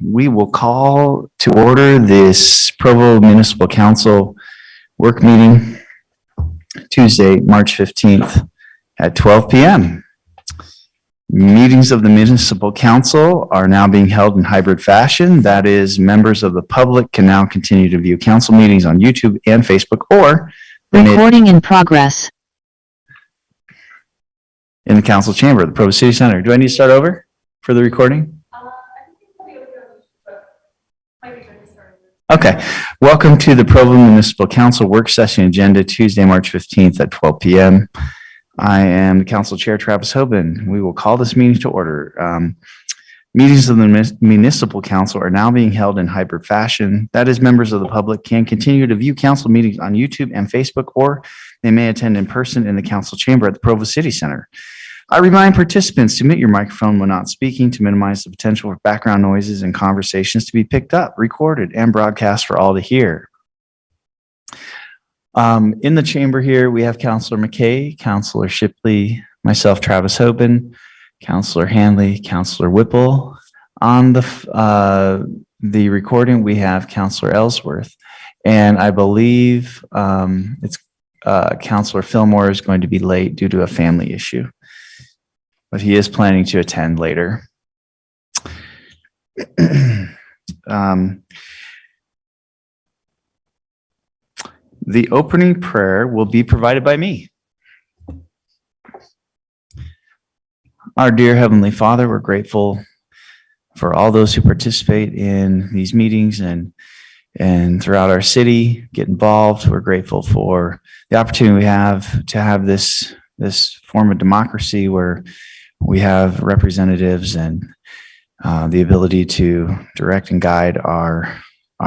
We will call to order this Provo Municipal Council work meeting Tuesday, March 15th at 12 p.m. Meetings of the Municipal Council are now being held in hybrid fashion. That is, members of the public can now continue to view council meetings on YouTube and Facebook, or recording in progress in the council chamber at the Provo City Center. Do I need to start over for the recording? Okay. Welcome to the Provo Municipal Council work session agenda Tuesday, March 15th at 12 p.m. I am the Council Chair, Travis Hoban. We will call this meeting to order. Meetings of the Municipal Council are now being held in hybrid fashion. That is, members of the public can continue to view council meetings on YouTube and Facebook, or they may attend in person in the council chamber at the Provo City Center. I remind participants to mute your microphone when not speaking to minimize the potential for background noises and conversations to be picked up, recorded, and broadcast for all to hear. In the chamber here, we have Councilor McKay, Councilor Shipley, myself, Travis Hoban, Councilor Hanley, Councilor Whipple. On the recording, we have Councilor Ellsworth, and I believe it's Councilor Fillmore is going to be late due to a family issue, but he is planning to attend later. The opening prayer will be provided by me. Our dear Heavenly Father, we're grateful for all those who participate in these meetings and throughout our city, get involved. We're grateful for the opportunity we have to have this form of democracy where we have representatives and the ability to direct and guide our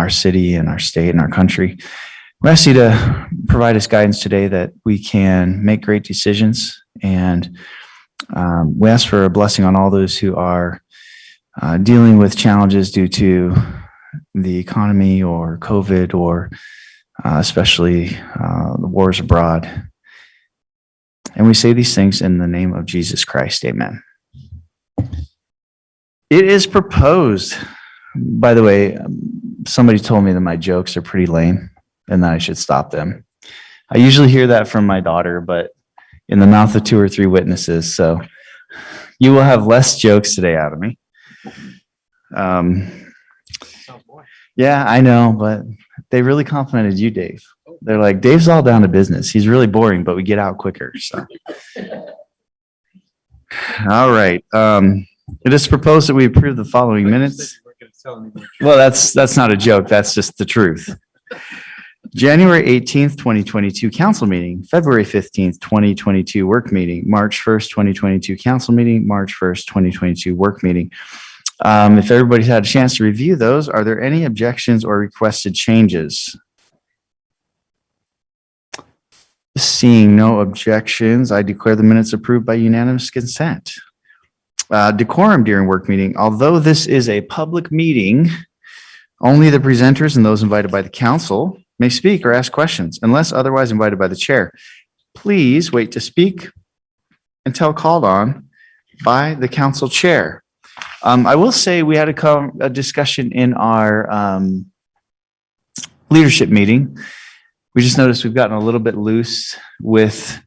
city and our state and our country. We ask you to provide us guidance today that we can make great decisions, and we ask for a blessing on all those who are dealing with challenges due to the economy or COVID, or especially the wars abroad. And we say these things in the name of Jesus Christ. Amen. It is proposed, by the way, somebody told me that my jokes are pretty lame and that I should stop them. I usually hear that from my daughter, but in the mouth of 2 or 3 witnesses. So you will have less jokes today out of me. Yeah, I know, but they really complimented you, Dave. They're like, Dave's all down to business. He's really boring, but we get out quicker. So, all right. It is proposed that we approve the following minutes. Well, that's not a joke. That's just the truth. January 18th, 2022 council meeting, February 15th, 2022 work meeting, March 1st, 2022 council meeting, March 1st, 2022 work meeting. If everybody's had a chance to review those, are there any objections or requested changes? Seeing no objections, I declare the minutes approved by unanimous consent. Decorum during work meeting. Although this is a public meeting, only the presenters and those invited by the council may speak or ask questions unless otherwise invited by the chair. Please wait to speak until called on by the council chair. I will say we had a discussion in our leadership meeting. We just noticed we've gotten a little bit loose with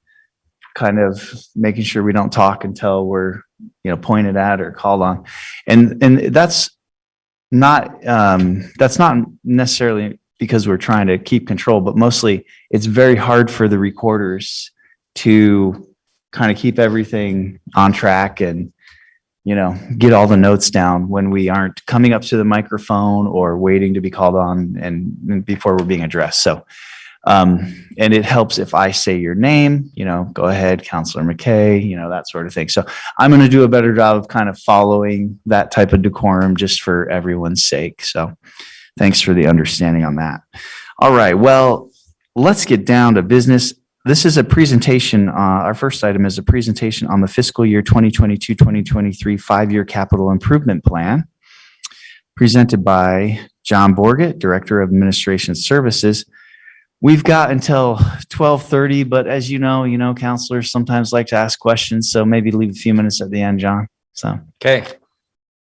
kind of making sure we don't talk until we're pointed at or called on, and that's not necessarily because we're trying to keep control, but mostly it's very hard for the recorders to kind of keep everything on track and get all the notes down when we aren't coming up to the microphone or waiting to be called on and before we're being addressed. So and it helps if I say your name, go ahead, Councilor McKay, that sort of thing. So I'm going to do a better job of kind of following that type of decorum just for everyone's sake. So thanks for the understanding on that. All right, well, let's get down to business. This is a presentation. Our first item is a presentation on the fiscal year 2022-2023 5-year capital improvement plan, presented by John Borgett, Director of Administration Services. We've got until 12:30, but as you know, counselors sometimes like to ask questions, so maybe leave a few minutes at the end, John. So okay.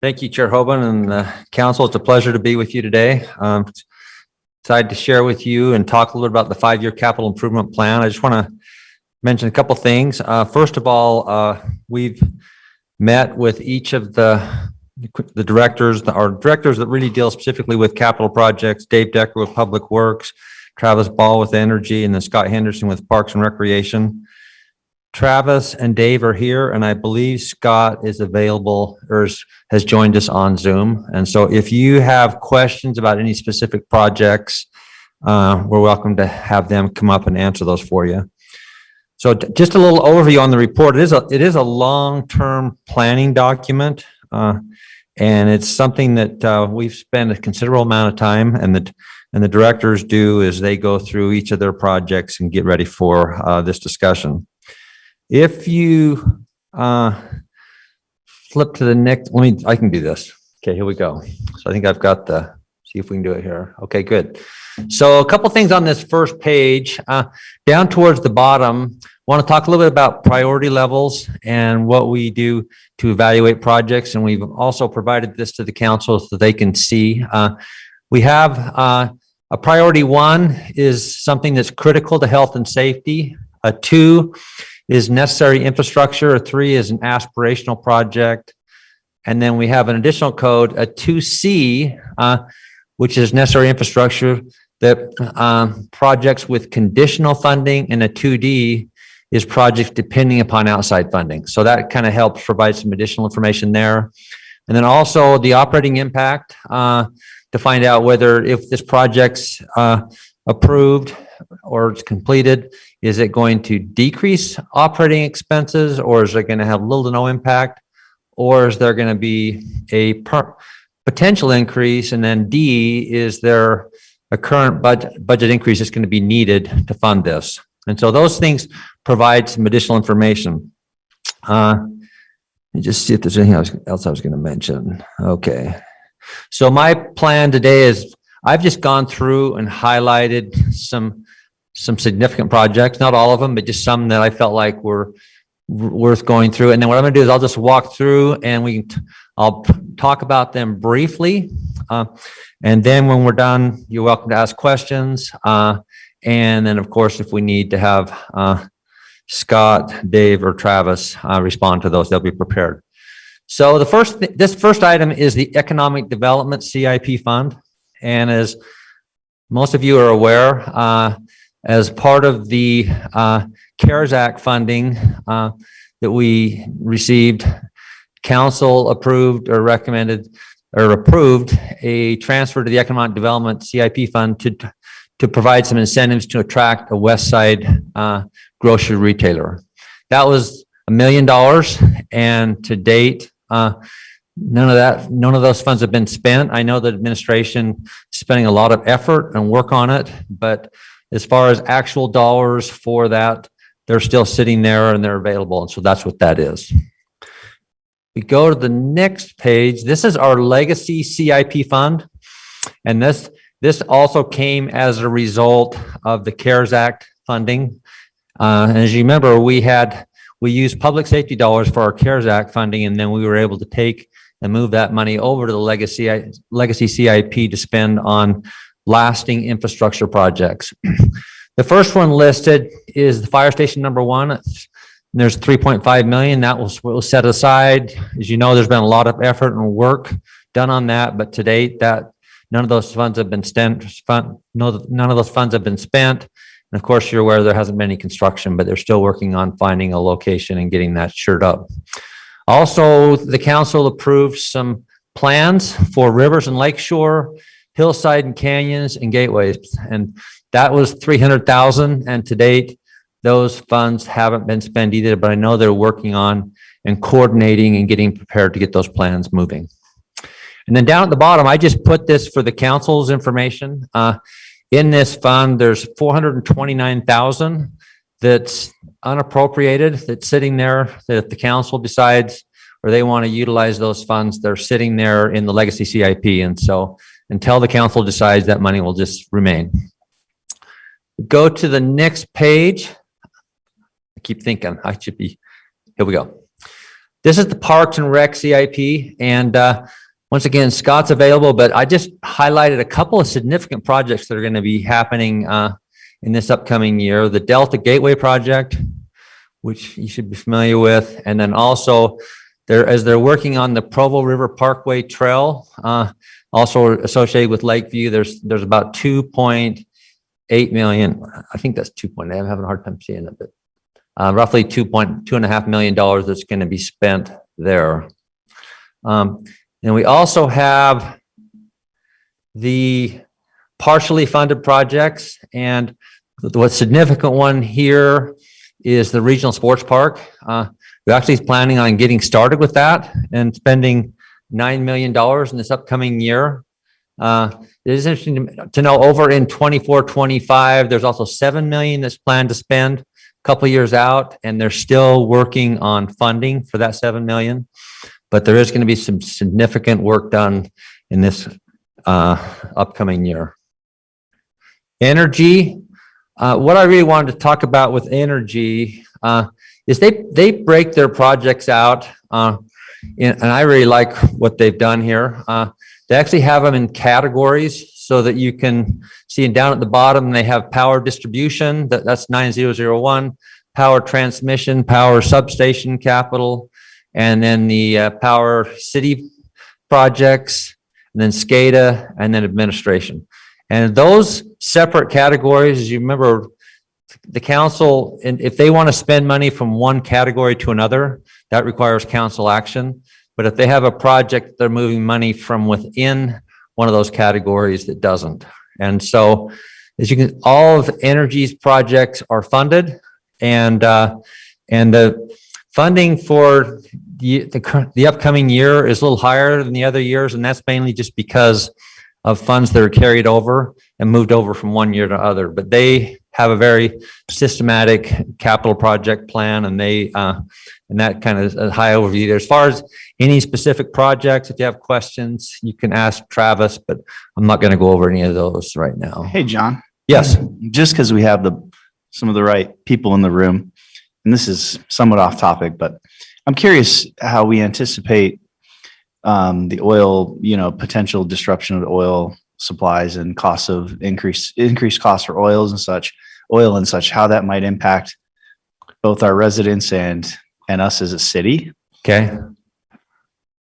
Thank you, Chair Hoban and Council. It's a pleasure to be with you today. Excited to share with you and talk a little bit about the 5-year capital improvement plan. I just want to mention a couple things. First of all, we've met with each of the directors, our directors that really deal specifically with capital projects, Dave Decker with Public Works, Travis Ball with Energy, and then Scott Henderson with Parks and Recreation. Travis and Dave are here, and I believe Scott is available or has joined us on Zoom. And so if you have questions about any specific projects, we're welcome to have them come up and answer those for you. So just a little overview on the report. It is a long-term planning document, and it's something that we've spent a considerable amount of time, and the directors do is they go through each of their projects and get ready for this discussion. If you flip to the next, I can do this. Okay, here we go. So I think I've got see if we can do it here. Okay, good. So a couple things on this first page, down towards the bottom, want to talk a little bit about priority levels and what we do to evaluate projects. And we've also provided this to the council so they can see. We have a priority 1 is something that's critical to health and safety. A 2 is necessary infrastructure. A 3 is an aspirational project. And then we have an additional code, a 2C, which is necessary infrastructure, that projects with conditional funding, and a 2D is projects depending upon outside funding. So that kind of helps provide some additional information there. And then also the operating impact to find out whether if this project's approved or it's completed, is it going to decrease operating expenses, or is it going to have little to no impact, or is there going to be a potential increase? And then D, is there a current budget increase that's going to be needed to fund this? And so those things provide some additional information. Let me just see if there's anything else I was going to mention. Okay. So my plan today is I've just gone through and highlighted some significant projects, not all of them, but just some that I felt like were worth going through. And then what I'm going to do is I'll just walk through and I'll talk about them briefly. And then when we're done, you're welcome to ask questions. And then of course, if we need to have Scott, Dave, or Travis respond to those, they'll be prepared. So this first item is the Economic Development CIP Fund. And as most of you are aware, as part of the CARES Act funding that we received, council approved or recommended or approved a transfer to the Economic Development CIP Fund to provide some incentives to attract a West Side grocery retailer. That was $1 million, and to date, none of those funds have been spent. I know the administration is spending a lot of effort and work on it, but as far as actual dollars for that, they're still sitting there and they're available. And so that's what that is. We go to the next page. This is our legacy CIP fund. And this also came as a result of the CARES Act funding. And as you remember, we used public safety dollars for our CARES Act funding, and then we were able to take and move that money over to the legacy CIP to spend on lasting infrastructure projects. The first one listed is the fire station number 1. There's $3.5 million that was set aside. As you know, there's been a lot of effort and work done on that, but to date, none of those funds have been spent. None of those funds have been spent. And of course, you're aware there hasn't been any construction, but they're still working on finding a location and getting that shored up. Also, the council approved some plans for rivers and lakeshore, hillside and canyons, and gateways. And that was $300,000. And to date, those funds haven't been spent either, but I know they're working on and coordinating and getting prepared to get those plans moving. And then down at the bottom, I just put this for the council's information. In this fund, there's $429,000 that's unappropriated, that's sitting there, that if the council decides or they want to utilize those funds, they're sitting there in the legacy CIP. And so until the council decides, that money will just remain. Go to the next page. I keep thinking I should be, here we go. This is the Parks and Rec CIP, and once again, Scott's available, but I just highlighted a couple of significant projects that are going to be happening in this upcoming year. The Delta Gateway project, which you should be familiar with, and then also as they're working on the Provo River Parkway Trail, also associated with Lakeview, there's about 2.8 million. I think that's 2.8. I'm having a hard time seeing it, but roughly $2.5 million that's going to be spent there. And we also have the partially funded projects, and what's significant one here is the regional sports park. We're actually planning on getting started with that and spending $9 million in this upcoming year. It is interesting to know over in 24-25, there's also $7 million that's planned to spend a couple of years out, and they're still working on funding for that $7 million. But there is going to be some significant work done in this upcoming year. Energy. What I really wanted to talk about with energy is they break their projects out, and I really like what they've done here. They actually have them in categories so that you can see, and down at the bottom they have power distribution, that's 9001, power transmission, power substation capital, and then the power city projects, and then SCADA, and then administration. And those separate categories, as you remember, the council, and if they want to spend money from one category to another, that requires council action. But if they have a project, they're moving money from within one of those categories that doesn't. And so, as you can, all of Energy's projects are funded, and the funding for the upcoming year is a little higher than the other years, and that's mainly just because of funds that are carried over and moved over from one year to other. But they have a very systematic capital project plan, and they and that kind of a high overview there. As far as any specific projects, if you have questions, you can ask Travis, but I'm not going to go over any of those right now. Hey, John. Yes. Just because we have some of the right people in the room, and this is somewhat off topic, but I'm curious how we anticipate the oil, potential disruption of the oil supplies and costs of increased costs for oil and such, how that might impact both our residents and us as a city. Okay.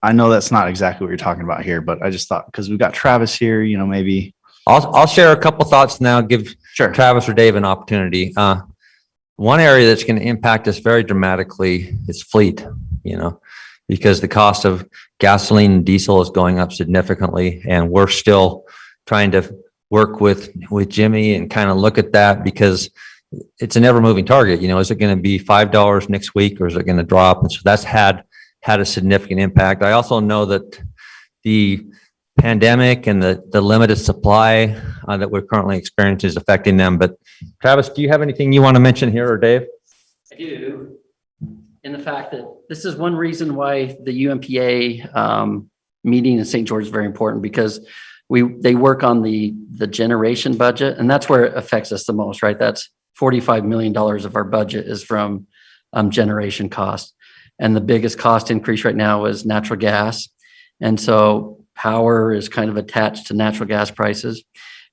I know that's not exactly what you're talking about here, but I just thought, because we've got Travis here, maybe. I'll share a couple thoughts now, give Travis or Dave an opportunity. One area that's going to impact us very dramatically is fleet, because the cost of gasoline and diesel is going up significantly, and we're still trying to work with Jimmy and kind of look at that, because it's an ever moving target. Is it going to be $5 next week, or is it going to drop? And so that's had a significant impact. I also know that the pandemic and the limited supply that we're currently experiencing is affecting them. But Travis, do you have anything you want to mention here, or Dave? I do, in the fact that this is one reason why the UMPA meeting in St. George is very important, because they work on the generation budget, and that's where it affects us the most, right? That's $45 million of our budget is from generation costs. And the biggest cost increase right now is natural gas. And so power is kind of attached to natural gas prices.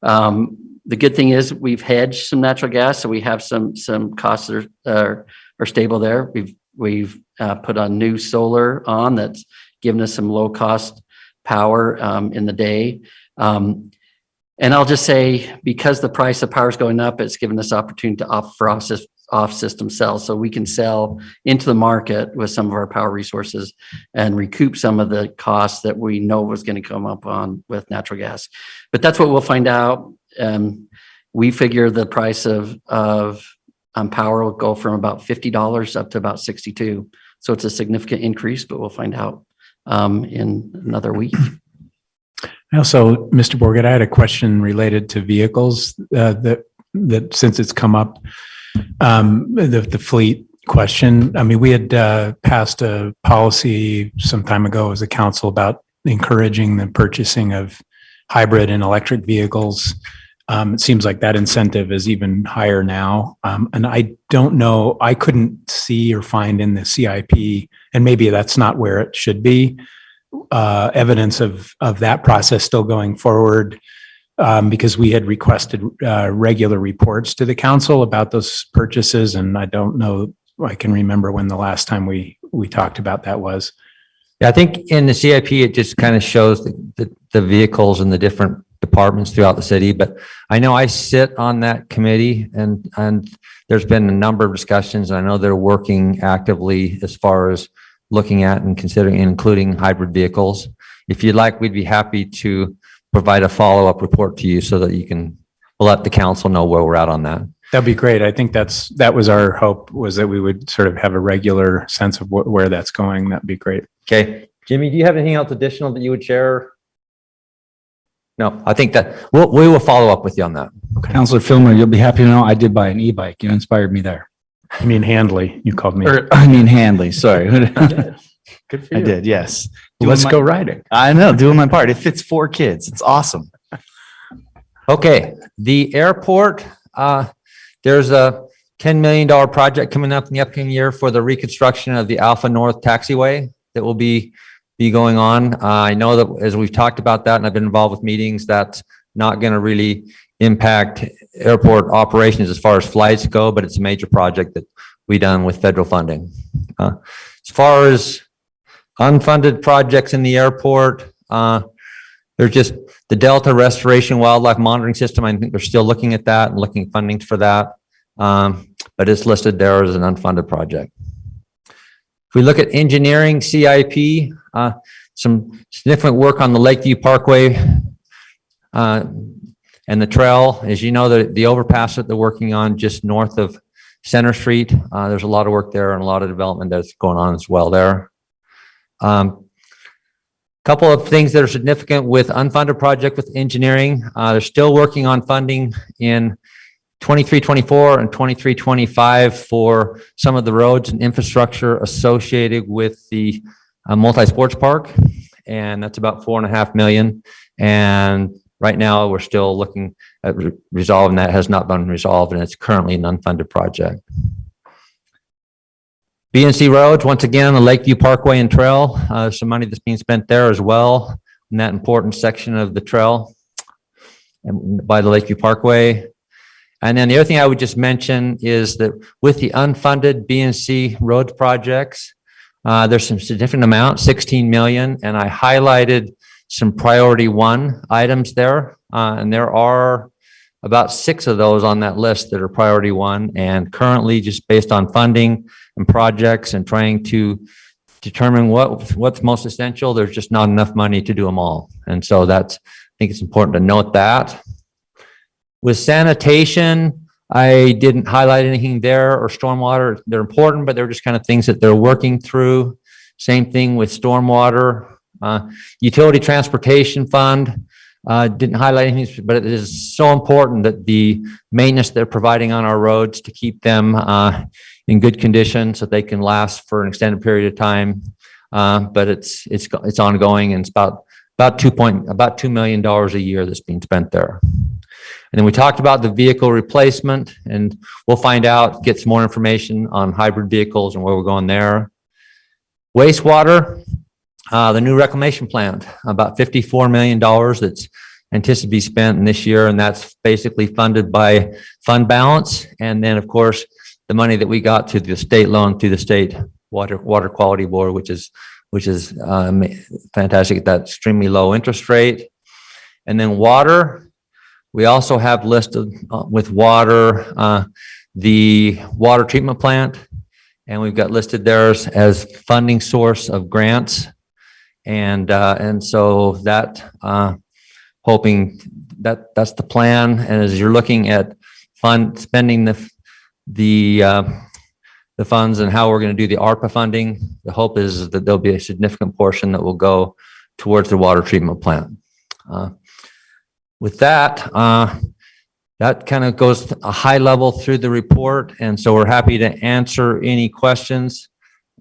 The good thing is we've hedged some natural gas, so we have some costs that are stable there. We've put on new solar on that's given us some low cost power in the day. And I'll just say, because the price of power is going up, it's given us opportunity to offer off-system sales, so we can sell into the market with some of our power resources and recoup some of the costs that we know was going to come up on with natural gas. But that's what we'll find out. We figure the price of power will go from about $50 up to about $62. So it's a significant increase, but we'll find out in another week. Also, Mr. Borgett, I had a question related to vehicles that since it's come up, the fleet question. I mean, we had passed a policy some time ago as a council about encouraging the purchasing of hybrid and electric vehicles. It seems like that incentive is even higher now. And I don't know, I couldn't see or find in the CIP, and maybe that's not where it should be, evidence of that process still going forward, because we had requested regular reports to the council about those purchases, and I don't know, I can remember when the last time we talked about that was. Yeah, I think in the CIP, it just kind of shows the vehicles and the different departments throughout the city. But I know I sit on that committee, and there's been a number of discussions. I know they're working actively as far as looking at and considering including hybrid vehicles. If you'd like, we'd be happy to provide a follow-up report to you so that you can let the council know where we're at on that. That'd be great. I think that was our hope, was that we would sort of have a regular sense of where that's going. That'd be great. Okay. Jimmy, do you have anything else additional that you would share? No, I think that we will follow up with you on that. Okay. Counselor Filmer, you'll be happy to know I did buy an e-bike. You inspired me there. I mean, Handley, you called me. Or, I mean, Handley, sorry. Good for I you. did, yes. Let's Doing go riding. I know, doing my part. It fits 4 kids. It's awesome. Okay, the airport, there's a $10 million project coming up in the upcoming year for the reconstruction of the Alpha North taxiway that will be going on. I know that as we've talked about that, and I've been involved with meetings, that's not going to really impact airport operations as far as flights go, but it's a major project that we done with federal funding. As far as unfunded projects in the airport, there's just the Delta Restoration Wildlife Monitoring System. I think they're still looking at that and looking at funding for that. But it's listed there as an unfunded project. If we look at engineering CIP, some significant work on the Lakeview Parkway and the trail. As you know, the overpass that they're working on just north of Center Street, there's a lot of work there and a lot of development that's going on as well there. Couple of things that are significant with unfunded project with engineering. They're still working on funding in 23-24 and 23-25 for some of the roads and infrastructure associated with the multi-sports park. And that's about $4.5 million. And right now we're still looking at resolving that. Has not been resolved, and it's currently an unfunded project. BNC roads, once again, the Lakeview Parkway and Trail, some money that's being spent there as well in that important section of the trail and by the Lakeview Parkway. And then the other thing I would just mention is that with the unfunded BNC roads projects, there's some significant amount, 16 million, and I highlighted some priority 1 items there. And there are about 6 of those on that list that are priority 1, and currently just based on funding and projects and trying to determine what's most essential, there's just not enough money to do them all. And so I think it's important to note that. With sanitation, I didn't highlight anything there, or stormwater. They're important, but they're just kind of things that they're working through. Same thing with stormwater. Utility Transportation Fund, didn't highlight anything, but it is so important that the maintenance they're providing on our roads to keep them in good condition so they can last for an extended period of time. But it's ongoing, and it's about $2 million a year that's being spent there. And then we talked about the vehicle replacement, and we'll find out, get some more information on hybrid vehicles and where we're going there. Wastewater, the new reclamation plant, about $54 million that's anticipated to be spent in this year, and that's basically funded by fund balance. And then, of course, the money that we got to the state loan through the state water quality board, which is fantastic at that extremely low interest rate. And then water, we also have listed with water, the water treatment plant, and we've got listed there as funding source of grants. And so that, hoping that's the plan. And as you're looking at spending the funds and how we're going to do the ARPA funding, the hope is that there'll be a significant portion that will go towards the water treatment plant. With that, that kind of goes a high level through the report. And so we're happy to answer any questions.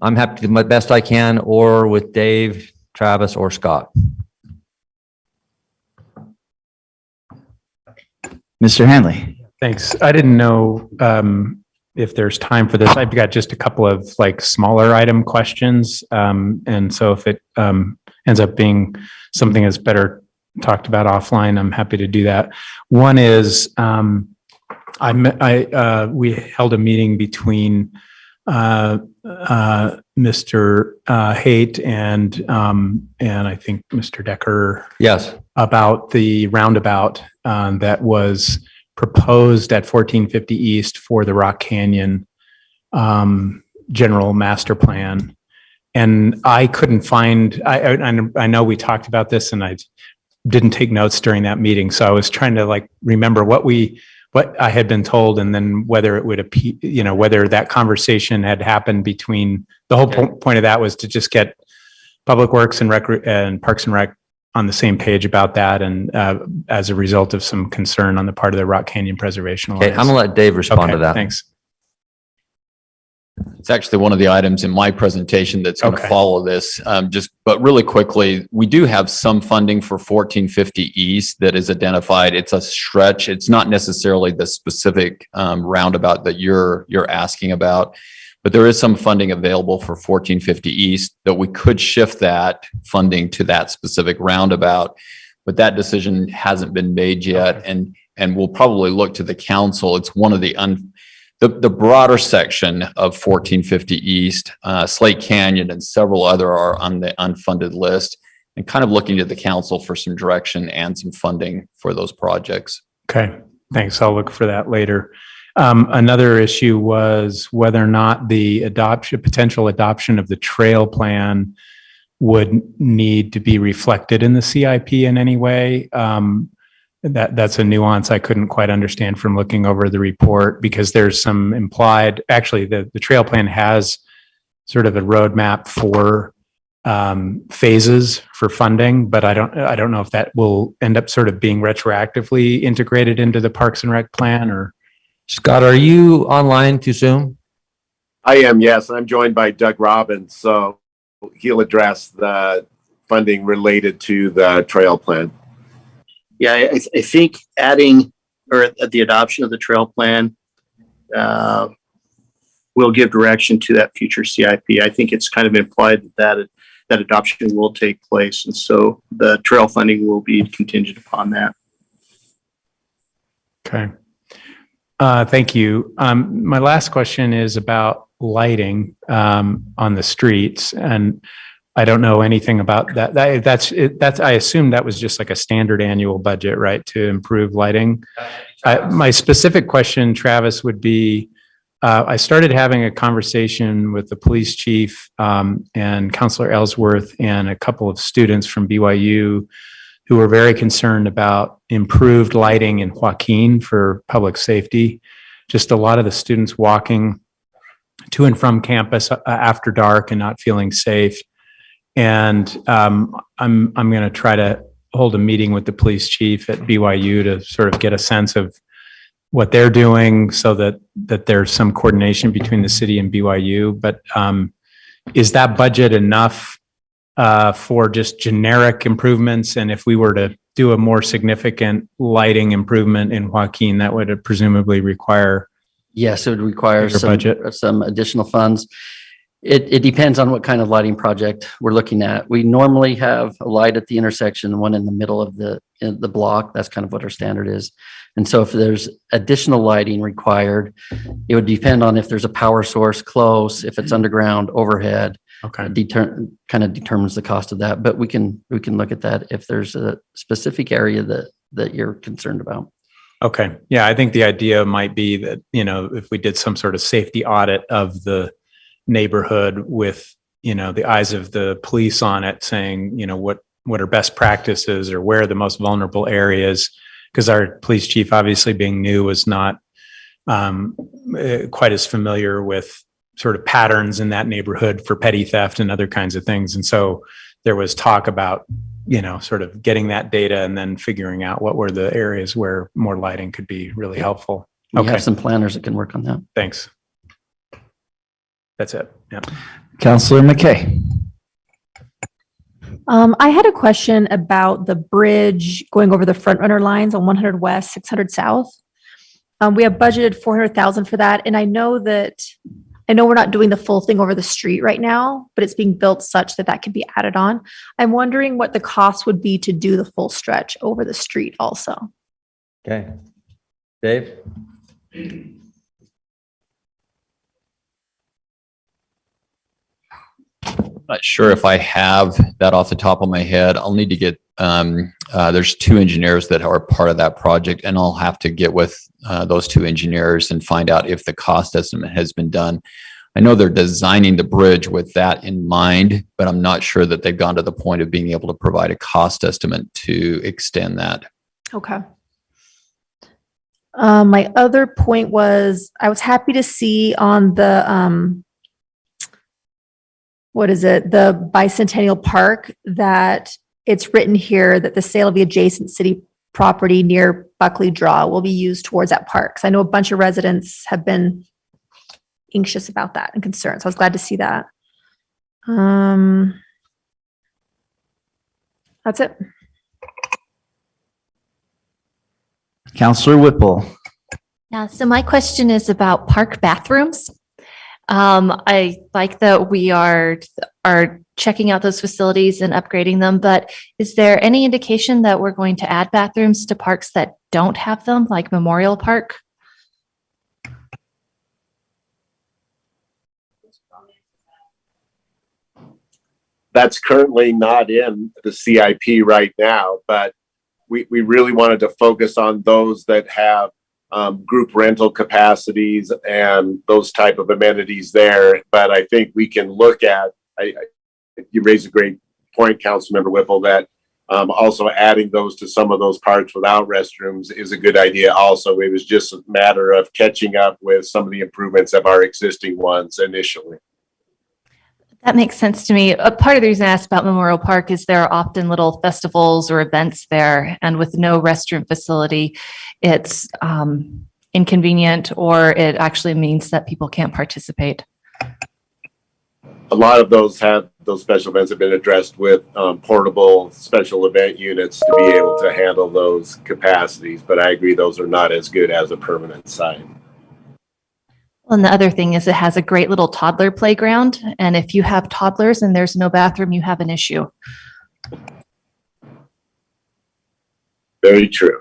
I'm happy to do my best I can, or with Dave, Travis, or Scott. Mr. Hanley. Thanks. I didn't know if there's time for this. I've got just a couple of like smaller item questions. And so if it ends up being something that's better talked about offline, I'm happy to do that. One is we held a meeting between Mr. Haight and I think Mr. Decker. Yes. About the roundabout that was proposed at 1450 East for the Rock Canyon general master plan. And I couldn't find, I know we talked about this and I didn't take notes during that meeting. So I was trying to like remember what I had been told, and then whether it would appear, whether that conversation had happened between, the whole point of that was to just get Public Works and Parks and Rec on the same page about that. And as a result of some concern on the part of the Rock Canyon Preservation Alliance. Okay, I'm gonna let Dave respond to that. Thanks. It's actually one of the items in my presentation that's going to follow this. But really quickly, we do have some funding for 1450 East that is identified. It's a stretch. It's not necessarily the specific roundabout that you're asking about, but there is some funding available for 1450 East that we could shift that funding to that specific roundabout. But that decision hasn't been made yet, and we'll probably look to the council. It's one of the broader section of 1450 East, Slate Canyon, and several other are on the unfunded list, and kind of looking to the council for some direction and some funding for those projects. Okay, thanks. I'll look for that later. Another issue was whether or not the potential adoption of the trail plan would need to be reflected in the CIP in any way. That's a nuance I couldn't quite understand from looking over the report, because there's some implied, actually the trail plan has sort of a roadmap for phases for funding, but I don't know if that will end up sort of being retroactively integrated into the Parks and Rec plan. Or Scott, are you online to Zoom? I am, yes. I'm joined by Doug Robbins, so he'll address the funding related to the trail plan. Yeah, I think adding or the adoption of the trail plan will give direction to that future CIP. I think it's kind of implied that adoption will take place, and so the trail funding will be contingent upon that. Okay. Thank you. My last question is about lighting on the streets, and I don't know anything about that. That's I assume that was just like a standard annual budget, right, to improve lighting. My specific question, Travis, would be, I started having a conversation with the police chief and Counselor Ellsworth and a couple of students from BYU who were very concerned about improved lighting in Joaquin for public safety. Just a lot of the students walking to and from campus after dark and not feeling safe. And I'm going to try to hold a meeting with the police chief at BYU to sort of get a sense of what they're doing, so that there's some coordination between the city and BYU. But is that budget enough for just generic improvements? And if we were to do a more significant lighting improvement in Joaquin, that would presumably require. Yes, it would require some additional funds. It depends on what kind of lighting project we're looking at. We normally have a light at the intersection, one in the middle of the block. That's kind of what our standard is. And so if there's additional lighting required, it would depend on if there's a power source close, if it's underground, overhead. Okay. Kind of determines the cost of that. But we can look at that if there's a specific area that you're concerned about. Okay. Yeah, I think the idea might be that, if we did some sort of safety audit of the neighborhood with, the eyes of the police on it, saying, what are best practices, or where are the most vulnerable areas? Because our police chief, obviously being new, was not quite as familiar with sort of patterns in that neighborhood for petty theft and other kinds of things. And so there was talk about, sort of getting that data and then figuring out what were the areas where more lighting could be really helpful. We have some planners that can work on that. Thanks. That's it. Yeah. Counselor McKay. I had a question about the bridge going over the front runner lines on 100 West, 600 South. We have budgeted 400,000 for that. And I know we're not doing the full thing over the street right now, but it's being built such that that can be added on. I'm wondering what the cost would be to do the full stretch over the street also. Okay. Dave? Not sure if I have that off the top of my head. I'll need to get, there's 2 engineers that are part of that project, and I'll have to get with those 2 engineers and find out if the cost estimate has been done. I know they're designing the bridge with that in mind, but I'm not sure that they've gone to the point of being able to provide a cost estimate to extend that. Okay. My other point was I was happy to see on the, the Bicentennial Park, that it's written here that the sale of the adjacent city property near Buckley Draw will be used towards that park. Because I know a bunch of residents have been anxious about that and concerned. So I was glad to see that. That's it. Counselor Whipple. Yeah, so my question is about park bathrooms. I like that we are checking out those facilities and upgrading them, but is there any indication that we're going to add bathrooms to parks that don't have them, like Memorial Park? That's currently not in the CIP right now, but we really wanted to focus on those that have group rental capacities and those type of amenities there. But I think we can look at, you raise a great point, Councilmember Whipple, that also adding those to some of those parks without restrooms is a good idea also. It was just a matter of catching up with some of the improvements of our existing ones initially. That makes sense to me. A part of the reason I asked about Memorial Park is there are often little festivals or events there, and with no restroom facility, it's inconvenient, or it actually means that people can't participate. A lot of those special events have been addressed with portable special event units to be able to handle those capacities, but I agree those are not as good as a permanent site. And the other thing is it has a great little toddler playground. And if you have toddlers and there's no bathroom, you have an issue. Very true.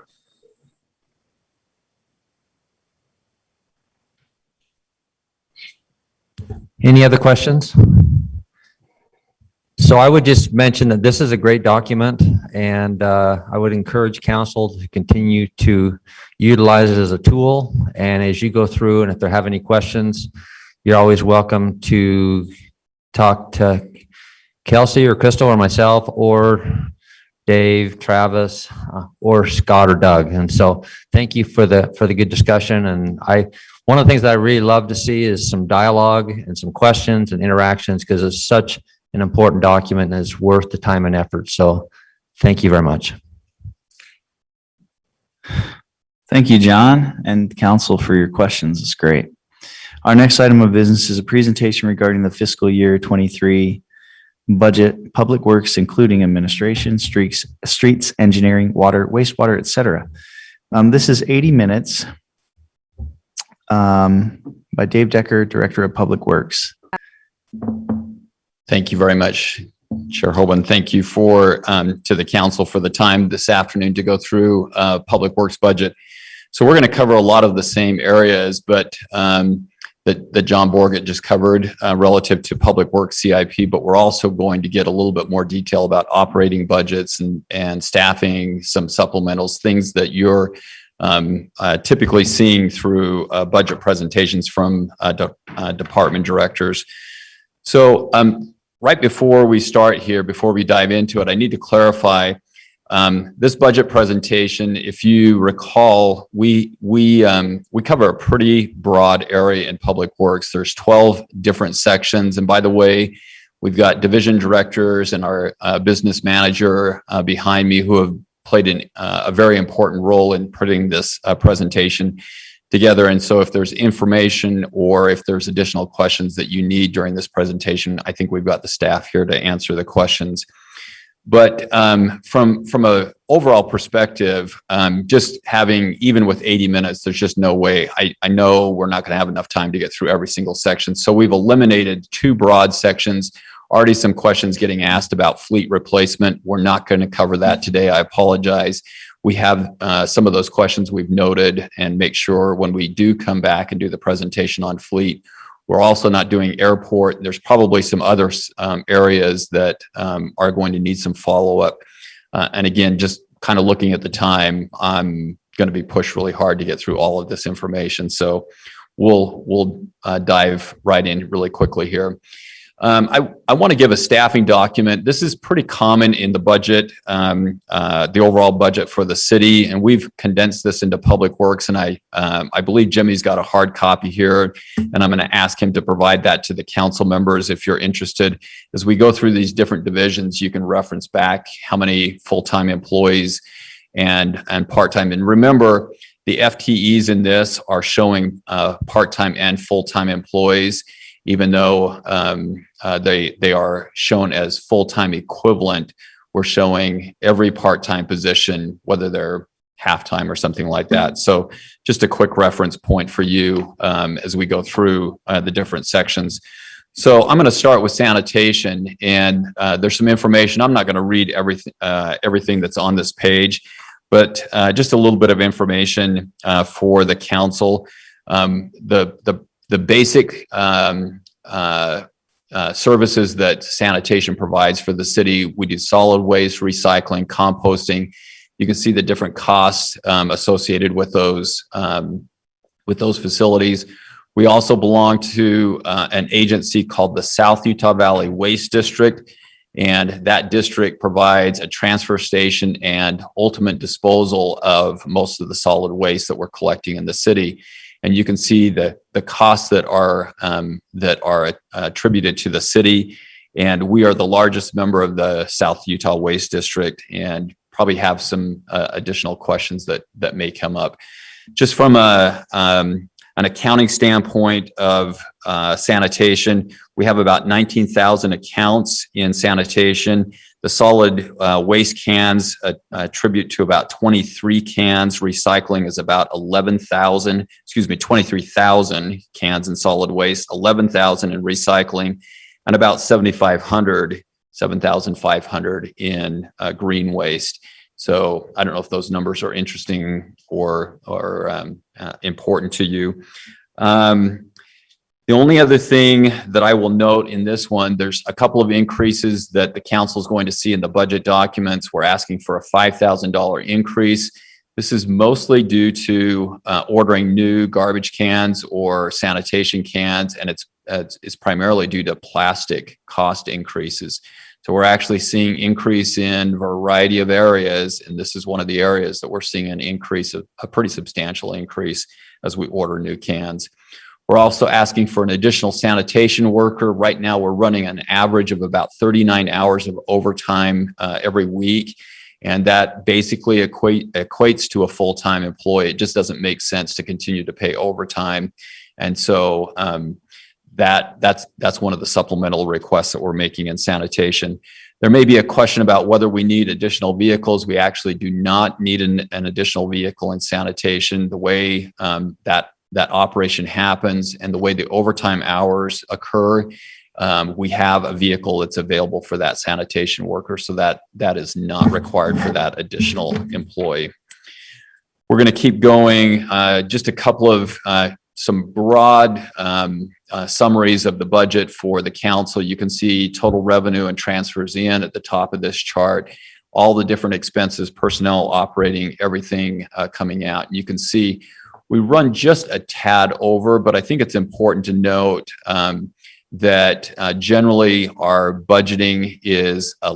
Any other questions? So I would just mention that this is a great document, and I would encourage council to continue to utilize it as a tool. And as you go through, and if they have any questions, you're always welcome to talk to Kelsey or Crystal or myself or Dave, Travis, or Scott or Doug. And so thank you for the good discussion. And one of the things that I really love to see is some dialogue and some questions and interactions, because it's such an important document and is worth the time and effort. So thank you very much. Thank you, John and council, for your questions. It's great. Our next item of business is a presentation regarding the fiscal year 23 budget, public works, including administration, streets, engineering, water, wastewater, etc. This is 80 minutes by Dave Decker, Director of Public Works. Thank you very much, Chair Hoban. Thank you to the council for the time this afternoon to go through Public Works budget. So we're going to cover a lot of the same areas, but that John Borgett just covered relative to Public Works CIP, but we're also going to get a little bit more detail about operating budgets and staffing, some supplementals, things that you're typically seeing through budget presentations from department directors. So right before we start here, before we dive into it, I need to clarify this budget presentation. If you recall, we cover a pretty broad area in Public Works. There's 12 different sections. And by the way, we've got division directors and our business manager behind me who have played a very important role in putting this presentation together. And so if there's information or if there's additional questions that you need during this presentation, I think we've got the staff here to answer the questions. But from a overall perspective, just having, even with 80 minutes, there's just no way. I know we're not going to have enough time to get through every single section. So we've eliminated 2 broad sections. Already some questions getting asked about fleet replacement. We're not going to cover that today. I apologize. We have some of those questions we've noted, and make sure when we do come back and do the presentation on fleet, we're also not doing airport. There's probably some other areas that are going to need some follow-up. And again, just kind of looking at the time, I'm going to be pushed really hard to get through all of this information. So we'll dive right in really quickly here. I want to give a staffing document. This is pretty common in the budget, the overall budget for the city, and we've condensed this into Public Works. And I believe Jimmy's got a hard copy here, and I'm going to ask him to provide that to the council members if you're interested. As we go through these different divisions, you can reference back how many full-time employees and part-time. And remember, the FTEs in this are showing part-time and full-time employees, even though they are shown as full-time equivalent. We're showing every part-time position, whether they're half-time or something like that. So just a quick reference point for you as we go through the different sections. So I'm going to start with sanitation, and there's some information. I'm not going to read everything that's on this page, but just a little bit of information for the council. The basic services that sanitation provides for the city, we do solid waste, recycling, composting. You can see the different costs associated with those facilities. We also belong to an agency called the South Utah Valley Waste District, and that district provides a transfer station and ultimate disposal of most of the solid waste that we're collecting in the city. And you can see the costs that are attributed to the city. And we are the largest member of the South Utah Waste District, and probably have some additional questions that may come up. Just from an accounting standpoint of sanitation, we have about 19,000 accounts in sanitation. The solid waste cans attribute to about 23 cans. Recycling is about 23,000 cans in solid waste, 11,000 in recycling, and about 7,500 in green waste. So I don't know if those numbers are interesting or important to you. The only other thing that I will note in this one, there's a couple of increases that the council is going to see in the budget documents. We're asking for a $5,000 increase. This is mostly due to ordering new garbage cans or sanitation cans, and it's primarily due to plastic cost increases. So we're actually seeing increase in a variety of areas, and this is one of the areas that we're seeing an increase, a pretty substantial increase as we order new cans. We're also asking for an additional sanitation worker. Right now, we're running an average of about 39 hours of overtime every week, and that basically equates to a full-time employee. It just doesn't make sense to continue to pay overtime, and so that's one of the supplemental requests that we're making in sanitation. There may be a question about whether we need additional vehicles. We actually do not need an additional vehicle in sanitation. The way that operation happens and the way the overtime hours occur, we have a vehicle that's available for that sanitation worker, so that is not required for that additional employee. We're going to keep going. Just a couple of some broad summaries of the budget for the council. You can see total revenue and transfers in at the top of this chart, all the different expenses, personnel, operating, everything coming out. You can see we run just a tad over, but I think it's important to note that generally our budgeting is a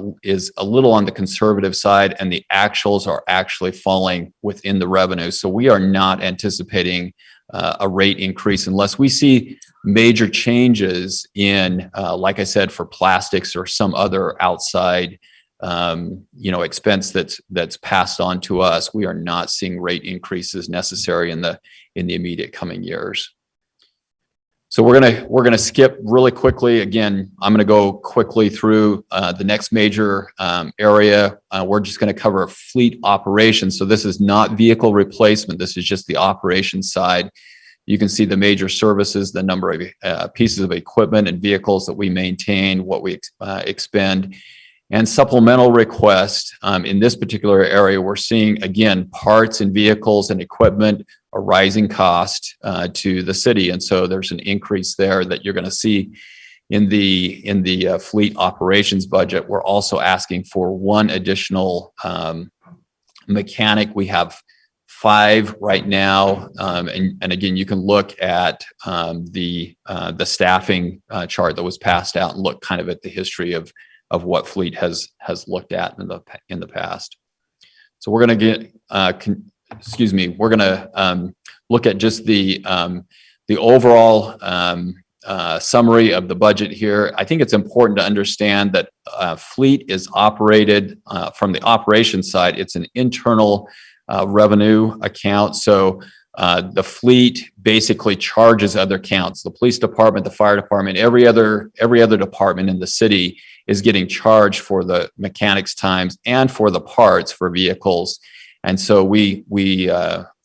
little on the conservative side, and the actuals are actually falling within the revenue. So we are not anticipating a rate increase unless we see major changes in, like I said, for plastics or some other outside expense that's passed on to us. We are not seeing rate increases necessary in the immediate coming years. So we're gonna skip really quickly. Again, I'm gonna go quickly through the next major area. We're just gonna cover fleet operations. So this is not vehicle replacement. This is just the operations side. You can see the major services, the number of pieces of equipment and vehicles that we maintain, what we expend. And supplemental request, in this particular area, we're seeing, again, parts and vehicles and equipment, a rising cost to the city. And so there's an increase there that you're going to see in the fleet operations budget. We're also asking for one additional mechanic. We have 5 right now. And again, you can look at the staffing chart that was passed out and look kind of at the history of what fleet has looked at in the past. So we're going to get, we're going to look at just the overall summary of the budget here. I think it's important to understand that fleet is operated from the operations side. It's an internal revenue account. So the fleet basically charges other accounts. The police department, the fire department, every other department in the city is getting charged for the mechanics times and for the parts for vehicles. And so we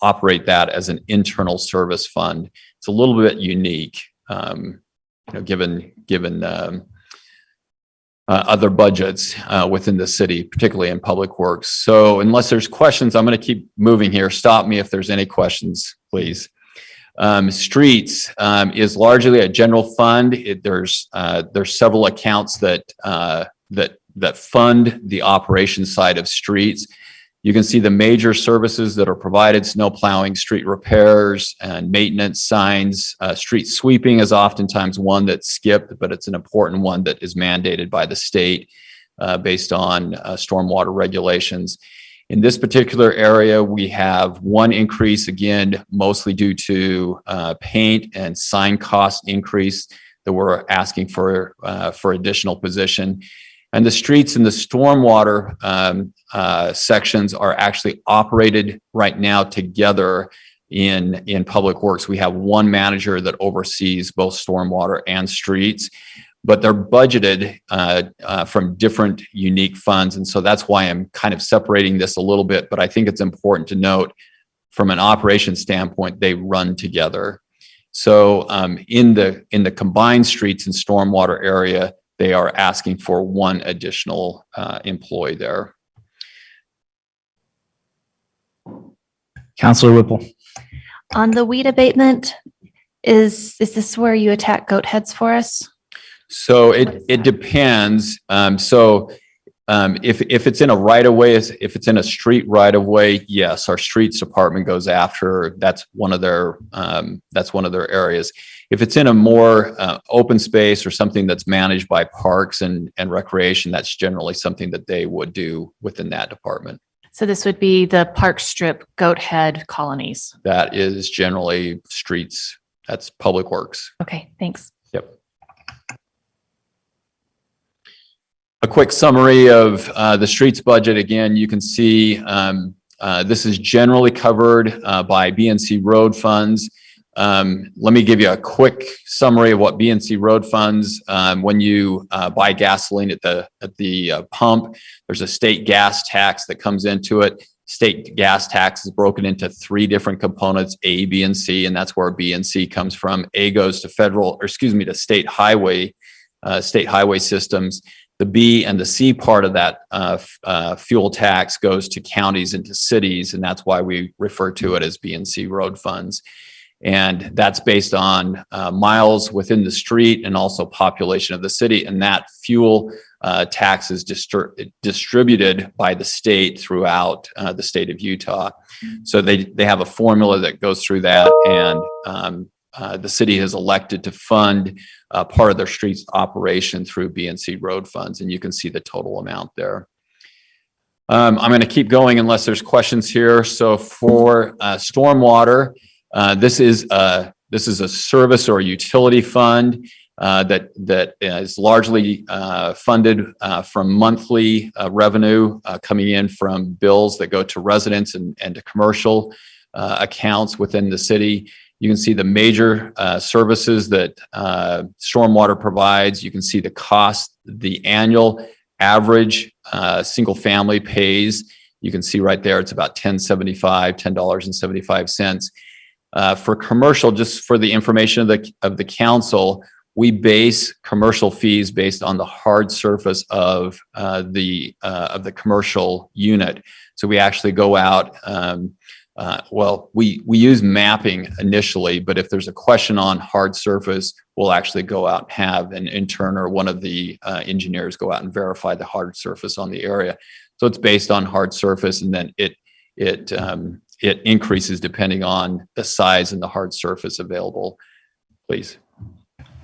operate that as an internal service fund. It's a little bit unique, given other budgets within the city, particularly in public works. So unless there's questions, I'm going to keep moving here. Stop me if there's any questions, please. Streets is largely a general fund. There's several accounts that fund the operation side of streets. You can see the major services that are provided: snow plowing, street repairs, and maintenance, signs. Street sweeping is oftentimes one that's skipped, but it's an important one that is mandated by the state based on stormwater regulations. In this particular area, we have one increase, again, mostly due to paint and sign cost increase that we're asking for additional position. And the streets and the stormwater sections are actually operated right now together in public works. We have one manager that oversees both stormwater and streets, but they're budgeted from different unique funds. And so that's why I'm kind of separating this a little bit, but I think it's important to note from an operation standpoint, they run together. So in the combined streets and stormwater area, they are asking for one additional employee there. Councilor Whipple. On the weed abatement, is this where you attack goat heads for us? So it depends. If it's in a right of way, if it's in a street right of way, yes, our streets department goes after. That's one of their areas. If it's in a more open space or something that's managed by parks and recreation, that's generally something that they would do within that department. So this would be the park strip goat head colonies. That is generally streets. That's public works. Okay, thanks. Yep. A quick summary of the streets budget. Again, you can see this is generally covered by BNC road funds. Let me give you a quick summary of what BNC road funds. When you buy gasoline at the pump, there's a state gas tax that comes into it. State gas tax is broken into 3 different components: A, B, and C, and that's where B and C comes from. A goes to to state highway systems. The B and the C part of that fuel tax goes to counties and to cities, and that's why we refer to it as B and C road funds. And that's based on miles within the street and also population of the city. And that fuel tax is distributed by the state throughout the state of Utah. So they have a formula that goes through that, and the city has elected to fund part of their streets operation through BNC road funds, and you can see the total amount there. I'm going to keep going unless there's questions here. So for stormwater, this is a service or utility fund that is largely funded from monthly revenue coming in from bills that go to residents and to commercial accounts within the city. You can see the major services that stormwater provides. You can see the cost, the annual average single family pays. You can see right there, it's about $10.75. For commercial, just for the information of the council, we base commercial fees based on the hard surface of the commercial unit. So we actually go out. We use mapping initially, but if there's a question on hard surface, we'll actually go out and have an intern or one of the engineers go out and verify the hard surface on the area. So it's based on hard surface, and then it increases depending on the size and the hard surface available. Please.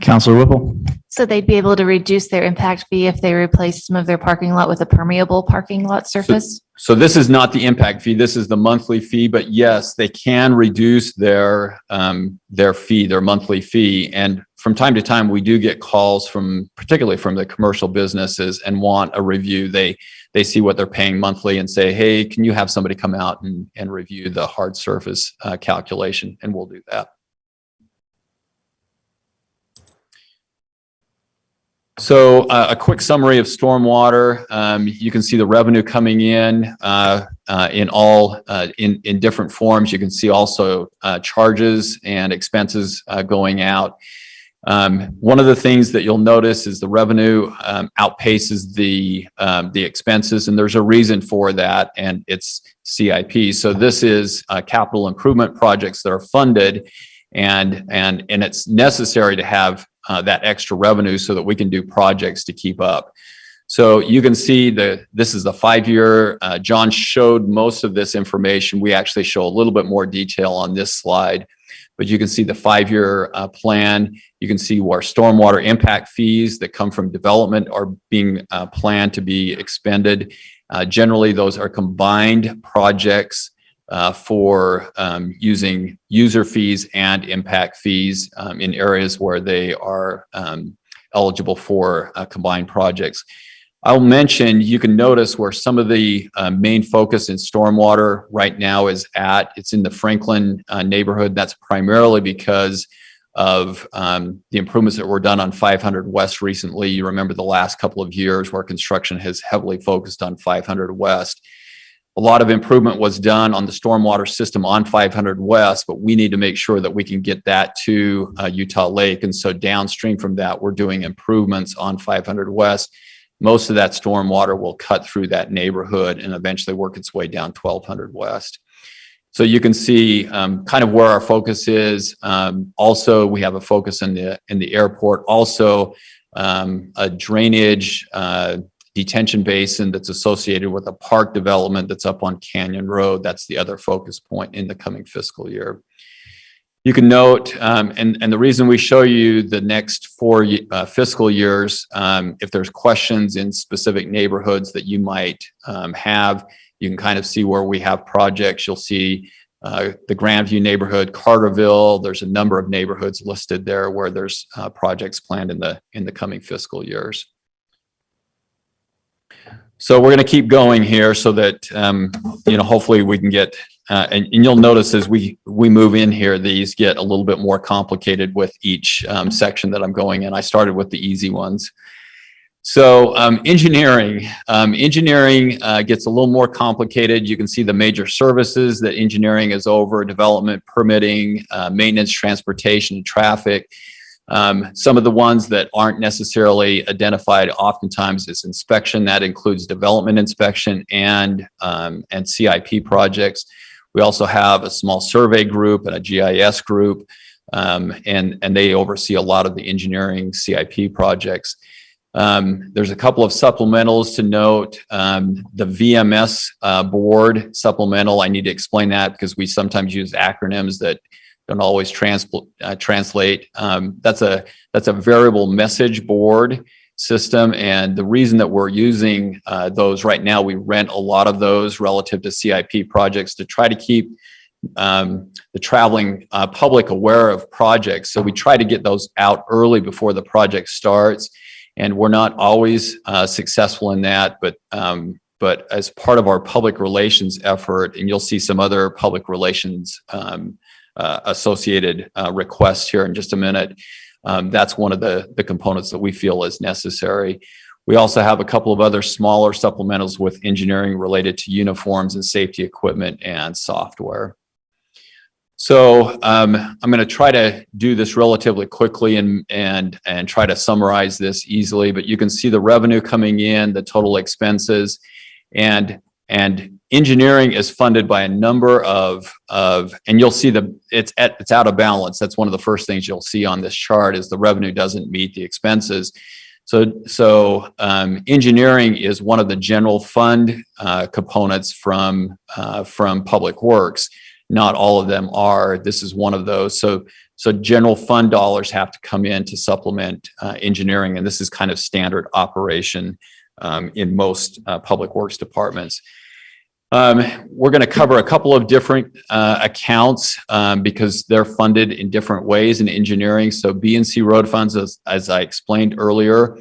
Counselor Whipple? So they'd be able to reduce their impact fee if they replace some of their parking lot with a permeable parking lot surface? So this is not the impact fee, this is the monthly fee, but yes, they can reduce their fee, their monthly fee. And from time to time, we do get calls particularly from the commercial businesses and want a review. They see what they're paying monthly and say, hey, can you have somebody come out and review the hard surface calculation? And we'll do that. So a quick summary of stormwater. You can see the revenue coming in different forms. You can see also charges and expenses going out. One of the things that you'll notice is the revenue outpaces the expenses, and there's a reason for that, and it's CIP. So this is capital improvement projects that are funded, and it's necessary to have that extra revenue so that we can do projects to keep up. So you can see this is the 5-year. John showed most of this information. We actually show a little bit more detail on this slide, but you can see the 5-year plan. You can see where stormwater impact fees that come from development are being planned to be expended. Generally, those are combined projects for using user fees and impact fees in areas where they are eligible for combined projects. I'll mention, you can notice where some of the main focus in stormwater right now is at. It's in the Franklin neighborhood. That's primarily because of the improvements that were done on 500 West recently. You remember the last couple of years where construction has heavily focused on 500 West. A lot of improvement was done on the stormwater system on 500 West, but we need to make sure that we can get that to Utah Lake. And so downstream from that, we're doing improvements on 500 West. Most of that stormwater will cut through that neighborhood and eventually work its way down 1200 West. So you can see kind of where our focus is. Also, we have a focus in the airport. Also, a drainage detention basin that's associated with a park development that's up on Canyon Road. That's the other focus point in the coming fiscal year. You can note, and the reason we show you the next 4 fiscal years, if there's questions in specific neighborhoods that you might have, you can kind of see where we have projects. You'll see the Grandview neighborhood, Carterville. There's a number of neighborhoods listed there where there's projects planned in the coming fiscal years. So we're going to keep going here so that, hopefully we can get, and you'll notice as we move in here, these get a little bit more complicated with each section that I'm going in. I started with the easy ones. So engineering gets a little more complicated. You can see the major services that engineering is over: development, permitting, maintenance, transportation, traffic. Some of the ones that aren't necessarily identified oftentimes is inspection. That includes development inspection and CIP projects. We also have a small survey group and a GIS group, and they oversee a lot of the engineering CIP projects. There's a couple of supplementals to note. The VMS board supplemental, I need to explain that because we sometimes use acronyms that don't always translate. That's a variable message board system, and the reason that we're using those right now, we rent a lot of those relative to CIP projects to try to keep the traveling public aware of projects. So we try to get those out early before the project starts, and we're not always successful in that, but as part of our public relations effort, and you'll see some other public relations associated requests here in just a minute. That's one of the components that we feel is necessary. We also have a couple of other smaller supplementals with engineering related to uniforms and safety equipment and software. So I'm going to try to do this relatively quickly and try to summarize this easily, but you can see the revenue coming in, the total expenses, and engineering is funded by a number of and you'll see it's out of balance. That's one of the first things you'll see on this chart is the revenue doesn't meet the expenses. So engineering is one of the general fund components from Public Works. Not all of them are. This is one of those. So general fund dollars have to come in to supplement engineering, and this is kind of standard operation in most Public Works departments. We're going to cover a couple of different accounts because they're funded in different ways in engineering. So B&C road funds, as I explained earlier,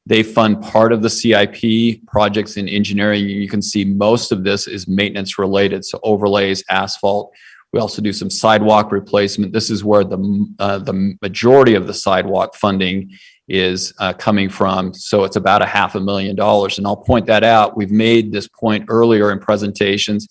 they fund part of the CIP projects in engineering. You can see most of this is maintenance related, so overlays, asphalt. We also do some sidewalk replacement. This is where the majority of the sidewalk funding is coming from. So it's about $500,000. And I'll point that out. We've made this point earlier in presentations.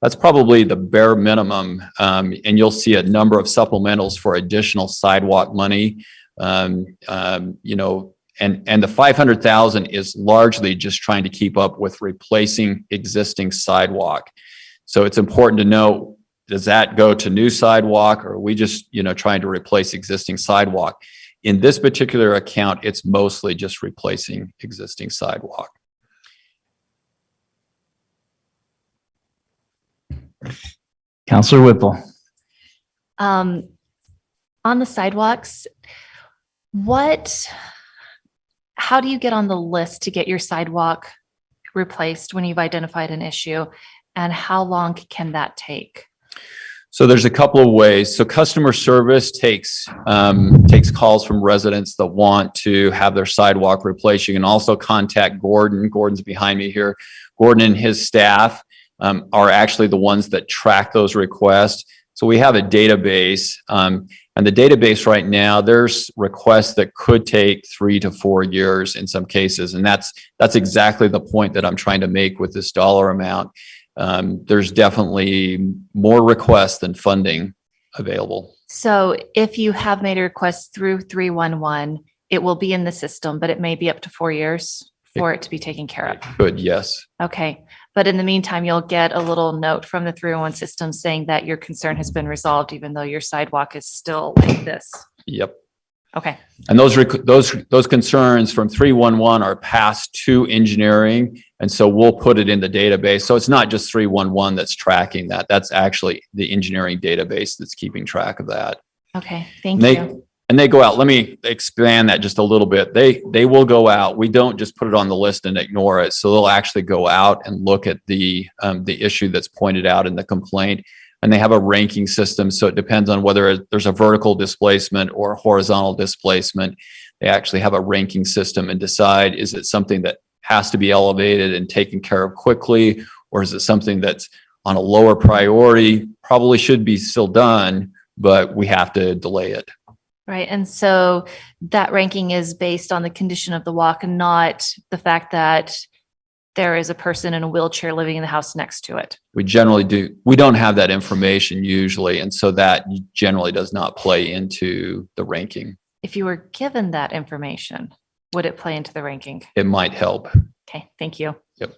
That's probably the bare minimum. And you'll see a number of supplementals for additional sidewalk money. You know, and the 500,000 is largely just trying to keep up with replacing existing sidewalk. So it's important to know, does that go to new sidewalk, or are we just, you know, trying to replace existing sidewalk? In this particular account, it's mostly just replacing existing sidewalk. Counselor Whipple. On the sidewalks, how do you get on the list to get your sidewalk replaced when you've identified an issue, and how long can that take? So there's a couple of ways. So customer service takes calls from residents that want to have their sidewalk replaced. You can also contact Gordon. Gordon's behind me here. Gordon and his staff are actually the ones that track those requests. So we have a database, and the database right now, there's requests that could take 3 to 4 years in some cases. And that's exactly the point that I'm trying to make with this dollar amount. There's definitely more requests than funding available. So if you have made a request through 311, it will be in the system, but it may be up to 4 years for it to be taken care of. Good, yes. Okay. But in the meantime, you'll get a little note from the 311 system saying that your concern has been resolved, even though your sidewalk is still like this. Yep. Okay. And those concerns from 311 are passed to engineering. And so we'll put it in the database. So it's not just 311 that's tracking that. That's actually the engineering database that's keeping track of that. Okay. Thank you. And they go out. Let me expand that just a little bit. They will go out. We don't just put it on the list and ignore it. So they'll actually go out and look at the issue that's pointed out in the complaint. And they have a ranking system. So it depends on whether there's a vertical displacement or horizontal displacement. They actually have a ranking system and decide, is it something that has to be elevated and taken care of quickly, or is it something that's on a lower priority, probably should be still done, but we have to delay it. Right. And so that ranking is based on the condition of the walk and not the fact that there is a person in a wheelchair living in the house next to it. We generally do. We don't have that information usually. And so that generally does not play into the ranking. If you were given that information, would it play into the ranking? It might help. Okay. Thank you. Yep.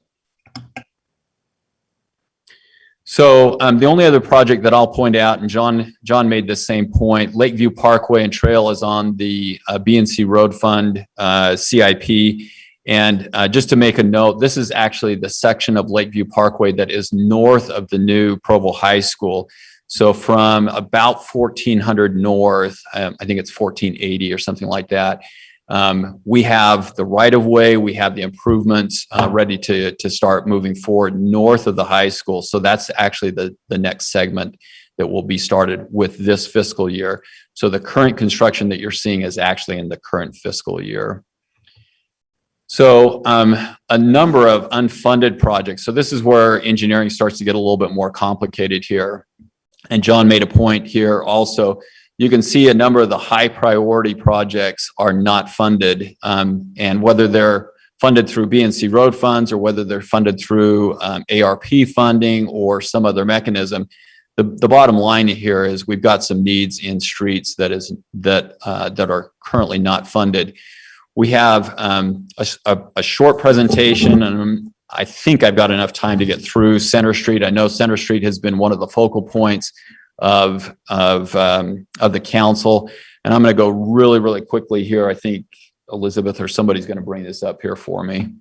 So the only other project that I'll point out, and John made the same point, Lakeview Parkway and Trail is on the B&C Road Fund CIP. And just to make a note, this is actually the section of Lakeview Parkway that is north of the new Provo High School. So from about 1400 north, I think it's 1480 or something like that. We have the right of way, we have the improvements ready to start moving forward north of the high school. So that's actually the next segment that will be started with this fiscal year. So the current construction that you're seeing is actually in the current fiscal year. So a number of unfunded projects. So this is where engineering starts to get a little bit more complicated here. and John made a point here also, you can see a number of the high priority projects are not funded. And whether they're funded through BNC road funds or whether they're funded through ARP funding or some other mechanism, the bottom line here is we've got some needs in streets that are currently not funded. We have a short presentation, and I think I've got enough time to get through Center Street. I know Center Street has been one of the focal points of the council, and I'm going to go really, really quickly here. I think Elizabeth or somebody's going to bring this up here for me.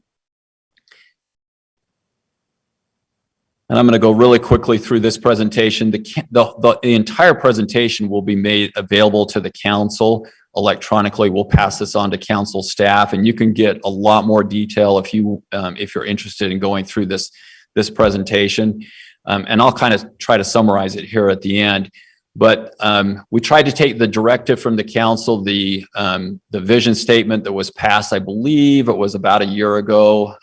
And I'm going to go really quickly through this presentation. The entire presentation will be made available to the council electronically. We'll pass this on to council staff, and you can get a lot more detail if you're interested in going through this presentation. And I'll kind of try to summarize it here at the end. But we tried to take the directive from the council, the vision statement that was passed, I believe it was about a year ago,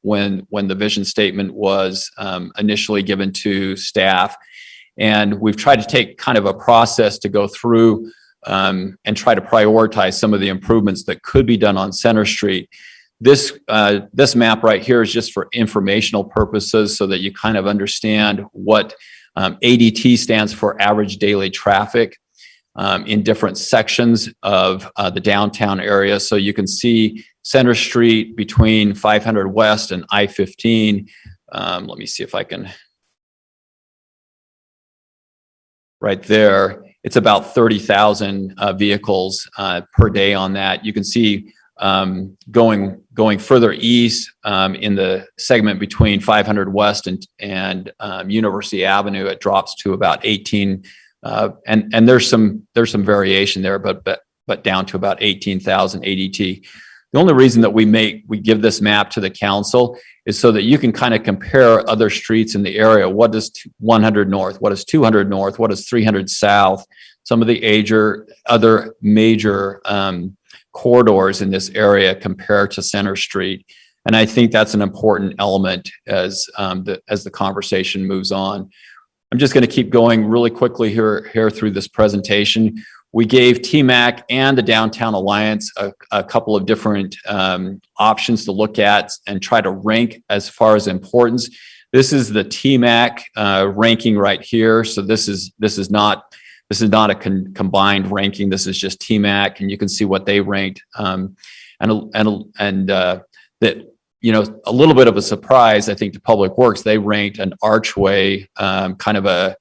when the vision statement was initially given to staff. And we've tried to take kind of a process to go through and try to prioritize some of the improvements that could be done on Center Street. This map right here is just for informational purposes so that you kind of understand what ADT stands for average daily traffic in different sections of the downtown area. So you can see Center Street between 500 West and I-15. Let me see if I can, right there, it's about 30,000 vehicles per day on that. You can see going further east in the segment between 500 West and University Avenue, it drops to about 18, and there's some variation there, but down to about 18,000 ADT. The only reason that we give this map to the council is so that you can kind of compare other streets in the area. What is 100 North? What is 200 North? What is 300 South? Some of the other major corridors in this area compared to Center Street. And I think that's an important element as the conversation moves on. I'm just going to keep going really quickly here through this presentation. We gave TMAC and the Downtown Alliance a couple of different options to look at and try to rank as far as importance. This is the TMAC ranking right here. So this is not a combined ranking. This is just TMAC, and you can see what they ranked. And that, you know, a little bit of a surprise, I think, to Public Works. They ranked an archway, kind of an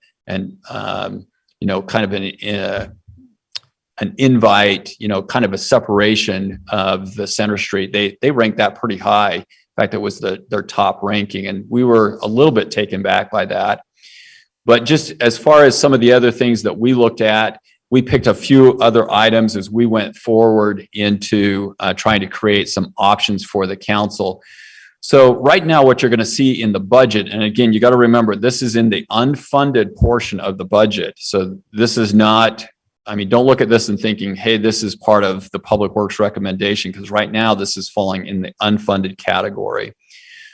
invite, you know, kind of a separation of the Center Street. They ranked that pretty high. In fact, it was their top ranking, and we were a little bit taken back by that. But just as far as some of the other things that we looked at, we picked a few other items as we went forward into trying to create some options for the council. So right now, what you're going to see in the budget, and again, you got to remember, this is in the unfunded portion of the budget. So this is not, I mean, don't look at this and thinking, hey, this is part of the Public Works recommendation, because right now this is falling in the unfunded category.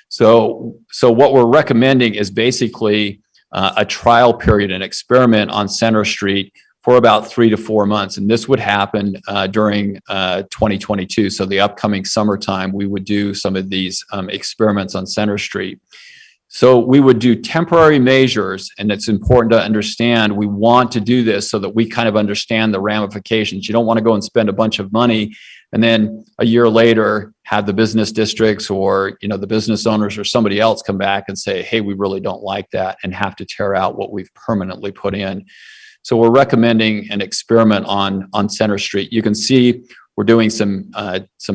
So what we're recommending is basically a trial period, an experiment on Center Street for about 3 to 4 months. And this would happen during 2022. So the upcoming summertime, we would do some of these experiments on Center Street. So we would do temporary measures, and it's important to understand we want to do this so that we kind of understand the ramifications. You don't want to go and spend a bunch of money and then a year later have the business districts or, you know, the business owners or somebody else come back and say, hey, we really don't like that, and have to tear out what we've permanently put in. So we're recommending an experiment on Center Street. You can see we're doing some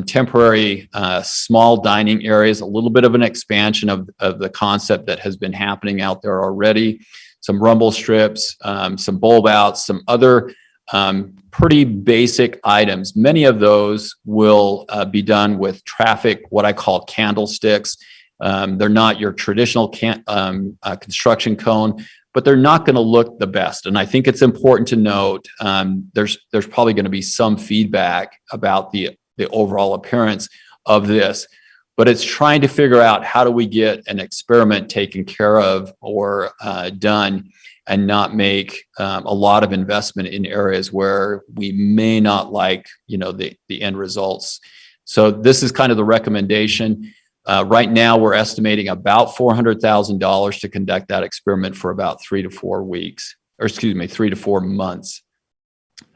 temporary small dining areas, a little bit of an expansion of the concept that has been happening out there already, some rumble strips, some bulb outs, some other pretty basic items. Many of those will be done with traffic, what I call candlesticks. They're not your traditional construction cone, but they're not going to look the best. And I think it's important to note there's probably going to be some feedback about the overall appearance of this, but it's trying to figure out how do we get an experiment taken care of or done and not make a lot of investment in areas where we may not like, the end results. So this is kind of the recommendation. Right now, we're estimating about $400,000 to conduct that experiment for about 3 to 4 weeks, or 3 to 4 months.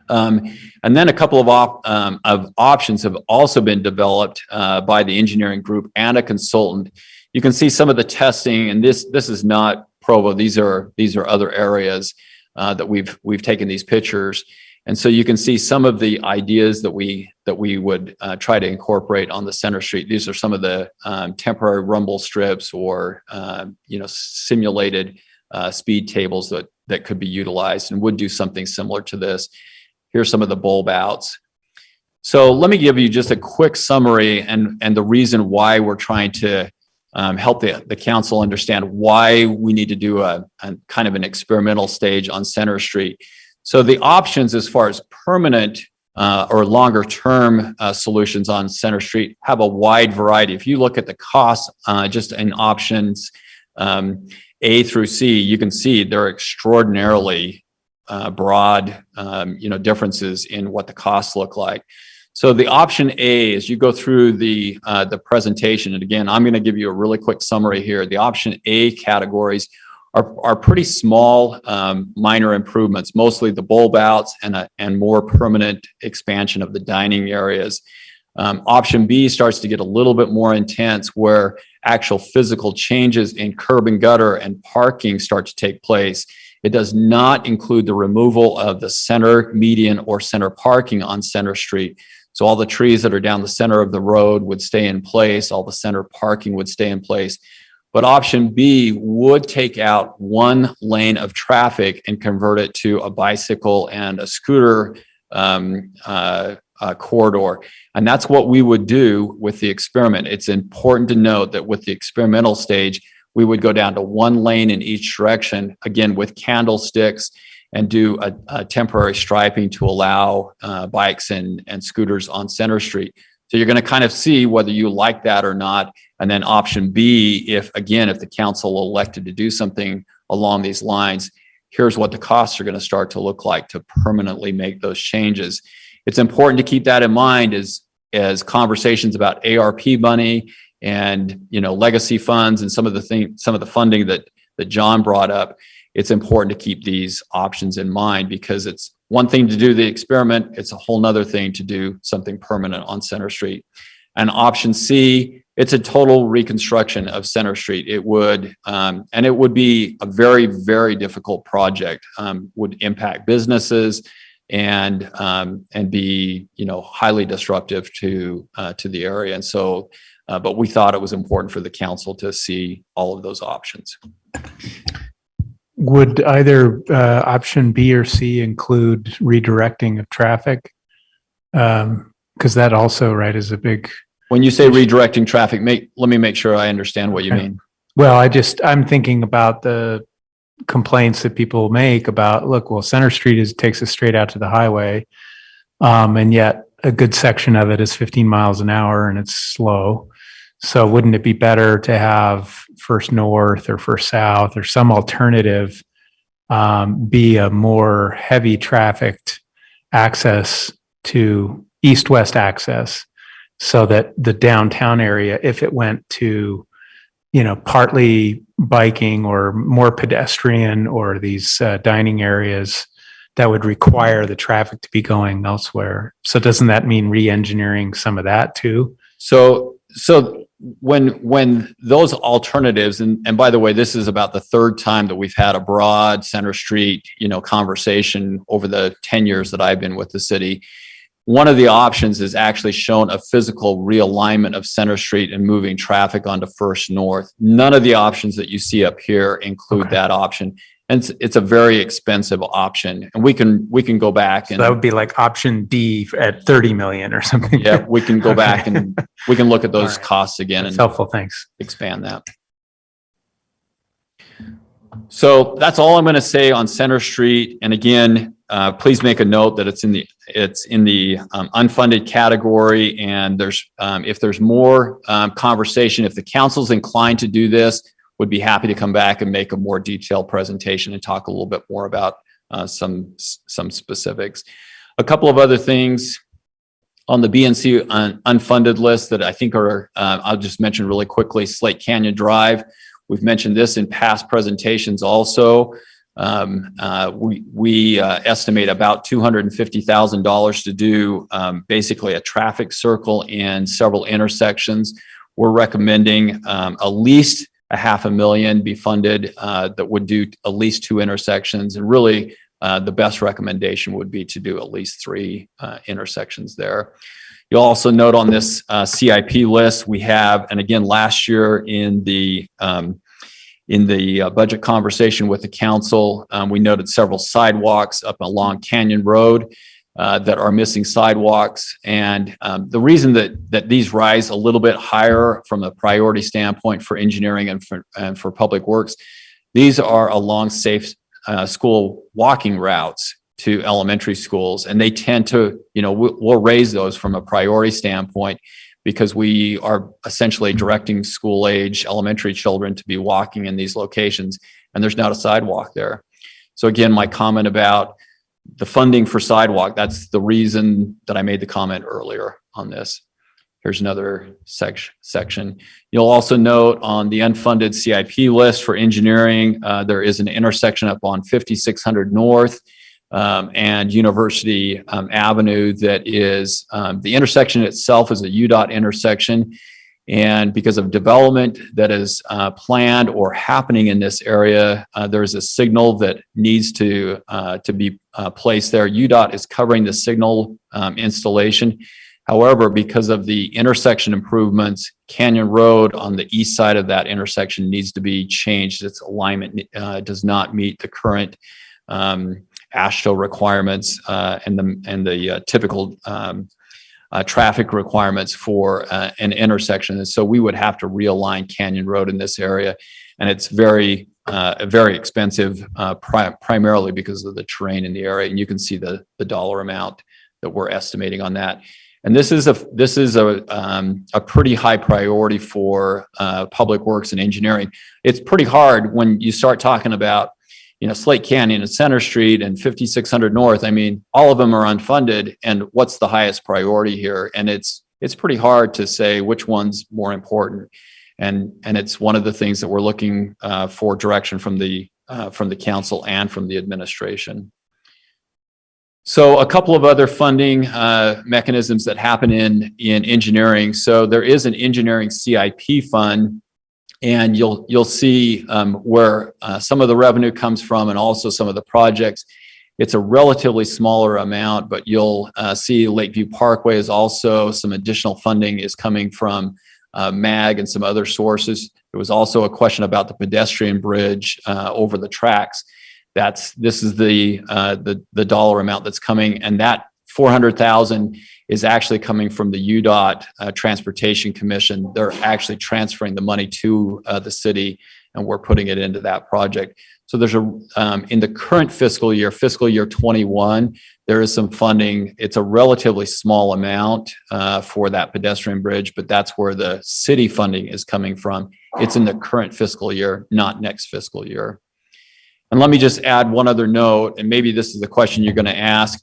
And then a couple of options have also been developed by the engineering group and a consultant. You can see some of the testing, and this is not Provo. These are other areas that we've taken these pictures, and so you can see some of the ideas that we would try to incorporate on the center street. These are some of the temporary rumble strips or simulated speed tables that could be utilized and would do something similar to this. Here's some of the bulb outs. So let me give you just a quick summary and the reason why we're trying to help the council understand why we need to do a kind of an experimental stage on Center Street. So the options as far as permanent or longer term solutions on Center Street have a wide variety. If you look at the costs just in options A through C, you can see they're extraordinarily broad, differences in what the costs look like. So the option A, as you go through the presentation, and again, I'm going to give you a really quick summary here. The option A categories are pretty small, minor improvements, mostly the bulb outs and more permanent expansion of the dining areas. Option B starts to get a little bit more intense, where actual physical changes in curb and gutter and parking start to take place. It does not include the removal of the center median or center parking on Center Street. So all the trees that are down the center of the road would stay in place. All the center parking would stay in place. But option B would take out one lane of traffic and convert it to a bicycle and a scooter corridor. And that's what we would do with the experiment. It's important to note that with the experimental stage, we would go down to one lane in each direction, again, with candlesticks, and do a temporary striping to allow bikes and scooters on Center Street. So you're going to kind of see whether you like that or not. And then option B, if the council elected to do something along these lines, here's what the costs are going to start to look like to permanently make those changes. It's important to keep that in mind as conversations about ARP money and legacy funds and some of the funding that John brought up. It's important to keep these options in mind, because it's one thing to do the experiment, it's a whole nother thing to do something permanent on Center Street. And option C, it's a total reconstruction of Center Street. It would, and it would be a very, very difficult project, would impact businesses and be, highly disruptive to the area. And so, but we thought it was important for the council to see all of those options. Would either option B or C include redirecting of traffic? Because that also, right, is a big. When you say redirecting traffic, let me make sure I understand what you mean. Well, I'm thinking about the complaints that people make about, look, well, Center Street takes us straight out to the highway, and yet a good section of it is 15 miles an hour and it's slow. So wouldn't it be better to have First North or First South or some alternative be a more heavy trafficked access to east-west access, so that the downtown area, if it went to, partly biking or more pedestrian or these dining areas, that would require the traffic to be going elsewhere. So doesn't that mean re-engineering some of that too? So when those alternatives, and by the way, this is about the third time that we've had a broad Center Street, conversation over the 10 years that I've been with the city. One of the options is actually shown a physical realignment of Center Street and moving traffic onto First North. None of the options that you see up here include that option. And it's a very expensive option, and we can go back and so that would be like option D at 30 million or something. Yeah, we can go back and we can look at those costs again. That's and helpful. Thanks. Expand that. So that's all I'm going to say on Center Street. And again, please make a note that it's in the unfunded category. And there's if there's more conversation, if the council's inclined to do this, would be happy to come back and make a more detailed presentation and talk a little bit more about some specifics. A couple of other things on the BNC unfunded list that I think are, I'll just mention really quickly, Slate Canyon Drive. We've mentioned this in past presentations also. We estimate about $250,000 to do basically a traffic circle and several intersections. We're recommending at least $500,000 be funded that would do at least 2 intersections. And really, the best recommendation would be to do at least 3 intersections there. You'll also note on this CIP list, we have, and again, last year in the budget conversation with the council, we noted several sidewalks up along Canyon Road that are missing sidewalks. And the reason that these rise a little bit higher from a priority standpoint for engineering and for public works, these are along safe school walking routes to elementary schools. And they tend to, we'll raise those from a priority standpoint because we are essentially directing school age elementary children to be walking in these locations, and there's not a sidewalk there. So again, my comment about the funding for sidewalk, that's the reason that I made the comment earlier on this. Here's another section. You'll also note on the unfunded CIP list for engineering, there is an intersection up on 5600 North and University Avenue that is, the intersection itself is a UDOT intersection. And because of development that is planned or happening in this area, there's a signal that needs to be placed there. UDOT is covering the signal installation. However, because of the intersection improvements, Canyon Road on the east side of that intersection needs to be changed. Its alignment does not meet the current AASHTO requirements and the typical traffic requirements for an intersection. And so we would have to realign Canyon Road in this area. And it's very expensive, primarily because of the terrain in the area. And you can see the dollar amount that we're estimating on that. And this is a pretty high priority for public works and engineering. It's pretty hard when you start talking about, Slate Canyon and Center Street and 5600 North. I mean, all of them are unfunded, and what's the highest priority here? And it's pretty hard to say which one's more important. And it's one of the things that we're looking for direction from the council and from the administration. So a couple of other funding mechanisms that happen in engineering. So there is an engineering CIP fund, and you'll see where some of the revenue comes from and also some of the projects. It's a relatively smaller amount, but you'll see Lakeview Parkway is also some additional funding is coming from MAG and some other sources. There was also a question about the pedestrian bridge over the tracks. This is the dollar amount that's coming, and that $400,000 is actually coming from the UDOT Transportation Commission. They're actually transferring the money to the city, and we're putting it into that project. So there's in the current fiscal year 21, there is some funding. It's a relatively small amount for that pedestrian bridge, but that's where the city funding is coming from. It's in the current fiscal year, not next fiscal year. And let me just add one other note, and maybe this is the question you're going to ask.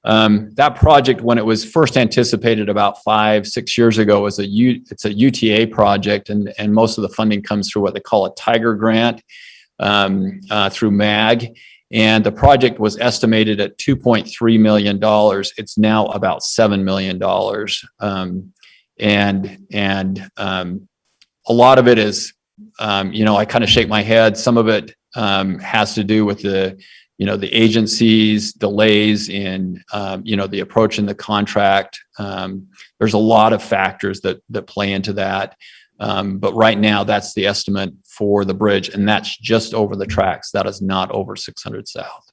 That project, when it was first anticipated about 5-6 years ago, it's a UTA project, and most of the funding comes through what they call a Tiger grant through MAG. And the project was estimated at $2.3 million. It's now about $7 million. A lot of it is, I kind of shake my head. Some of it has to do with the agency's delays in, the approach in the contract. There's a lot of factors that play into that. But right now, that's the estimate for the bridge, and that's just over the tracks. That is not over 600 South.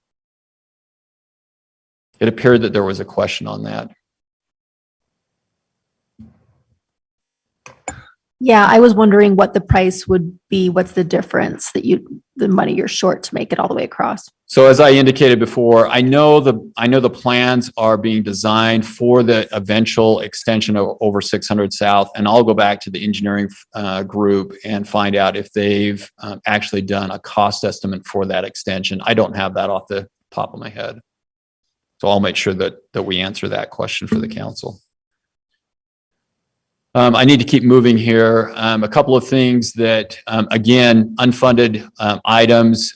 It appeared that there was a question on that. Yeah, I was wondering what the price would be. What's the difference the money you're short to make it all the way across? So as I indicated before, I know the plans are being designed for the eventual extension of over 600 South, and I'll go back to the engineering group and find out if they've actually done a cost estimate for that extension. I don't have that off the top of my head. So I'll make sure that we answer that question for the council. I need to keep moving here. A couple of things that, again, unfunded items.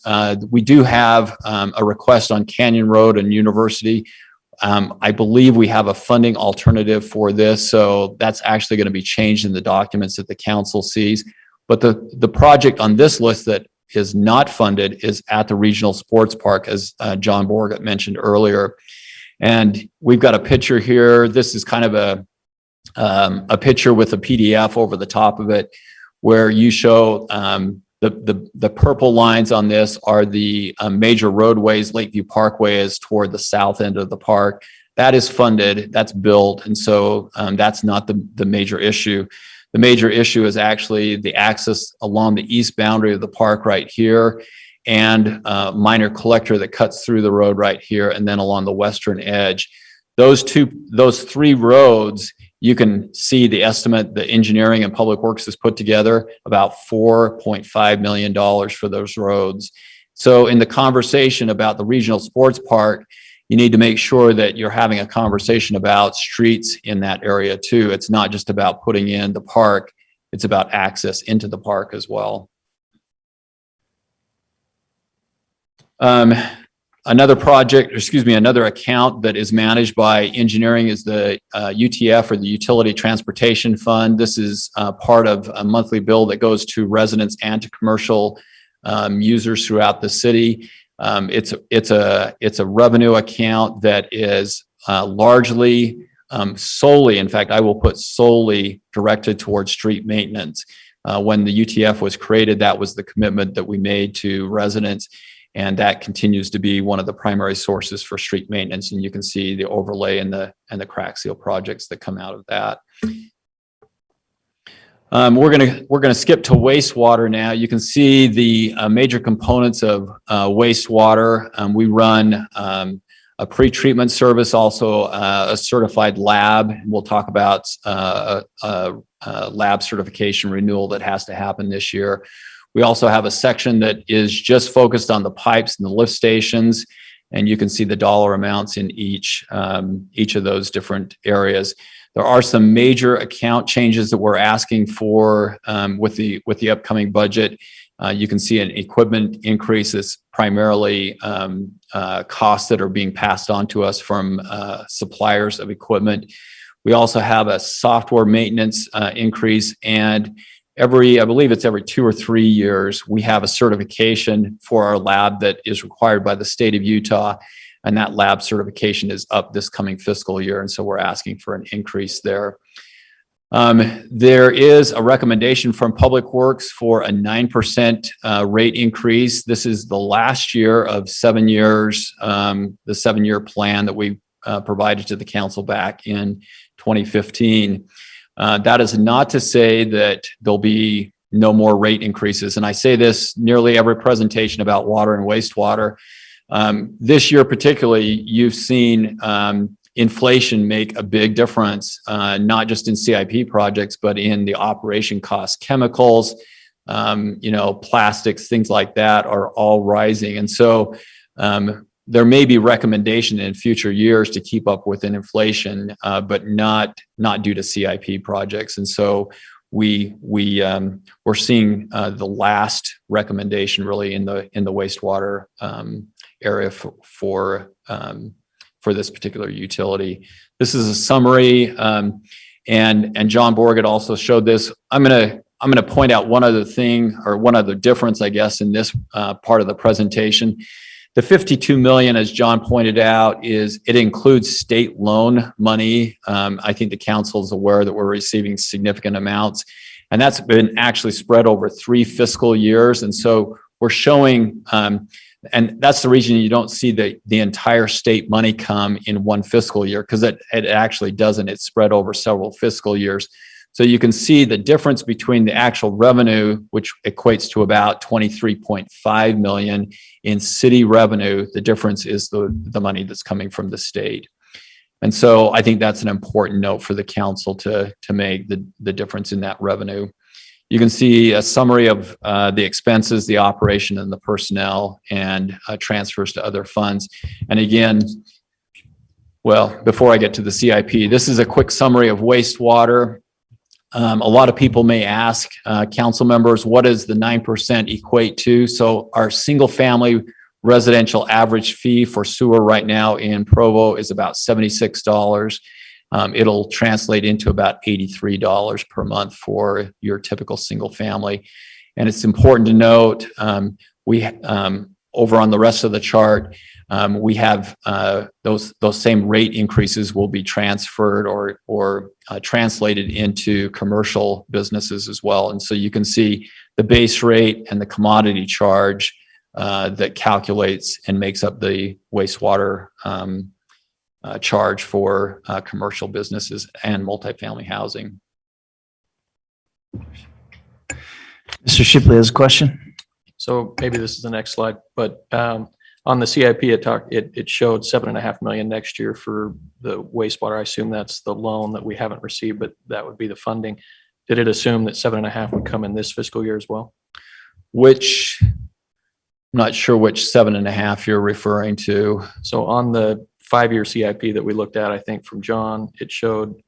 We do have a request on Canyon Road and University. I believe we have a funding alternative for this, so that's actually going to be changed in the documents that the council sees. But the project on this list that is not funded is at the regional sports park, as John Borgett mentioned earlier. And we've got a picture here. This is kind of a picture with a PDF over the top of it, where you show the purple lines on this are the major roadways. Lakeview Parkway is toward the south end of the park. That is funded, that's built, and so that's not the major issue. The major issue is actually the access along the east boundary of the park right here, and minor collector that cuts through the road right here, and then along the western edge. Those three roads, you can see the estimate the engineering and public works has put together, about $4.5 million for those roads. So in the conversation about the regional sports park, you need to make sure that you're having a conversation about streets in that area too. It's not just about putting in the park, it's about access into the park as well. Another account that is managed by engineering is the UTF, or the Utility Transportation Fund. This is part of a monthly bill that goes to residents and to commercial users throughout the city. It's a revenue account that is largely solely, in fact, I will put solely directed towards street maintenance. When the UTF was created, that was the commitment that we made to residents. And that continues to be one of the primary sources for street maintenance. And you can see the overlay and the crack seal projects that come out of that. We're gonna skip to wastewater now. You can see the major components of wastewater. We run a pre-treatment service, also a certified lab. And we'll talk about a lab certification renewal that has to happen this year. We also have a section that is just focused on the pipes and the lift stations, and you can see the dollar amounts in each of those different areas. There are some major account changes that we're asking for with the upcoming budget. You can see an equipment increase that's primarily costs that are being passed on to us from suppliers of equipment. We also have a software maintenance increase, and I believe it's every 2 or 3 years, we have a certification for our lab that is required by the state of Utah. And that lab certification is up this coming fiscal year. And so we're asking for an increase there. There is a recommendation from Public Works for a 9% rate increase. This is the last year of 7 years, the 7-year plan that we provided to the council back in 2015. That is not to say that there'll be no more rate increases. And I say this nearly every presentation about water and wastewater. This year particularly, you've seen inflation make a big difference, not just in CIP projects, but in the operation costs. Chemicals, plastics, things like that are all rising. And so there may be recommendation in future years to keep up with inflation, but not due to CIP projects. And so we're seeing the last recommendation really in the wastewater area for this particular utility. This is a summary, and John Borgett also showed this. I'm gonna point out one other thing, or one other difference, I guess, in this part of the presentation. The 52 million, as John pointed out, it includes state loan money. I think the council is aware that we're receiving significant amounts, and that's been actually spread over 3 fiscal years. And so we're showing, and that's the reason you don't see the entire state money come in one fiscal year, because it actually doesn't. It's spread over several fiscal years. So you can see the difference between the actual revenue, which equates to about 23.5 million in city revenue. The difference is the money that's coming from the state. And so I think that's an important note for the council to make the difference in that revenue. You can see a summary of the expenses, the operation, and the personnel, and transfers to other funds. And again, well, before I get to the CIP, this is a quick summary of wastewater. A lot of people may ask council members, what does the 9% equate to? So our single family residential average fee for sewer right now in Provo is about $76. It'll translate into about $83 per month for your typical single family. And it's important to note, over on the rest of the chart, we have those same rate increases will be transferred or translated into commercial businesses as well. And so you can see the base rate and the commodity charge that calculates and makes up the wastewater charge for commercial businesses and multifamily housing. Mr. Shipley has a question. So maybe this is the next slide, but on the CIP, it showed 7.5 million next year for the wastewater. I assume that's the loan that we haven't received, but that would be the funding. Did it assume that 7.5 would come in this fiscal year as well? I'm not sure which 7.5 you're referring to. So on the 5-year CIP that we looked at, I think from John, it showed,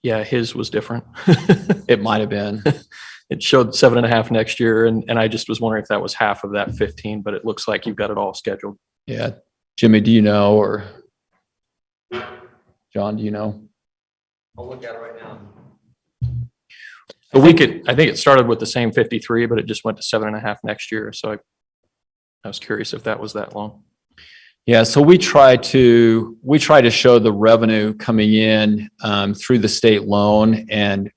yeah, his was different. It might have been. It showed 7.5 next year, and I just was wondering if that was half of that 15, but it looks like you've got it all scheduled. Yeah. Jimmy, do you know, or John, do you know? I'll look at it right now. I think it started with the same 53, but it just went to 7.5 next year. So I was curious if that was that long. Yeah, so we try to show the revenue coming in through the state loan, and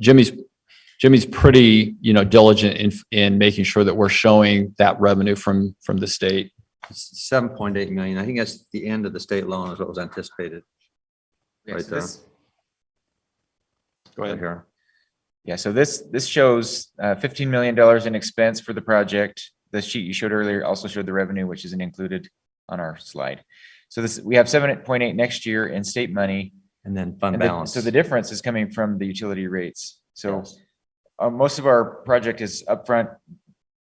Jimmy's pretty, diligent in making sure that we're showing that revenue from the state. 7.8 million. I think that's the end of the state loan is what was anticipated. Yeah, Right so there. Go ahead. Right here. Yeah, so this shows $15 million in expense for the project. The sheet you showed earlier also showed the revenue, which isn't included on our slide. So we have 7.8 next year in state money. And then fund And balance. so the difference is coming from the utility rates. So Yes. most of our project is upfront.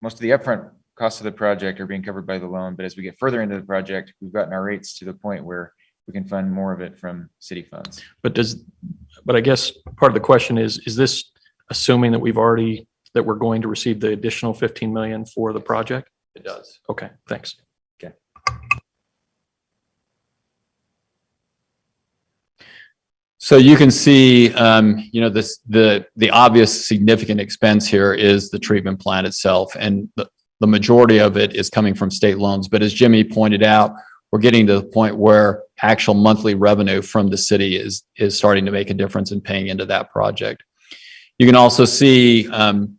Most of the upfront costs of the project are being covered by the loan. But as we get further into the project, we've gotten our rates to the point where we can fund more of it from city funds. But I guess part of the question is this assuming that we're going to receive the additional 15 million for the project? It does. Okay, thanks. So you can see, the obvious significant expense here is the treatment plant itself, and the majority of it is coming from state loans. But as Jimmy pointed out, we're getting to the point where actual monthly revenue from the city is starting to make a difference in paying into that project. You can also see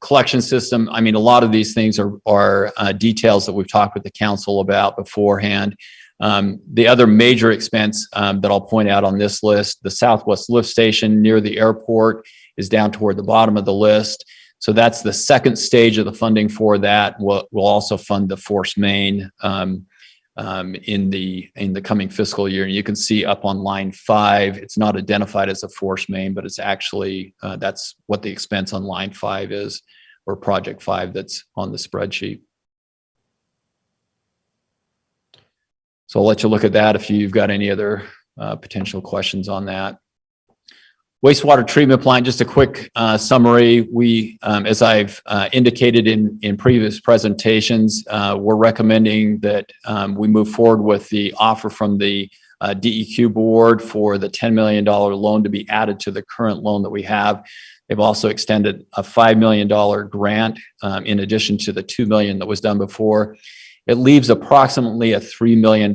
collection system. I mean, a lot of these things are details that we've talked with the council about beforehand. The other major expense that I'll point out on this list, the Southwest Lift Station near the airport is down toward the bottom of the list. So that's the second stage of the funding for that. We'll also fund the force main in the coming fiscal year. And you can see up on line 5, it's not identified as a force main, but it's actually, that's what the expense on line 5 is, or project 5 that's on the spreadsheet. So I'll let you look at that if you've got any other potential questions on that. Wastewater treatment plant, just a quick summary. We, as I've indicated in previous presentations, we're recommending that we move forward with the offer from the DEQ board for the $10 million loan to be added to the current loan that we have. They've also extended a $5 million grant in addition to the $2 million that was done before. It leaves approximately a $3 million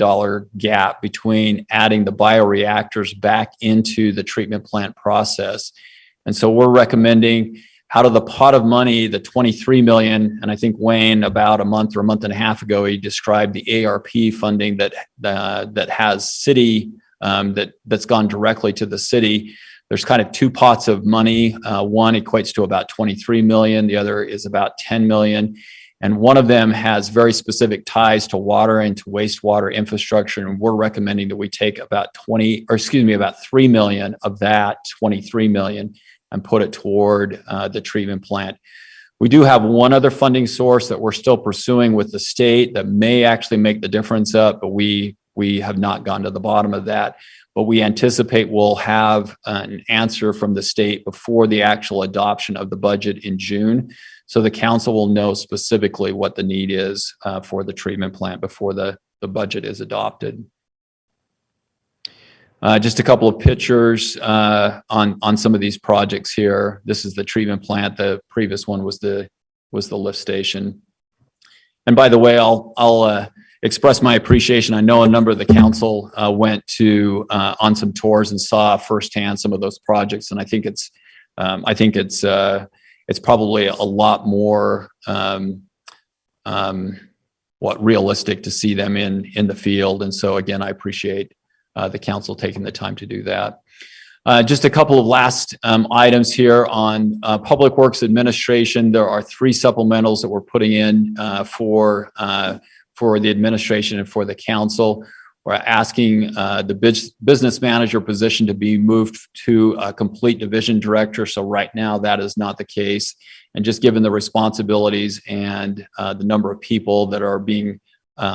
gap between adding the bioreactors back into the treatment plant process. And so we're recommending out of the pot of money, the 23 million, and I think Wayne about a month or a month and a half ago, he described the ARP funding that has city, that's gone directly to the city. There's kind of two pots of money. One equates to about 23 million. The other is about 10 million. And one of them has very specific ties to water and to wastewater infrastructure. And we're recommending that we take about 3 million of that 23 million and put it toward the treatment plant. We do have one other funding source that we're still pursuing with the state that may actually make the difference up, but we have not gone to the bottom of that. But we anticipate we'll have an answer from the state before the actual adoption of the budget in June. So the council will know specifically what the need is for the treatment plant before the budget is adopted. Just a couple of pictures on some of these projects here. This is the treatment plant. The previous one was the lift station. And by the way, I'll express my appreciation. I know a number of the council went to on some tours and saw firsthand some of those projects, and I think it's probably a lot more realistic to see them in the field. And so again, I appreciate the council taking the time to do that. Just a couple of last items here on Public Works Administration. There are 3 supplementals that we're putting in for the administration and for the council. We're asking the business manager position to be moved to a complete division director. So right now that is not the case. And just given the responsibilities and the number of people that are being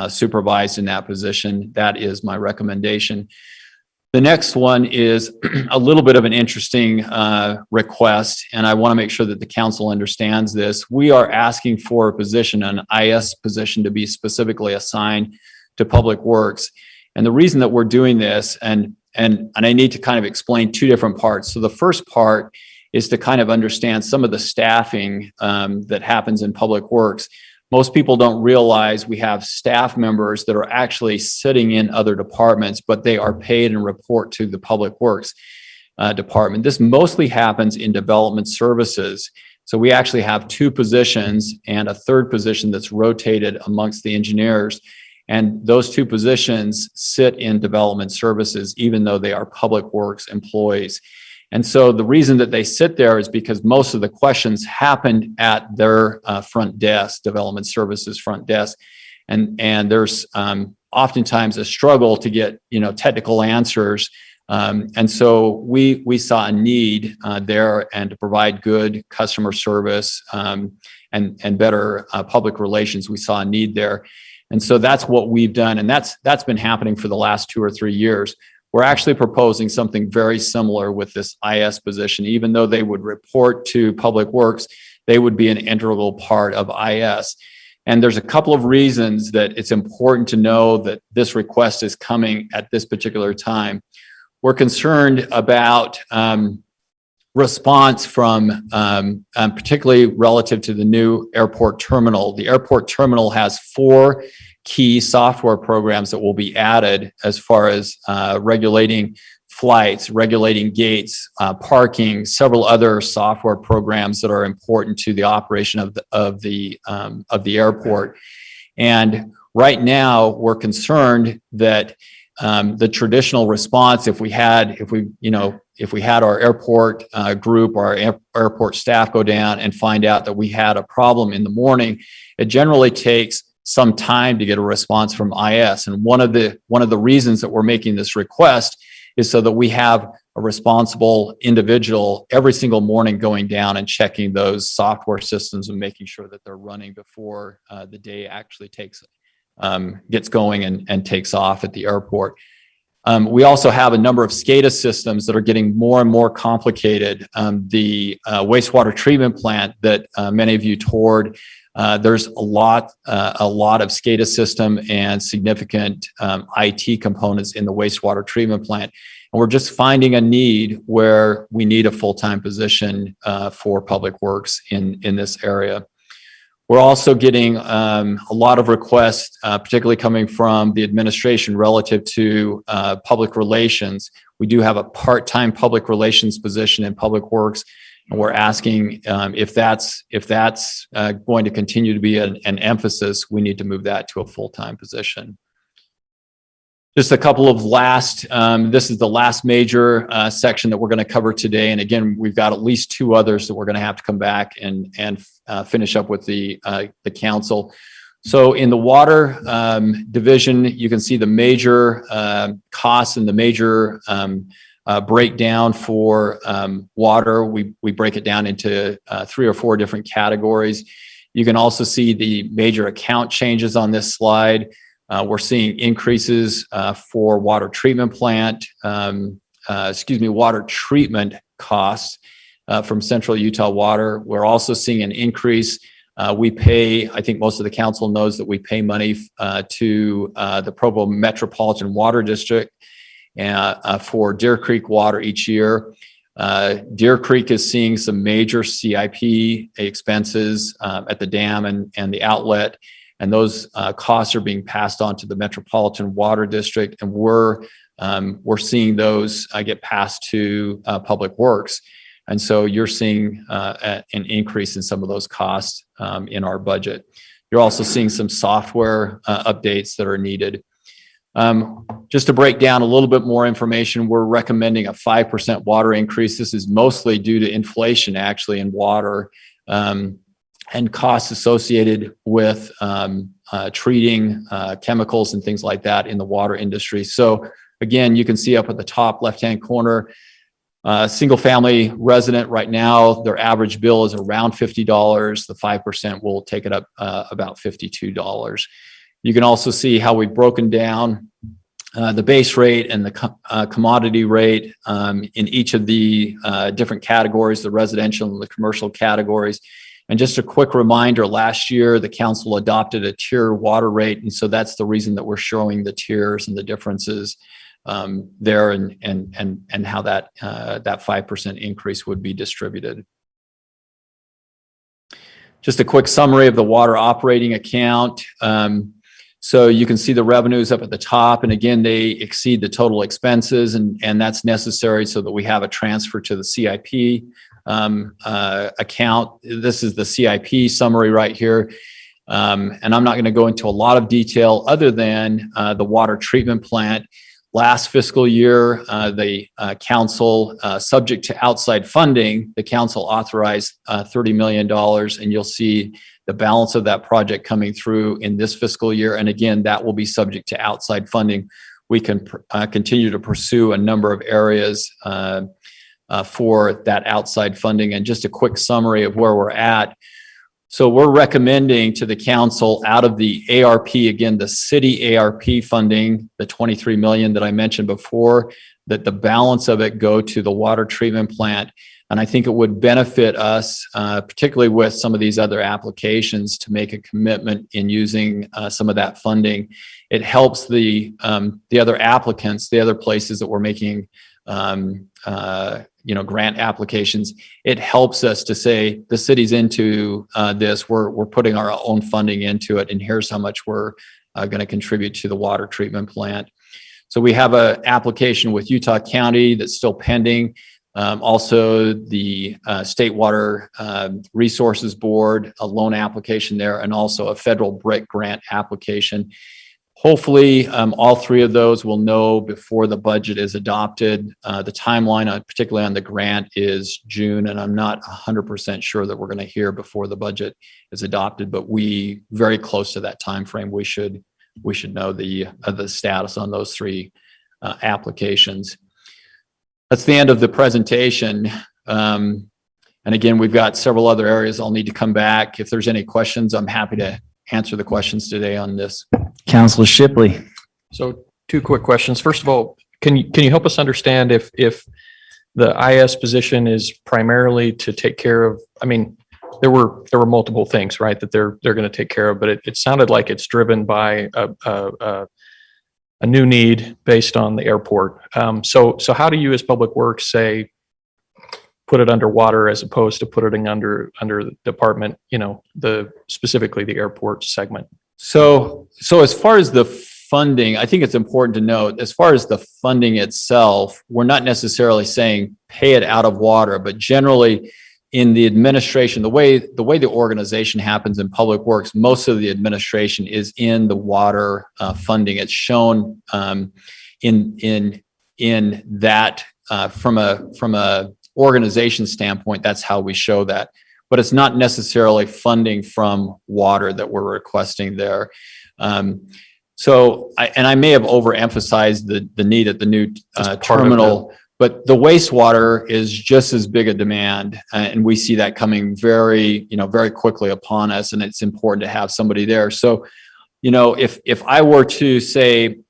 supervised in that position, that is my recommendation. The next one is a little bit of an interesting request, and I want to make sure that the council understands this. We are asking for a position, an IS position, to be specifically assigned to Public Works. And the reason that we're doing this, and I need to kind of explain 2 different parts. So the first part is to kind of understand some of the staffing that happens in Public Works. Most people don't realize we have staff members that are actually sitting in other departments, but they are paid and report to the Public Works department. This mostly happens in development services. So we actually have 2 positions and a third position that's rotated amongst the engineers. And those 2 positions sit in development services, even though they are Public Works employees. And so the reason that they sit there is because most of the questions happen at their front desk, development services front desk. And there's oftentimes a struggle to get, technical answers. And so we saw a need there, and to provide good customer service and better public relations, we saw a need there. And so that's what we've done. And that's been happening for the last 2 or 3 years. We're actually proposing something very similar with this IS position. Even though they would report to Public Works, they would be an integral part of IS. And there's a couple of reasons that it's important to know that this request is coming at this particular time. We're concerned about response from, particularly relative to the new airport terminal. The airport terminal has 4 key software programs that will be added as far as regulating flights, regulating gates, parking, several other software programs that are important to the operation of the airport. And right now, we're concerned that the traditional response, if we had our airport group or our airport staff go down and find out that we had a problem in the morning, it generally takes some time to get a response from IS. And one of the reasons that we're making this request is so that we have a responsible individual every single morning going down and checking those software systems and making sure that they're running before the day actually gets going and takes off at the airport. We also have a number of SCADA systems that are getting more and more complicated. The wastewater treatment plant that many of you toured, there's a lot of SCADA system and significant IT components in the wastewater treatment plant. And we're just finding a need where we need a full-time position for Public Works in this area. We're also getting a lot of requests, particularly coming from the administration relative to public relations. We do have a part-time public relations position in Public Works, and we're asking if that's going to continue to be an emphasis, we need to move that to a full-time position. Just a couple of last, this is the last major section that we're going to cover today. And again, we've got at least two others that we're going to have to come back and finish up with the council. So in the water division, you can see the major costs and the major breakdown for water. We break it down into 3 or 4 different categories. You can also see the major account changes on this slide. We're seeing increases for water treatment plant, water treatment costs from Central Utah Water. We're also seeing an increase. We pay, I think most of the council knows that we pay money to the Provo Metropolitan Water District for Deer Creek water each year. Deer Creek is seeing some major CIP expenses at the dam and the outlet. And those costs are being passed on to the Metropolitan Water District, and we're seeing those get passed to Public Works. And so you're seeing an increase in some of those costs in our budget. You're also seeing some software updates that are needed. Just to break down a little bit more information, we're recommending a 5% water increase. This is mostly due to inflation actually in water. And costs associated with treating chemicals and things like that in the water industry. So again, you can see up at the top left-hand corner, single family resident right now, their average bill is around $50. The 5% will take it up about $52. You can also see how we've broken down the base rate and the commodity rate in each of the different categories, the residential and the commercial categories. And just a quick reminder, last year, the council adopted a tier water rate. And so that's the reason that we're showing the tiers and the differences there and how that 5% increase would be distributed. Just a quick summary of the water operating account. So you can see the revenues up at the top. And again, they exceed the total expenses and that's necessary so that we have a transfer to the CIP account. This is the CIP summary right here. And I'm not going to go into a lot of detail other than the water treatment plant. Last fiscal year, the council, subject to outside funding, the council authorized $30 million, and you'll see the balance of that project coming through in this fiscal year. And again, that will be subject to outside funding. We can continue to pursue a number of areas for that outside funding. And just a quick summary of where we're at. So we're recommending to the council out of the ARP, again, the city ARP funding, the 23 million that I mentioned before, that the balance of it go to the water treatment plant. And I think it would benefit us, particularly with some of these other applications, to make a commitment in using some of that funding. It helps the other applicants, the other places that we're making grant applications. It helps us to say the city's into this. We're putting our own funding into it, and here's how much we're going to contribute to the water treatment plant. So we have an application with Utah County that's still pending. Also, the State Water Resources Board, a loan application there, and also a federal BRIC grant application. Hopefully, all three of those will know before the budget is adopted. The timeline, particularly on the grant, is June, and I'm not 100% sure that we're going to hear before the budget is adopted, but we very close to that time frame. We should know the status on those three applications. That's the end of the presentation. And again, we've got several other areas I'll need to come back. If there's any questions, I'm happy to answer the questions today on this. Councilor Shipley. So 2 quick questions. First of all, can you help us understand if the IS position is primarily to take care of, I mean, there were multiple things, right, that they're going to take care of, but it sounded like it's driven by a new need based on the airport. So how do you as Public Works say, put it under water as opposed to put it under the department, specifically the airport segment? So as far as the funding, I think it's important to note, as far as the funding itself, we're not necessarily saying pay it out of water, but generally in the administration, the way the organization happens in Public Works, most of the administration is in the water funding. It's shown in that from a organization standpoint, that's how we show that. But it's not necessarily funding from water that we're requesting there. So I may have overemphasized the need at the new terminal, but the wastewater is just as big a demand, and we see that coming very quickly upon us, and it's important to have somebody there. So, if I were to say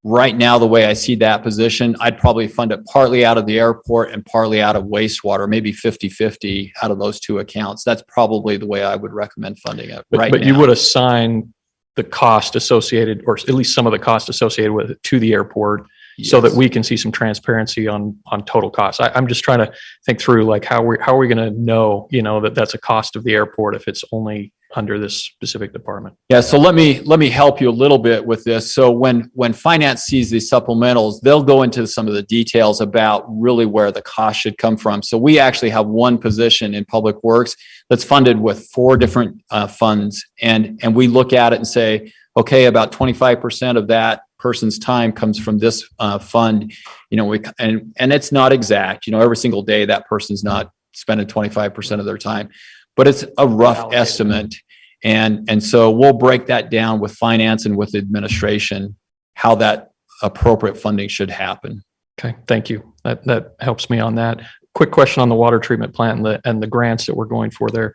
right now, the way I see that position, I'd probably fund it partly out of the airport and partly out of wastewater, maybe 50-50 out of those two accounts. That's probably the way I would recommend funding it right now. But you would assign the cost associated, or at least some of the cost associated with it, to the airport, so that we can see some transparency on total costs. I'm just trying to think through, like, how are we going to know, that that's a cost of the airport if it's only under this specific department? Yeah, so let me help you a little bit with this. So when finance sees these supplementals, they'll go into some of the details about really where the cost should come from. So we actually have one position in Public Works that's funded with 4 different funds, and we look at it and say, okay, about 25% of that person's time comes from this fund. And it's not exact. Every single day that person's not spending 25% of their time, but it's a rough estimate. And so we'll break that down with finance and with administration, how that appropriate funding should happen. Okay, thank you. That helps me on that. Quick question on the water treatment plant and the grants that we're going for there.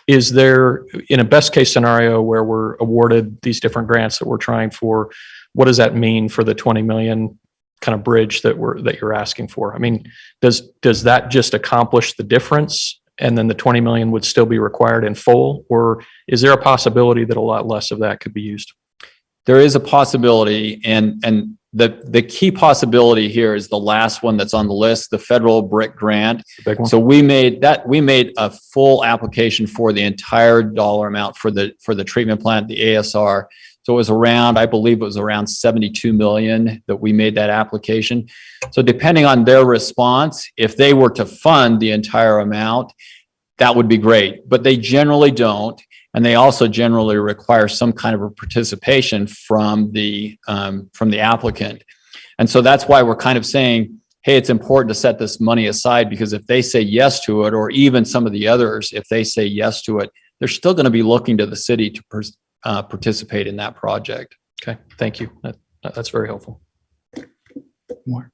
Is there, in a best case scenario where we're awarded these different grants that we're trying for, what does that mean for the 20 million kind of bridge that you're asking for? I mean, does that just accomplish the difference, and then the 20 million would still be required in full, or is there a possibility that a lot less of that could be used? There is a possibility, and the key possibility here is the last one that's on the list, the federal BRIC grant. So we made a full application for the entire dollar amount for the treatment plant, the ASR. So it was I believe it was around 72 million that we made that application. So depending on their response, if they were to fund the entire amount, that would be great, but they generally don't. And they also generally require some kind of a participation from the applicant. And so that's why we're kind of saying, hey, it's important to set this money aside, because if they say yes to it, or even some of the others, if they say yes to it, they're still going to be looking to the city to participate in that project. Okay, thank you. That's very helpful. More.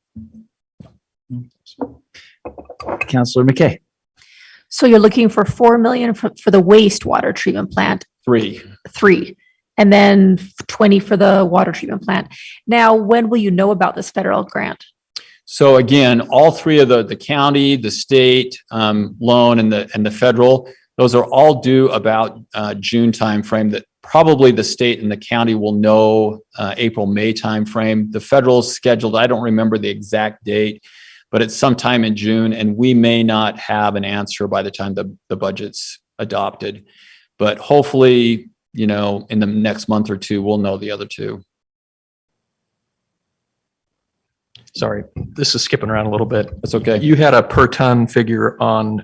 Councilor McKay. So you're looking for 4 million for the wastewater treatment plant? 3. And then 20 for the water treatment plant. Now, when will you know about this federal grant? So again, all 3 of the county, the state loan, and the federal, those are all due about June timeframe. That probably the state and the county will know April, May timeframe. The federal's scheduled, I don't remember the exact date, but it's sometime in June, and we may not have an answer by the time the budget's adopted. But hopefully, in the next month or 2, we'll know the other 2. Sorry, this is skipping around a little bit. That's okay. You had a per ton figure on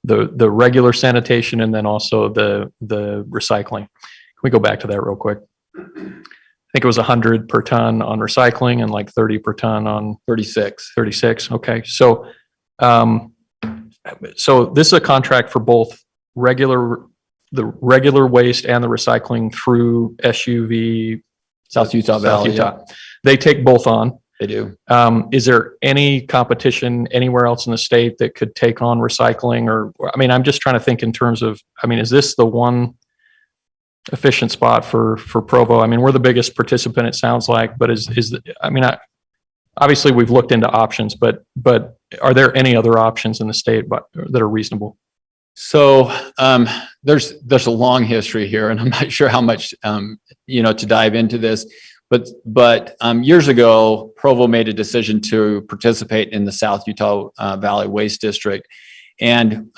the regular sanitation, and then also the recycling. Can we go back to that real quick? I think it was 100 per ton on recycling and like 30 per ton on 36. Okay. So this is a contract for both the regular waste and the recycling through SUV South Utah Valley. Yeah. They take both on. They do. Is there any competition anywhere else in the state that could take on recycling? Or, I'm just trying to think in terms of, is this the one efficient spot for Provo? We're the biggest participant, it sounds like, but obviously we've looked into options, but are there any other options in the state that are reasonable? So there's a long history here, and I'm not sure how much to dive into this. But years ago, Provo made a decision to participate in the South Utah Valley Waste District, and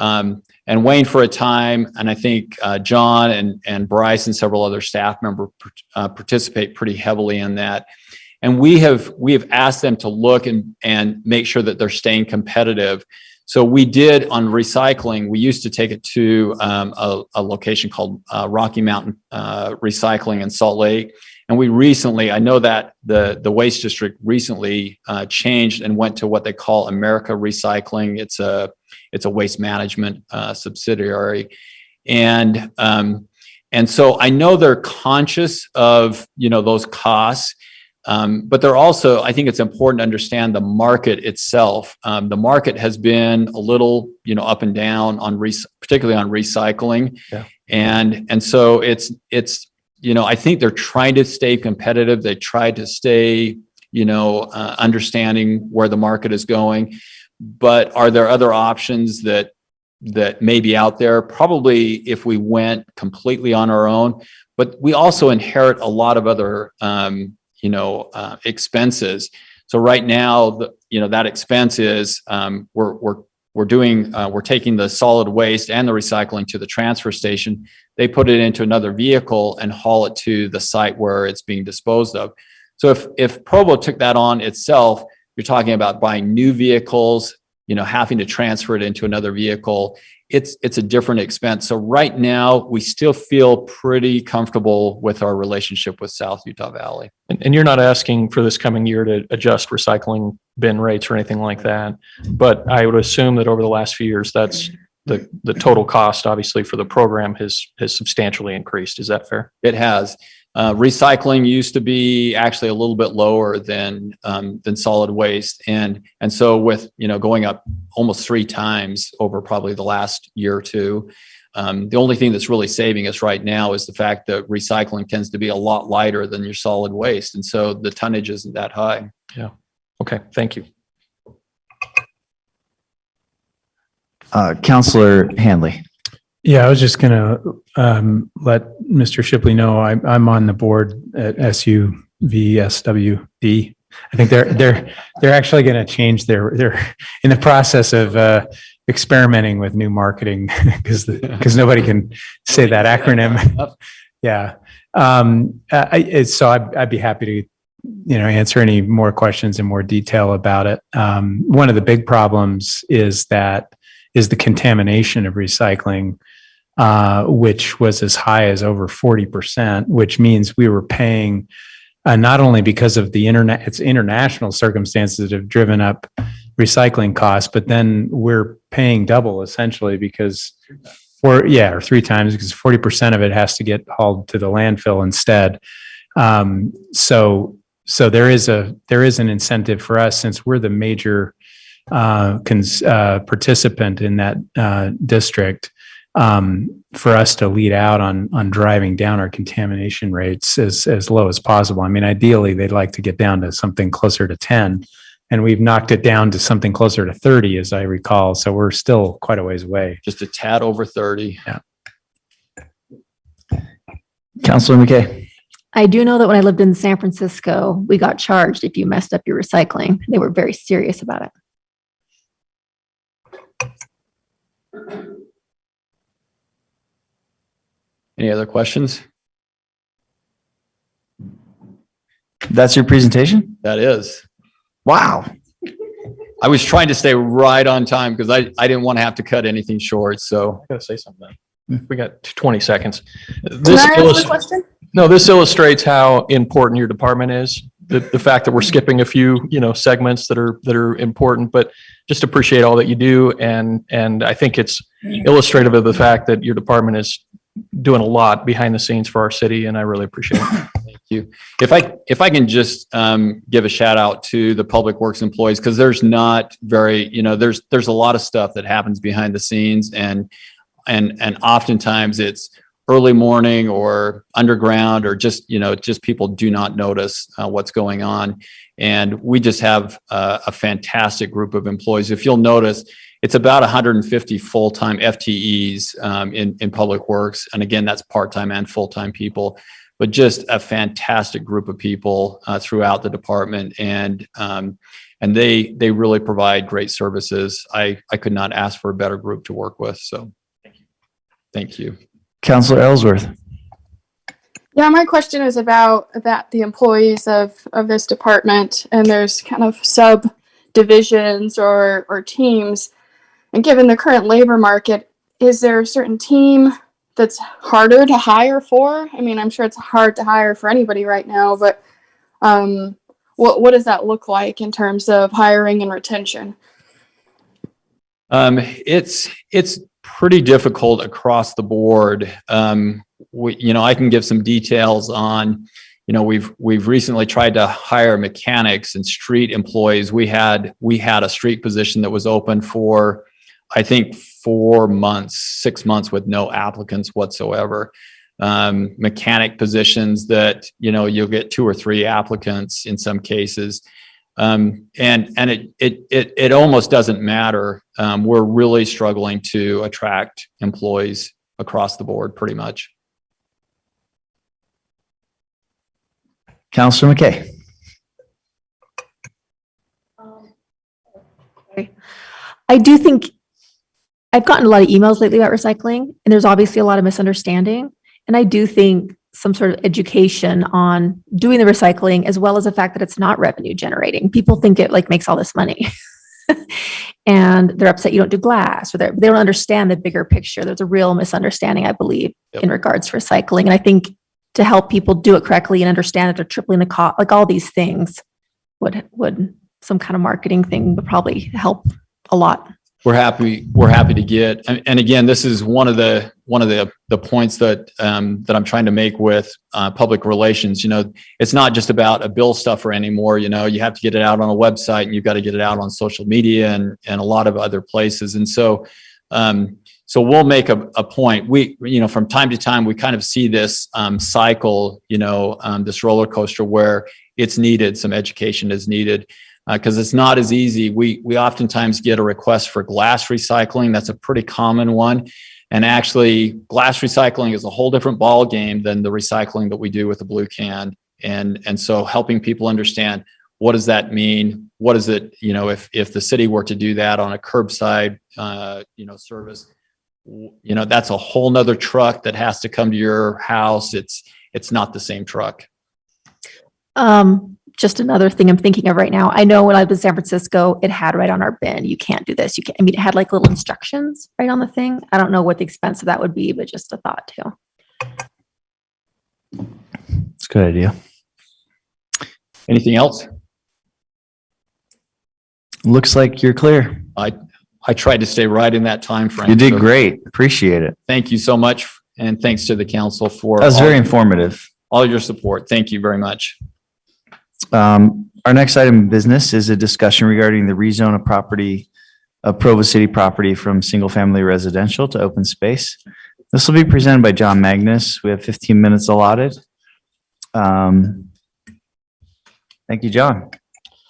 Wayne for a time, and I think John and Bryce and several other staff members participate pretty heavily in that. And we have asked them to look and make sure that they're staying competitive. So we did on recycling, we used to take it to a location called Rocky Mountain Recycling in Salt Lake. And we recently, I know that the Waste District recently changed and went to what they call America Recycling. It's a waste management subsidiary. And so I know they're conscious of, those costs. But they're also, I think it's important to understand the market itself. The market has been a little, up and down on particularly on recycling. Yeah. And so it's, I think they're trying to stay competitive. They try to stay, understanding where the market is going. But are there other options that may be out there? Probably if we went completely on our own, but we also inherit a lot of other, expenses. So right now, that expense is, we're taking the solid waste and the recycling to the transfer station. They put it into another vehicle and haul it to the site where it's being disposed of. So if Provo took that on itself, you're talking about buying new vehicles, having to transfer it into another vehicle. It's a different expense. So right now, we still feel pretty comfortable with our relationship with South Utah Valley. And you're not asking for this coming year to adjust recycling bin rates or anything like that. But I would assume that over the last few years, that's the total cost, obviously, for the program has substantially increased. Is that fair? It has. Recycling used to be actually a little bit lower than solid waste. And so with, going up almost 3 times over probably the last year or two, the only thing that's really saving us right now is the fact that recycling tends to be a lot lighter than your solid waste. And so the tonnage isn't that high. Yeah. Okay. Thank you. Counselor Hanley. Yeah, I was just going to let Mr. Shipley know I'm on the board at SUVSWD. I think they're actually going to change they're in the process of experimenting with new marketing because nobody can say that acronym. Yeah. So I'd be happy to answer any more questions in more detail about it. One of the big problems is the contamination of recycling, which was as high as over 40%, which means we were paying not only because of it's international circumstances that have driven up recycling costs, but then we're paying double essentially because or 3 times because 40% of it has to get hauled to the landfill instead. So there is an incentive for us since we're the major participant in that district, for us to lead out on driving down our contamination rates as low as possible. I mean, ideally, they'd like to get down to something closer to 10, and we've knocked it down to something closer to 30, as I recall. So we're still quite a ways away. Just a tad over 30. Yeah. Counselor McKay. I do know that when I lived in San Francisco, we got charged if you messed up your recycling. They were very serious about it. Any other questions? That's your presentation? That is. Wow. I was trying to stay right on time because I didn't want to have to cut anything short. So I gotta say something. We got 20 seconds. Can I ask a question? No, this illustrates how important your department is. The fact that we're skipping a few, segments that are important, but just appreciate all that you do. And I think it's illustrative of the fact that your department is doing a lot behind the scenes for our city, and I really appreciate it. Thank you. If I can just give a shout out to the Public Works employees, because there's not very, there's a lot of stuff that happens behind the scenes, and oftentimes it's early morning or underground or just people do not notice what's going on. And we just have a fantastic group of employees. If you'll notice, it's about 150 full-time FTEs in Public Works. And again, that's part-time and full-time people, but just a fantastic group of people throughout the department. And they really provide great services. I could not ask for a better group to work with. So thank you. Counselor Ellsworth. Yeah, my question is about the employees of this department, and there's kind of subdivisions or teams. And given the current labor market, is there a certain team that's harder to hire for? I mean, I'm sure it's hard to hire for anybody right now, but what does that look like in terms of hiring and retention? It's pretty difficult across the board. I can give some details on, we've recently tried to hire mechanics and street employees. We had a street position that was open for, I think, 6 months with no applicants whatsoever. Mechanic positions that, you'll get 2 or 3 applicants in some cases. And it almost doesn't matter. We're really struggling to attract employees across the board pretty much. Councilor McKay. I do think I've gotten a lot of emails lately about recycling, and there's obviously a lot of misunderstanding. And I do think some sort of education on doing the recycling, as well as the fact that it's not revenue generating. People think it makes all this money. And they're upset you don't do glass, or they don't understand the bigger picture. There's a real misunderstanding, I believe, in regards to recycling. And I think to help people do it correctly and understand that they're tripling the cost, all these things would some kind of marketing thing would probably help a lot. We're happy to get, and again, this is one of the points that I'm trying to make with public relations. It's not just about a bill stuffer anymore. You have to get it out on a website, and you've got to get it out on social media and a lot of other places. And so we'll make a point. We, from time to time, we kind of see this cycle, this roller coaster where it's needed, some education is needed. Because it's not as easy. We oftentimes get a request for glass recycling. That's a pretty common one. And actually, glass recycling is a whole different ball game than the recycling that we do with the blue can. And so helping people understand, what does that mean? What is it, if the city were to do that on a curbside, service, that's a whole nother truck that has to come to your house. It's not the same truck. Just another thing I'm thinking of right now. I know when I was in San Francisco, it had right on our bin, you can't do this. It had little instructions right on the thing. I don't know what the expense of that would be, but just a thought too. It's a good idea. Anything else? Looks like you're clear. I tried to stay right in that time frame. You did great. Appreciate it. Thank you so much. And thanks to the council for that was very informative. All your support. Thank you very much. Our next item of business is a discussion regarding the rezone of property of Provo City property from single-family residential to open space. This will be presented by John Magnus. We have 15 minutes allotted. Thank you, John.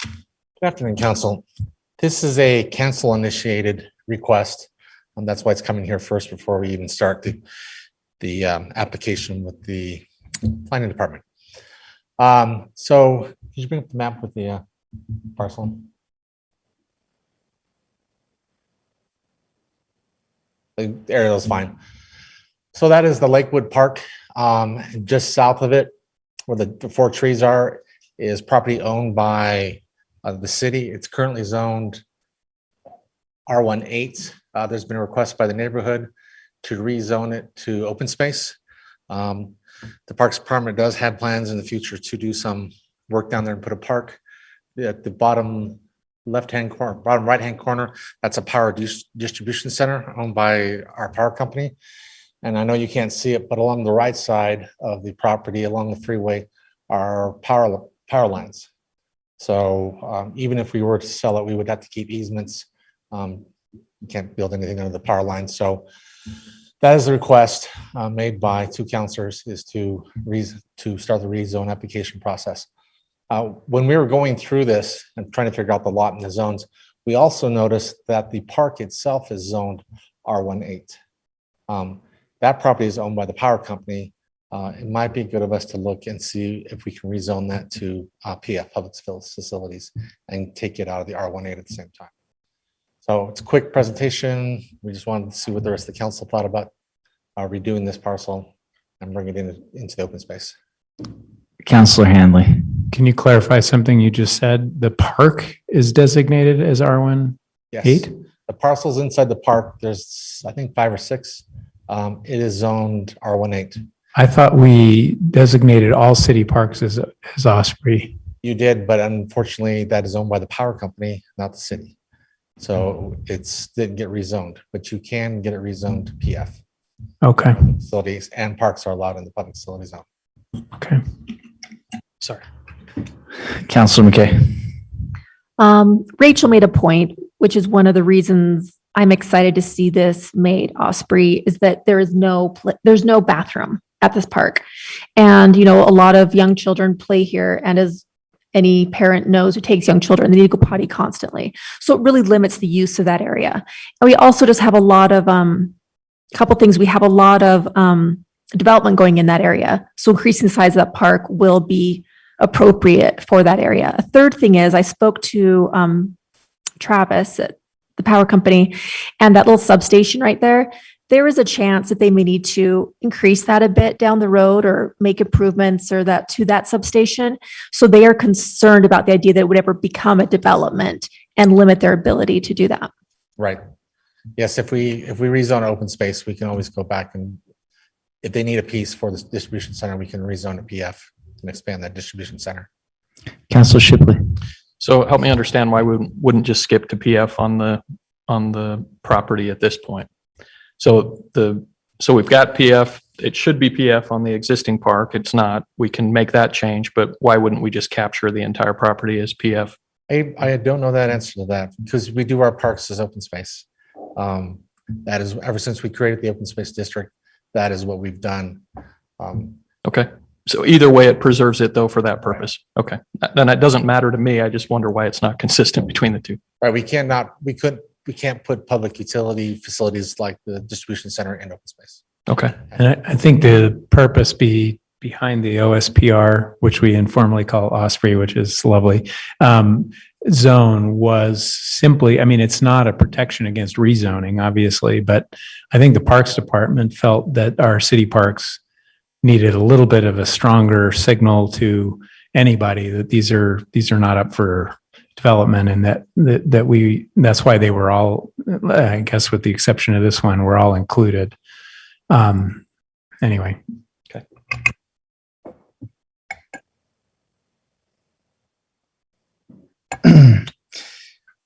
Good afternoon, Council. This is a council-initiated request, and that's why it's coming here first before we even start the application with the planning department. So could you bring up the map with the parcel? The aerial is fine. So that is the Lakewood Park. Just south of it, where the 4 trees are, is property owned by the city. It's currently zoned R18. There's been a request by the neighborhood to rezone it to open space. The Parks Department does have plans in the future to do some work down there and put a park. At the bottom left-hand corner, bottom right-hand corner, that's a power distribution center owned by our power company. And I know you can't see it, but along the right side of the property, along the freeway, are power lines. So even if we were to sell it, we would have to keep easements. You can't build anything under the power line. So that is the request made by 2 councilors, is to start the rezone application process. When we were going through this and trying to figure out the lot and the zones, we also noticed that the park itself is zoned R18. That property is owned by the power company. It might be good of us to look and see if we can rezone that to PF, public facilities, and take it out of the R18 at the same time. So it's a quick presentation. We just wanted to see what the rest of the council thought about redoing this parcel and bring it into the open space. Councilor Hanley. Can you clarify something you just said? The park is designated as R18? Yes. The parcels inside the park, there's, I think, 5 or 6. It is zoned R18. I thought we designated all city parks as Osprey. You did, but unfortunately that is owned by the power company, not the city. So didn't get rezoned, but you can get it rezoned to PF. Okay. Facilities and parks are allowed in the public facility zone. Okay. Sorry. Councilor McKay. Rachel made a point, which is one of the reasons I'm excited to see this made Osprey, is that there's no bathroom at this park. And, you know, a lot of young children play here, and as any parent knows who takes young children, they need to go potty constantly. So it really limits the use of that area. And we also just have a lot of, couple things. We have a lot of development going in that area. So increasing the size of that park will be appropriate for that area. A third thing is I spoke to Travis at the power company, and that little substation right there, there is a chance that they may need to increase that a bit down the road or make improvements or to that substation. So they are concerned about the idea that it would ever become a development and limit their ability to do that. Right. Yes, if we rezone open space, we can always go back, and if they need a piece for the distribution center, we can rezone to PF and expand that distribution center. Councilor Shipley. So help me understand why we wouldn't just skip to PF on the property at this point. So we've got PF, it should be PF on the existing park. It's not. We can make that change, but why wouldn't we just capture the entire property as PF? I don't know that answer to that, because we do our parks as open space. That is, ever since we created the open space district, that is what we've done. Okay. So either way, it preserves it though for that purpose. Okay. Then it doesn't matter to me. I just wonder why it's not consistent between the two. Right. We can't put public utility facilities like the distribution center in open space. Okay. And I think the purpose behind the OSPR, which we informally call Osprey, which is lovely, zone was simply, I mean, it's not a protection against rezoning, obviously, but I think the Parks Department felt that our city parks needed a little bit of a stronger signal to anybody that these are not up for development, and that's why they were all, I guess with the exception of this one, we're all included. Anyway. Okay.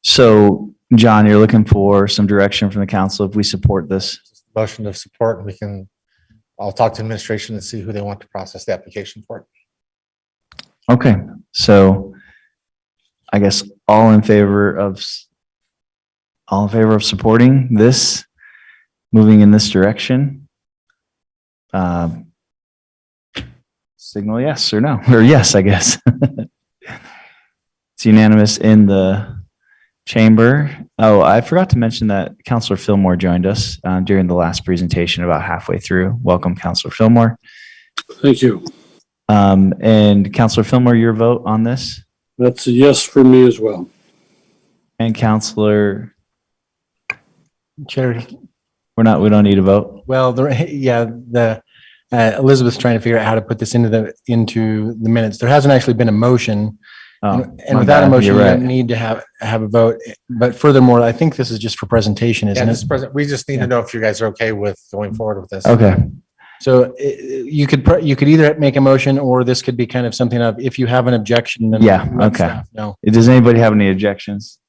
So John, you're looking for some direction from the council if we support this. Motion of support, I'll talk to administration and see who they want to process the application for it. Okay, so I guess all in favor of supporting this, moving in this direction? Signal yes or no, or yes, I guess. It's unanimous in the chamber. Oh, I forgot to mention that Councilor Fillmore joined us during the last presentation about halfway through. Welcome, Councilor Fillmore. Thank you. And Councilor Fillmore, your vote on this? That's a yes for me as well. And Councilor? Chair. We don't need a vote? Well, Elizabeth's trying to figure out how to put this into the minutes. There hasn't actually been a motion. And without a motion, you don't need to have a vote. But furthermore, I think this is just for presentation, isn't it? We just need to know if you guys are okay with going forward with this. Okay. So you could either make a motion, or this could be kind of something of, if you have an objection, then let staff know. Does anybody have any objections?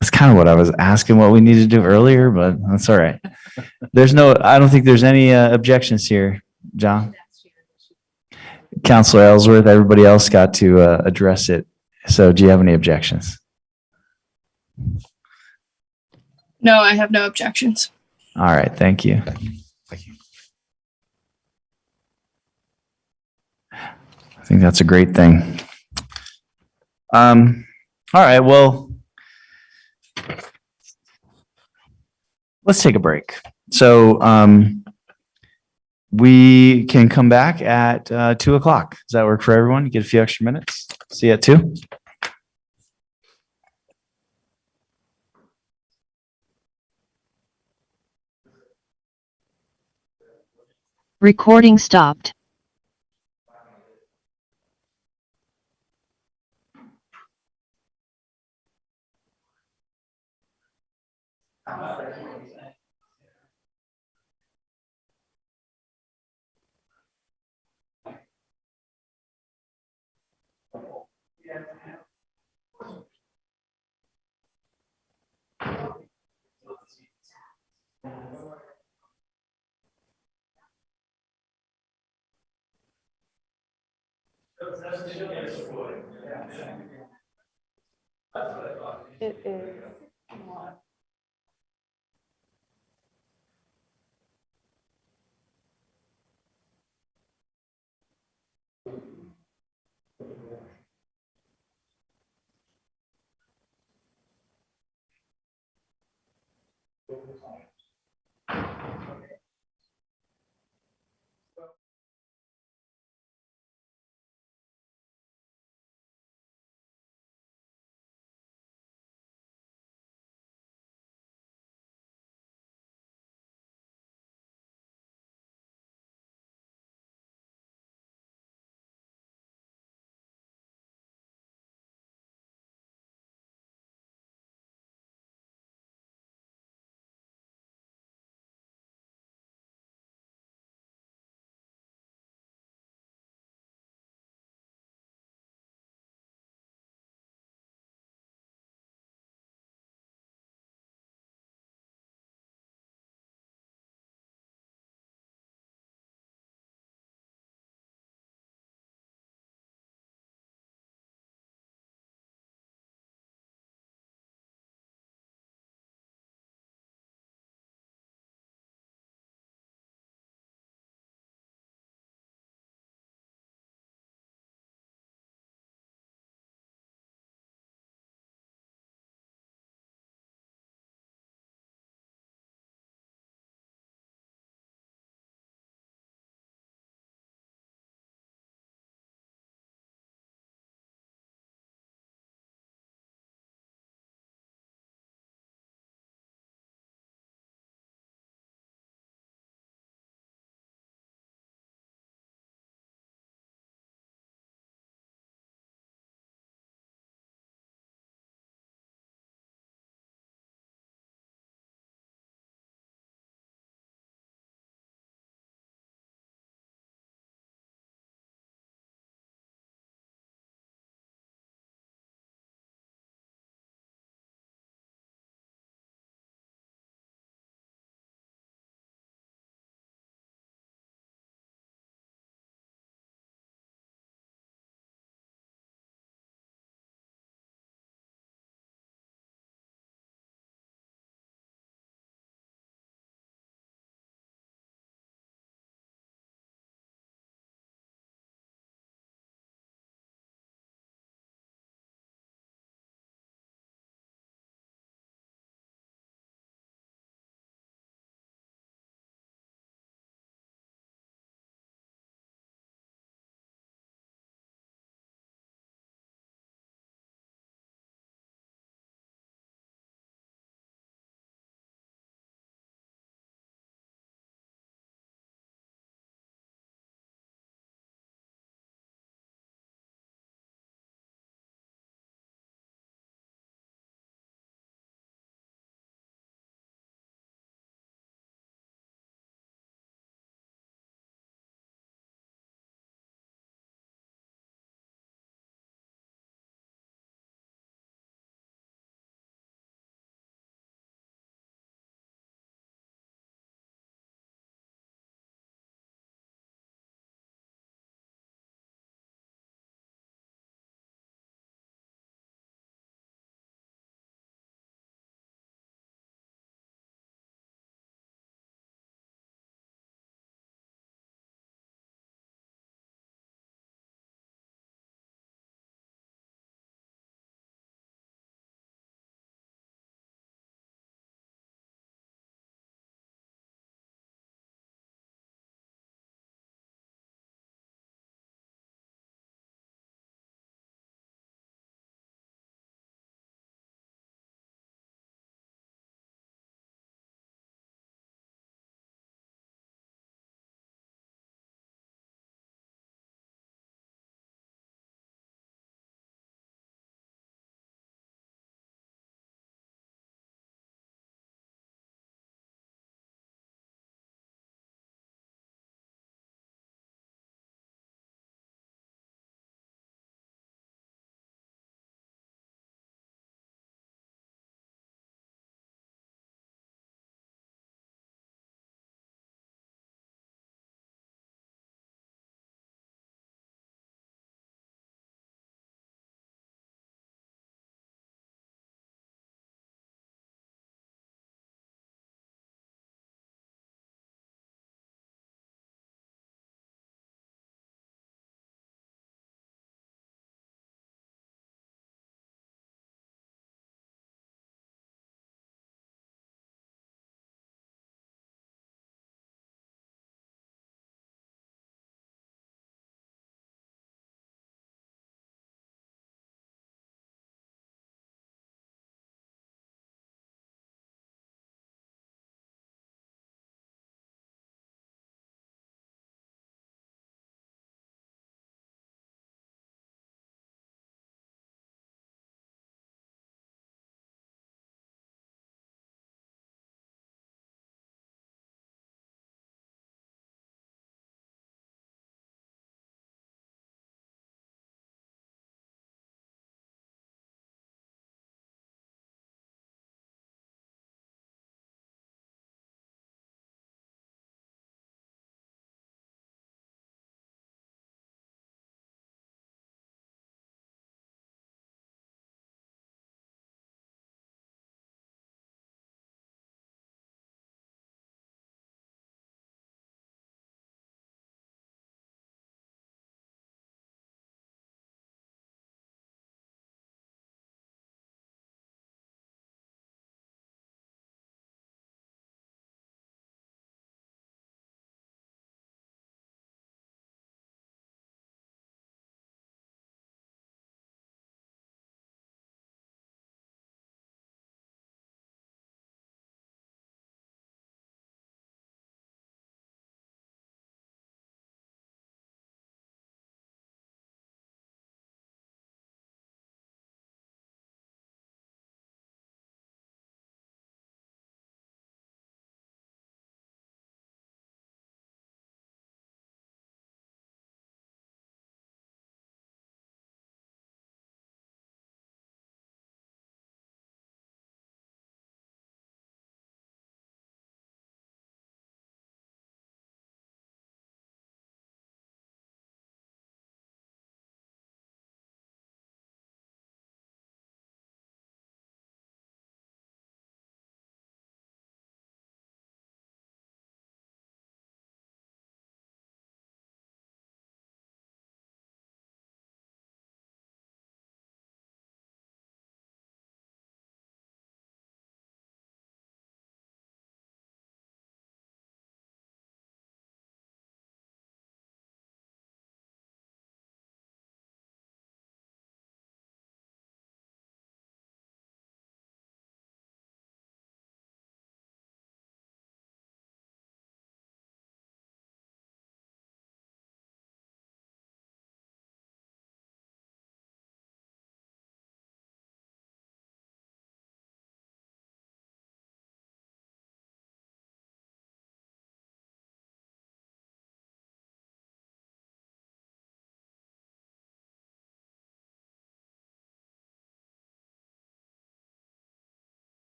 That's kind of what I was asking, what we needed to do earlier, but that's all right. I don't think there's any objections here, John. Councilor Ellsworth, everybody else got to address it. So do you have any objections? No, I have no objections. All right, thank you. Thank you. I think that's a great thing. All right, well, let's take a break. So we can come back at 2 o'clock. Does that work for everyone? Get a few extra minutes. See you at 2. Recording stopped. It is.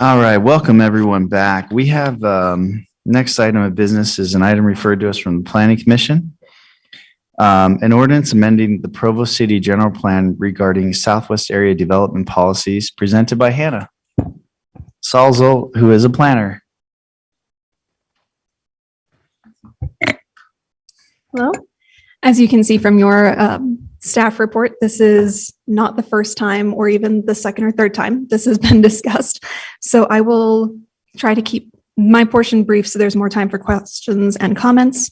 All right, welcome everyone back. We have next item of business is an item referred to us from the Planning Commission. An ordinance amending the Provo City General Plan regarding Southwest Area Development Policies presented by Hannah Salzo, who is a planner. Hello. As you can see from your staff report, this is not the first time or even the second or third time this has been discussed. So I will try to keep my portion brief so there's more time for questions and comments.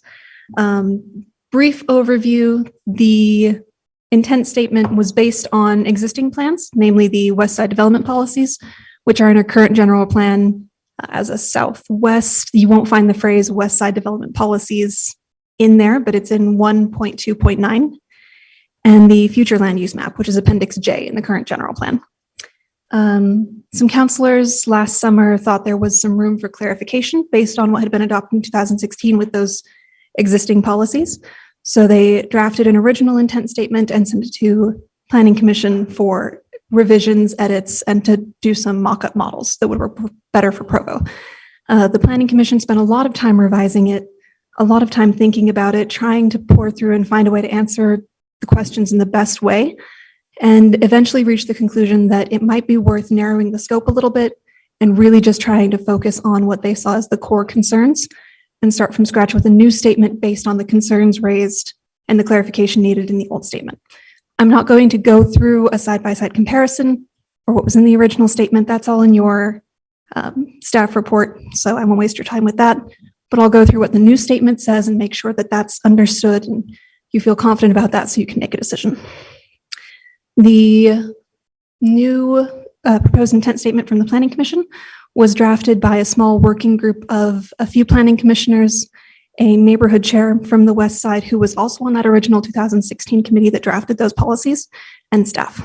Brief overview, the intent statement was based on existing plans, namely the West Side development policies, which are in our current general plan as a Southwest. You won't find the phrase West Side development policies in there, but it's in 1.2.9, and the future land use map, which is Appendix J in the current general plan. Some counselors last summer thought there was some room for clarification based on what had been adopted in 2016 with those existing policies. So they drafted an original intent statement and sent it to Planning Commission for revisions, edits, and to do some mock-up models that would work better for Provo. The Planning Commission spent a lot of time revising it, a lot of time thinking about it, trying to pour through and find a way to answer the questions in the best way, and eventually reached the conclusion that it might be worth narrowing the scope a little bit and really just trying to focus on what they saw as the core concerns and start from scratch with a new statement based on the concerns raised and the clarification needed in the old statement. I'm not going to go through a side-by-side comparison or what was in the original statement. That's all in your staff report, so I won't waste your time with that. But I'll go through what the new statement says and make sure that that's understood and you feel confident about that so you can make a decision. The new proposed intent statement from the Planning Commission was drafted by a small working group of a few planning commissioners, a neighborhood chair from the West Side who was also on that original 2016 committee that drafted those policies, and staff.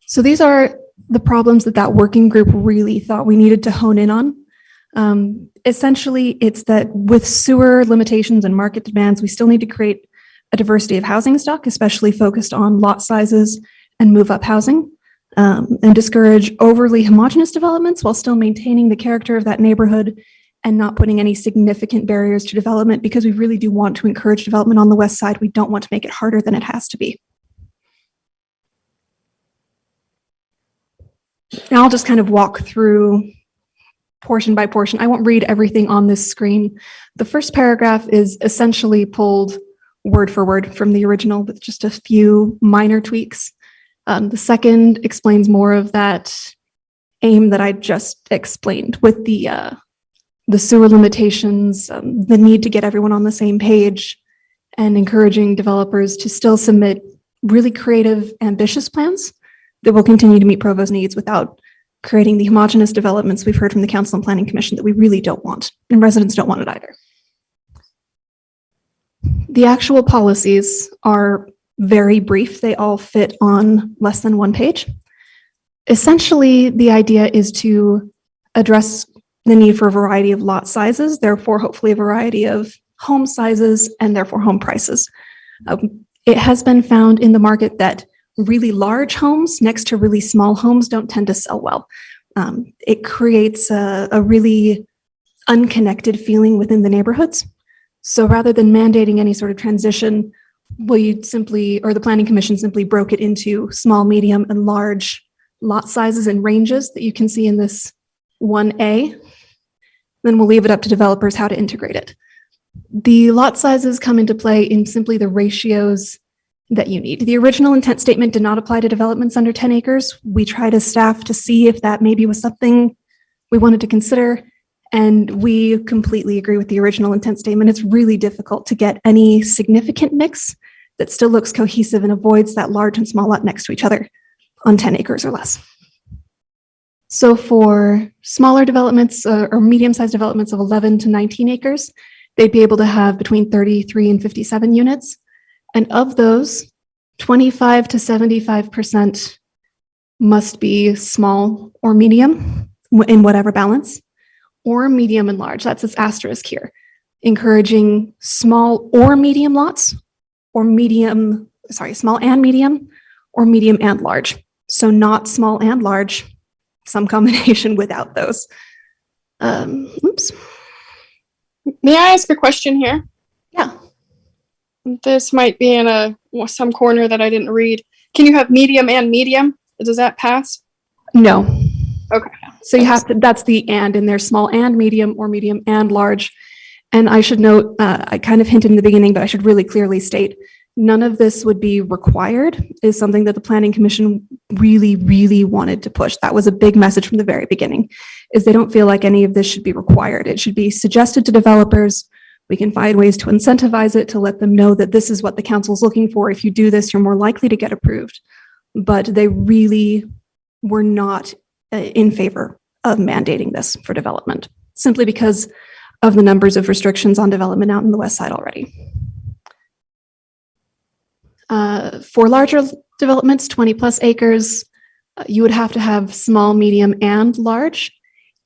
So these are the problems that working group really thought we needed to hone in on. Essentially, it's that with sewer limitations and market demands, we still need to create a diversity of housing stock, especially focused on lot sizes and move-up housing, and discourage overly homogeneous developments while still maintaining the character of that neighborhood and not putting any significant barriers to development, because we really do want to encourage development on the West Side. We don't want to make it harder than it has to be. Now I'll just kind of walk through portion by portion. I won't read everything on this screen. The first paragraph is essentially pulled word for word from the original with just a few minor tweaks. The second explains more of that aim that I just explained with the sewer limitations, the need to get everyone on the same page, and encouraging developers to still submit really creative, ambitious plans that will continue to meet Provo's needs without creating the homogeneous developments we've heard from the Council and Planning Commission that we really don't want, and residents don't want it either. The actual policies are very brief. They all fit on less than one page. Essentially, the idea is to address the need for a variety of lot sizes, therefore hopefully a variety of home sizes and therefore home prices. It has been found in the market that really large homes next to really small homes don't tend to sell well. It creates a really unconnected feeling within the neighborhoods. So rather than mandating any sort of transition, the Planning Commission simply broke it into small, medium, and large lot sizes and ranges that you can see in this 1A. Then we'll leave it up to developers how to integrate it. The lot sizes come into play in simply the ratios that you need. The original intent statement did not apply to developments under 10 acres. We tried as staff to see if that maybe was something we wanted to consider, and we completely agree with the original intent statement. It's really difficult to get any significant mix that still looks cohesive and avoids that large and small lot next to each other on 10 acres or less. So for smaller developments or medium-sized developments of 11 to 19 acres, they'd be able to have between 33 and 57 units. And of those, 25 to 75% must be small or medium. in whatever balance, or medium and large. That's this asterisk here, encouraging small or medium lots, or small and medium, or medium and large. So not small and large, some combination without those. Oops. May I ask a question here? Yeah. This might be in some corner that I didn't read. Can you have medium and medium? Does that pass? No. Okay. So you have to, that's the and in there, small and medium, or medium and large. And I should note, I kind of hinted in the beginning, but I should really clearly state, none of this would be required, is something that the Planning Commission really, really wanted to push. That was a big message from the very beginning, is they don't feel like any of this should be required. It should be suggested to developers. We can find ways to incentivize it, to let them know that this is what the council's looking for. If you do this, you're more likely to get approved. But they really were not in favor of mandating this for development, simply because of the numbers of restrictions on development out in the west side already. For larger developments, 20 plus acres, you would have to have small, medium, and large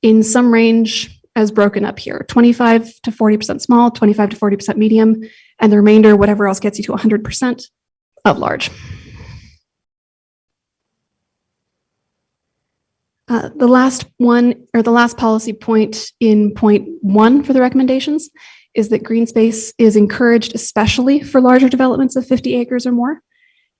in some range as broken up here, 25 to 40% small, 25 to 40% medium, and the remainder, whatever else gets you to 100% of large. The last one, or the last policy point in point 1 for the recommendations, is that green space is encouraged, especially for larger developments of 50 acres or more,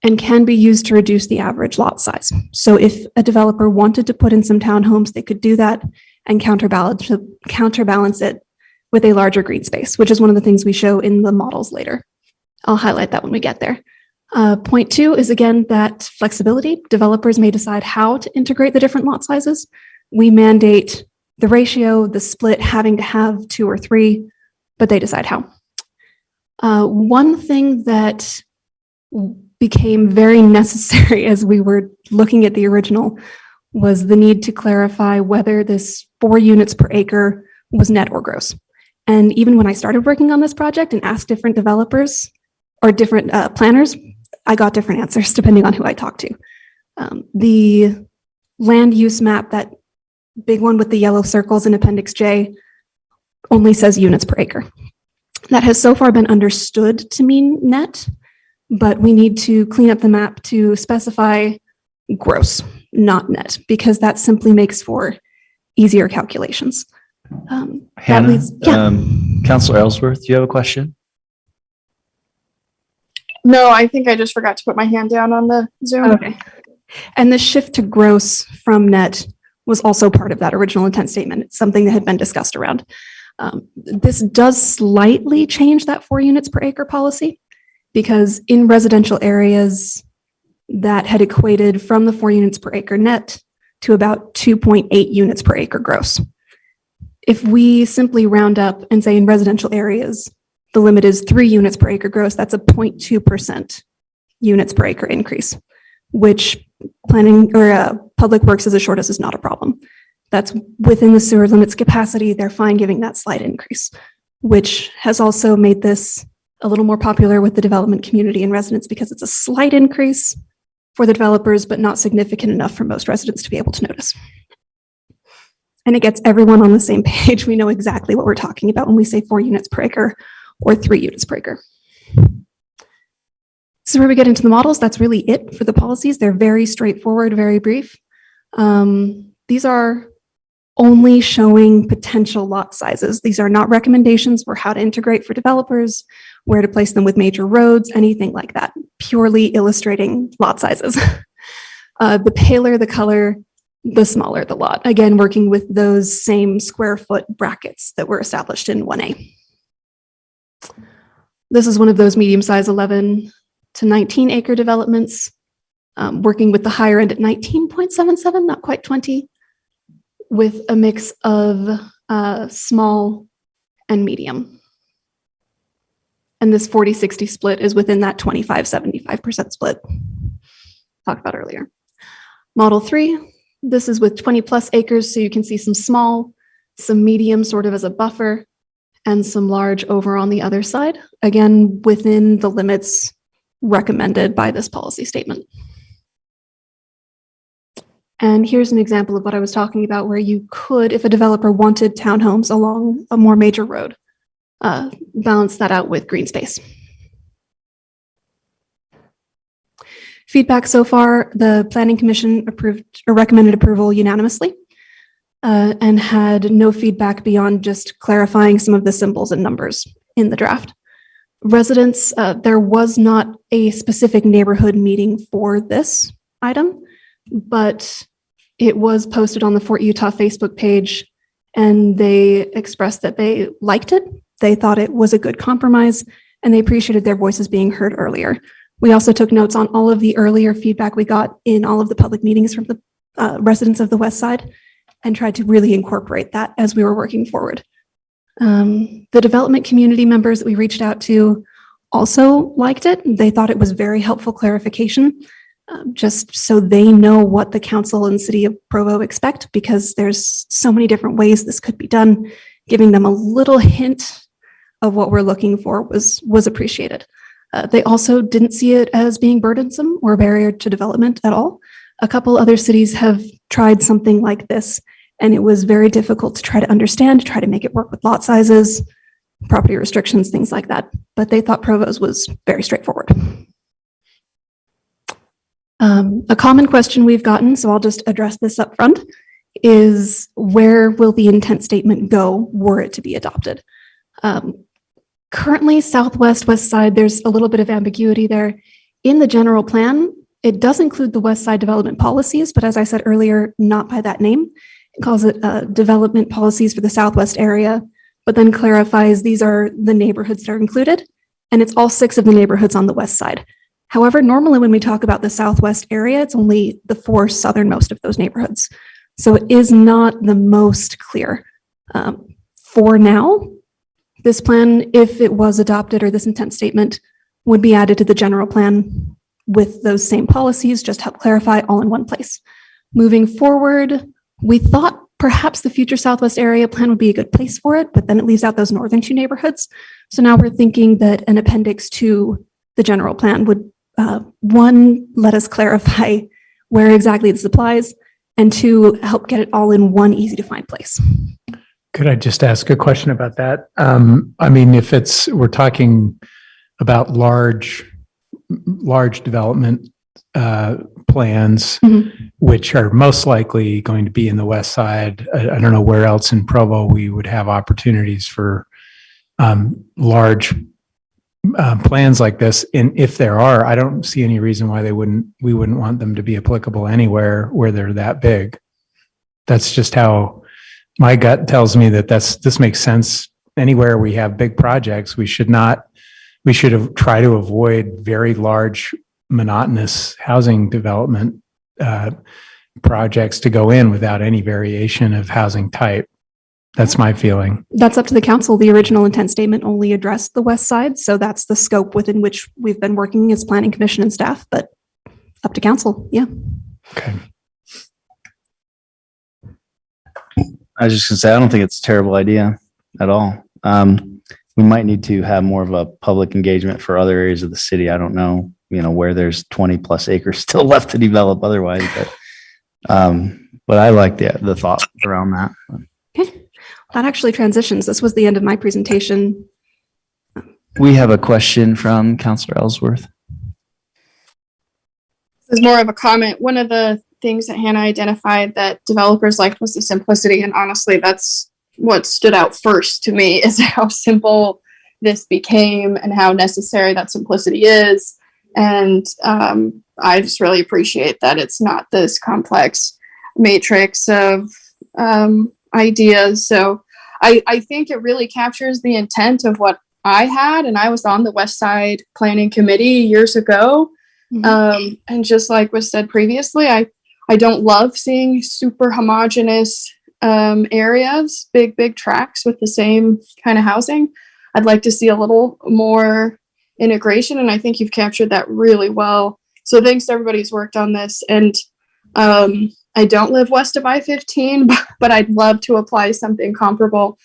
and can be used to reduce the average lot size. So if a developer wanted to put in some townhomes, they could do that and counterbalance it with a larger green space, which is one of the things we show in the models later. I'll highlight that when we get there. Point 2 is, again, that flexibility. Developers may decide how to integrate the different lot sizes. We mandate the ratio, the split, having to have 2 or 3, but they decide how. One thing that became very necessary as we were looking at the original was the need to clarify whether this 4 units per acre was net or gross. And even when I started working on this project and asked different developers or different planners, I got different answers depending on who I talked to. The land use map, that big one with the yellow circles in Appendix J, only says units per acre. That has so far been understood to mean net, but we need to clean up the map to specify gross, not net, because that simply makes for easier calculations. Hannah, Councilor Ellsworth, do you have a question? No, I think I just forgot to put my hand down on the Zoom. Okay. And the shift to gross from net was also part of that original intent statement. It's something that had been discussed around. This does slightly change that 4 units per acre policy, because in residential areas that had equated from the 4 units per acre net to about 2.8 units per acre gross. If we simply round up and say in residential areas, the limit is 3 units per acre gross, that's a 0.2% units per acre increase, which planning or public works has assured us is not a problem. That's within the sewer limits capacity. They're fine giving that slight increase, which has also made this a little more popular with the development community and residents, because it's a slight increase for the developers, but not significant enough for most residents to be able to notice. And it gets everyone on the same page. We know exactly what we're talking about when we say 4 units per acre or 3 units per acre. So where we get into the models, that's really it for the policies. They're very straightforward, very brief. These are only showing potential lot sizes. These are not recommendations for how to integrate for developers, where to place them with major roads, anything like that. Purely illustrating lot sizes. The paler the color, the smaller the lot. Again, working with those same square foot brackets that were established in 1A. This is one of those medium-sized 11 to 19 acre developments, working with the higher end at 19.77, not quite 20, with a mix of small and medium. And this 40-60 split is within that 25-75% split talked about earlier. Model 3, this is with 20 plus acres, so you can see some small, some medium sort of as a buffer, and some large over on the other side, again, within the limits recommended by this policy statement. And here's an example of what I was talking about, where you could, if a developer wanted townhomes along a more major road, balance that out with green space. Feedback so far, the Planning Commission approved or recommended approval unanimously, and had no feedback beyond just clarifying some of the symbols and numbers in the draft. Residents, there was not a specific neighborhood meeting for this item, but it was posted on the Fort Utah Facebook page, and they expressed that they liked it. They thought it was a good compromise, and they appreciated their voices being heard earlier. We also took notes on all of the earlier feedback we got in all of the public meetings from the residents of the West Side, and tried to really incorporate that as we were working forward. The development community members that we reached out to also liked it. They thought it was very helpful clarification, just so they know what the council and city of Provo expect, because there's so many different ways this could be done. Giving them a little hint of what we're looking for was appreciated. They also didn't see it as being burdensome or a barrier to development at all. A couple other cities have tried something like this, and it was very difficult to try to understand, to try to make it work with lot sizes, property restrictions, things like that. But they thought Provo's was very straightforward. A common question we've gotten, so I'll just address this up front, is where will the intent statement go were it to be adopted? Currently, Southwest, West Side, there's a little bit of ambiguity there. In the general plan, it does include the West Side development policies, but as I said earlier, not by that name. It calls it development policies for the Southwest area, but then clarifies these are the neighborhoods that are included, and it's all 6 of the neighborhoods on the West Side. However, normally when we talk about the Southwest area, it's only the 4 southernmost of those neighborhoods. So it is not the most clear. For now, this plan, if it was adopted, or this intent statement, would be added to the general plan with those same policies, just help clarify all in one place. Moving forward, we thought perhaps the future Southwest area plan would be a good place for it, but then it leaves out those northern 2 neighborhoods. So now we're thinking that an appendix to the general plan would, 1, let us clarify where exactly this applies, and 2, help get it all in one easy to find place. Could I just ask a question about that? I mean, if we're talking about large development plans, which are most likely going to be in the West Side. I don't know where else in Provo we would have opportunities for large plans like this. And if there are, I don't see any reason why we wouldn't want them to be applicable anywhere where they're that big. That's just how my gut tells me that this makes sense. Anywhere we have big projects, we should try to avoid very large monotonous housing development projects to go in without any variation of housing type. That's my feeling. That's up to the council. The original intent statement only addressed the West Side, so that's the scope within which we've been working as planning commission and staff, but up to council. Yeah. Okay. I was just gonna say, I don't think it's a terrible idea at all. We might need to have more of a public engagement for other areas of the city. I don't know, where there's 20+ acres still left to develop otherwise, but I like the thought around that. Okay. That actually transitions. This was the end of my presentation. We have a question from Councilor Ellsworth. This is more of a comment. One of the things that Hannah identified that developers liked was the simplicity. And honestly, that's what stood out first to me, is how simple this became and how necessary that simplicity is. And I just really appreciate that it's not this complex matrix of ideas. So I think it really captures the intent of what I had. And I was on the West Side Planning Committee years ago. And just like was said previously, I don't love seeing super homogeneous areas, big tracts with the same kind of housing. I'd like to see a little more integration, and I think you've captured that really well. So thanks to everybody who's worked on this. And I don't live west of I-15, but I'd love to apply something comparable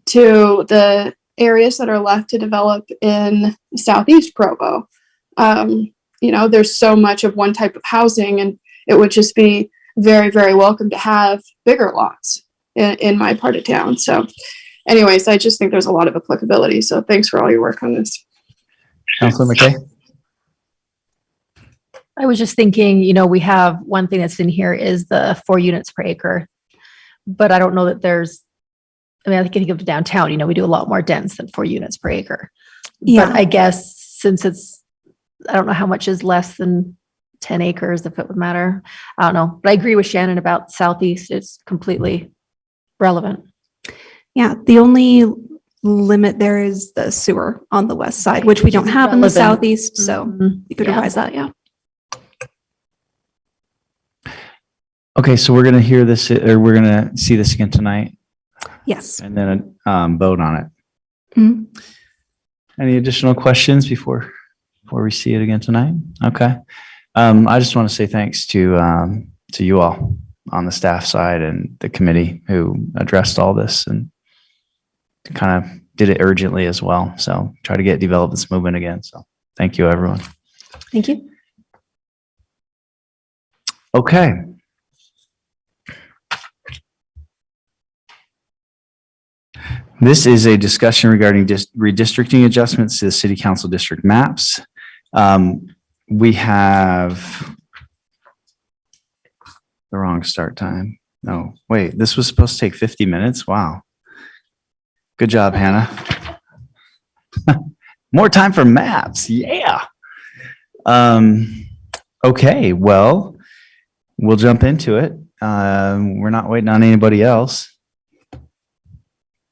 to the areas that are left to develop in Southeast Provo. There's so much of one type of housing, and it would just be very, very welcome to have bigger lots in my part of town. So anyways, I just think there's a lot of applicability. So thanks for all your work on this. Councilor McKay? I was just thinking, we have one thing that's in here is the 4 units per acre. But I don't know that I think of downtown, we do a lot more dense than 4 units per acre. Yeah. But I guess since I don't know how much is less than 10 acres, if it would matter. I don't know. But I agree with Shannon about Southeast. It's completely relevant. Yeah, the only limit there is the sewer on the west side, which we don't have in the southeast, so you could revise that, yeah. Okay, so we're gonna hear this, or we're gonna see this again tonight, Yes. and then vote on it. Mhm. Any additional questions before we see it again tonight? Okay. I just want to say thanks to you all on the staff side and the committee who addressed all this and kind of did it urgently as well. So try to get developments moving again. So thank you, everyone. Thank you. Okay. This is a discussion regarding redistricting adjustments to the city council district maps. We have the wrong start time. No, wait, this was supposed to take 50 minutes. Wow. Good job, Hannah. More time for maps. Yeah. Okay, well, we'll jump into it. We're not waiting on anybody else.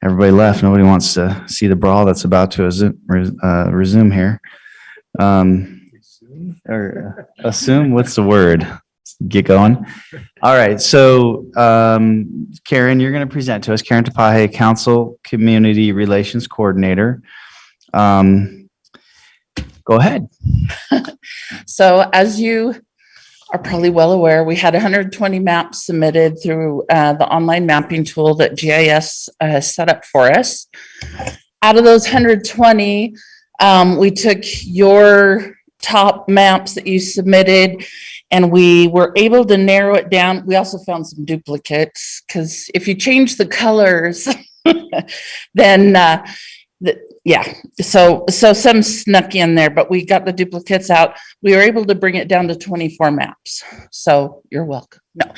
Everybody left. Nobody wants to see the brawl that's about to resume here. Or assume, what's the word? Get going. All right. So, Karen, you're going to present to us. Karen Tapahe, Council Community Relations Coordinator. Go ahead. So as you are probably well aware, we had 120 maps submitted through the online mapping tool that GIS set up for us. Out of those 120, we took your top maps that you submitted and we were able to narrow it down. We also found some duplicates because if you change the colors, then yeah, so some snuck in there, but we got the duplicates out. We were able to bring it down to 24 maps. So you're welcome. No,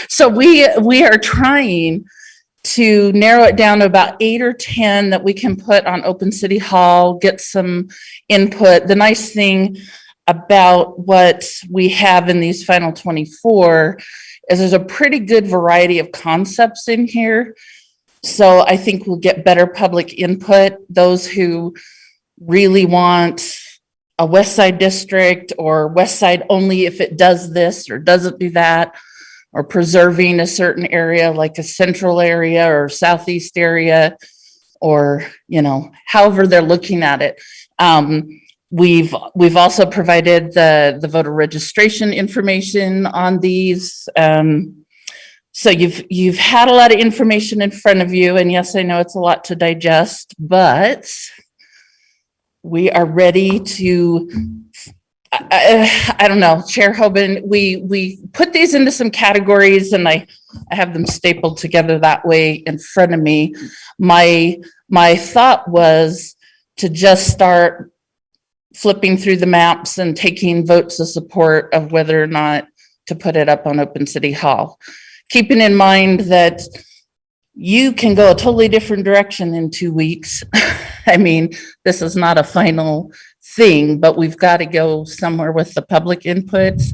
so we are trying to narrow it down to about 8 or 10 that we can put on Open City Hall, get some input. The nice thing about what we have in these final 24 is there's a pretty good variety of concepts in here. So I think we'll get better public input. Those who really want a West Side district or West Side only if it does this or doesn't do that, or preserving a certain area like a central area or southeast area, or, however they're looking at it. We've also provided the voter registration information on these. So you've had a lot of information in front of you, and yes, I know it's a lot to digest, but we are ready to, I don't know, Chair Hoban, we put these into some categories and I have them stapled together that way in front of me. My thought was to just start flipping through the maps and taking votes of support of whether or not to put it up on Open City Hall. Keeping in mind that you can go a totally different direction in 2 weeks. I mean, this is not a final thing, but we've got to go somewhere with the public inputs.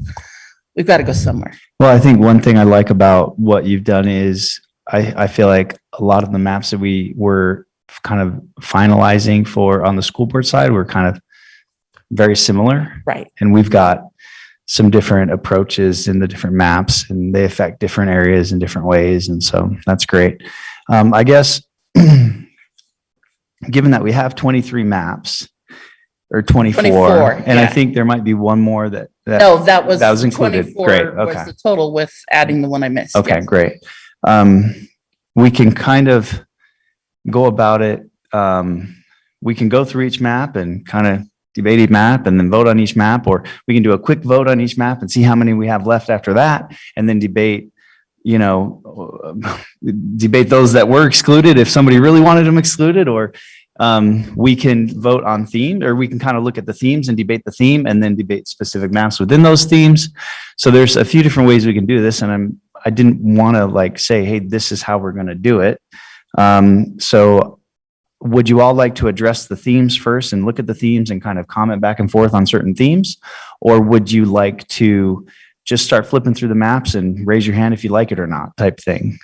We've got to go somewhere. Well, I think one thing I like about what you've done is I feel like a lot of the maps that we were kind of finalizing for on the school board side were kind of very similar. Right. And we've got some different approaches in the different maps and they affect different areas in different ways. And so that's great. I guess, given that we have 23 maps or 24, and yeah. I think there might be one more that No, that was included. 24 Great. Okay. was the total with adding the one I missed. Okay, yes. great. We can kind of go about it. We can go through each map and kind of, debate each map and then vote on each map, or we can do a quick vote on each map and see how many we have left after that, and then debate, debate those that were excluded if somebody really wanted them excluded, or we can vote on themes, or we can kind of look at the themes and debate the theme and then debate specific maps within those themes. So there's a few different ways we can do this, and I didn't want to say, hey, this is how we're going to do it. So would you all like to address the themes first and look at the themes and kind of comment back and forth on certain themes? Or would you like to just start flipping through the maps and raise your hand if you like it or not type thing?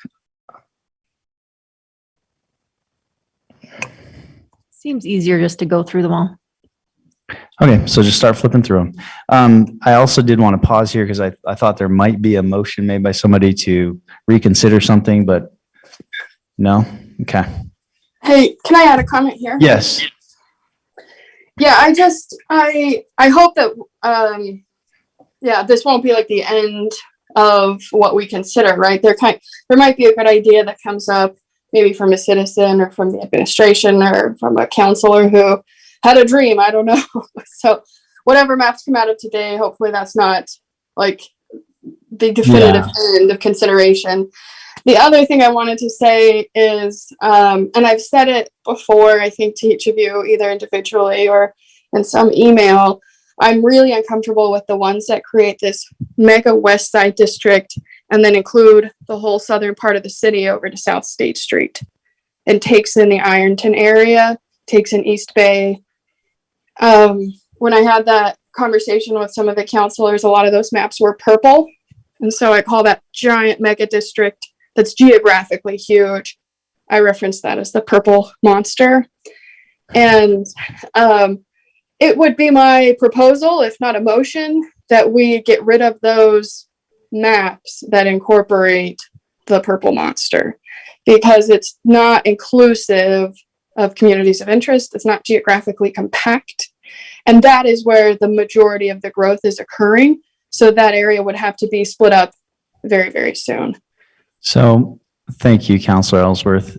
Seems easier just to go through them all. Okay, so just start flipping through them. I also did want to pause here because I thought there might be a motion made by somebody to reconsider something, but no? Okay. Hey, can I add a comment here? Yes. Yeah, I hope that, this won't be like the end of what we consider, right? There might be a good idea that comes up maybe from a citizen or from the administration or from a counselor who had a dream. I don't know. So whatever maps come out of today, hopefully that's not like the definitive end of consideration. The other thing I wanted to say is, and I've said it before, I think to each of you, either individually or in some email, I'm really uncomfortable with the ones that create this mega West Side district and then include the whole southern part of the city over to South State Street and takes in the Ironton area, takes in East Bay. When I had that conversation with some of the counselors, a lot of those maps were purple. And so I call that giant mega district that's geographically huge. I reference that as the purple monster. And it would be my proposal, if not a motion, that we get rid of those maps that incorporate the purple monster, because it's not inclusive of communities of interest. It's not geographically compact. And that is where the majority of the growth is occurring. So that area would have to be split up very, very soon. So thank you, Councilor Ellsworth.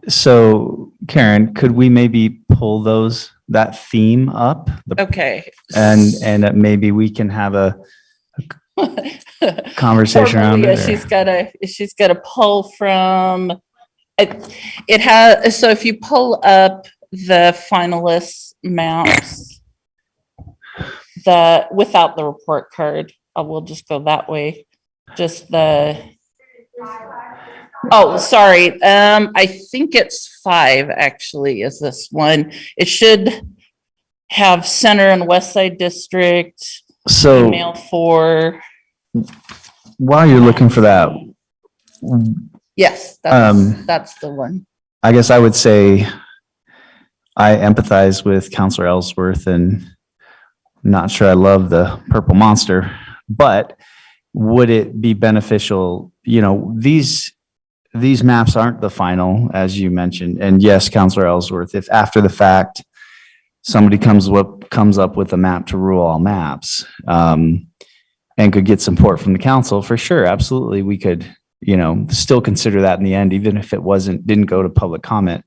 So Karen, could we maybe pull that theme up? Okay. And maybe we can have a conversation around it. She's got to pull from it has. So if you pull up the finalist maps, without the report card, we'll just go that way. Just sorry. I think it's 5 actually is this one. It should have center and west side district. So email 4. While you're looking for that. Yes, that's the one. I guess I would say I empathize with Councilor Ellsworth, and not sure I love the purple monster, but would it be beneficial? These maps aren't the final, as you mentioned. And yes, Councilor Ellsworth, if after the fact somebody comes up with a map to rule all maps, and could get support from the council, for sure, absolutely, we could, still consider that in the end, even if it didn't go to public comment.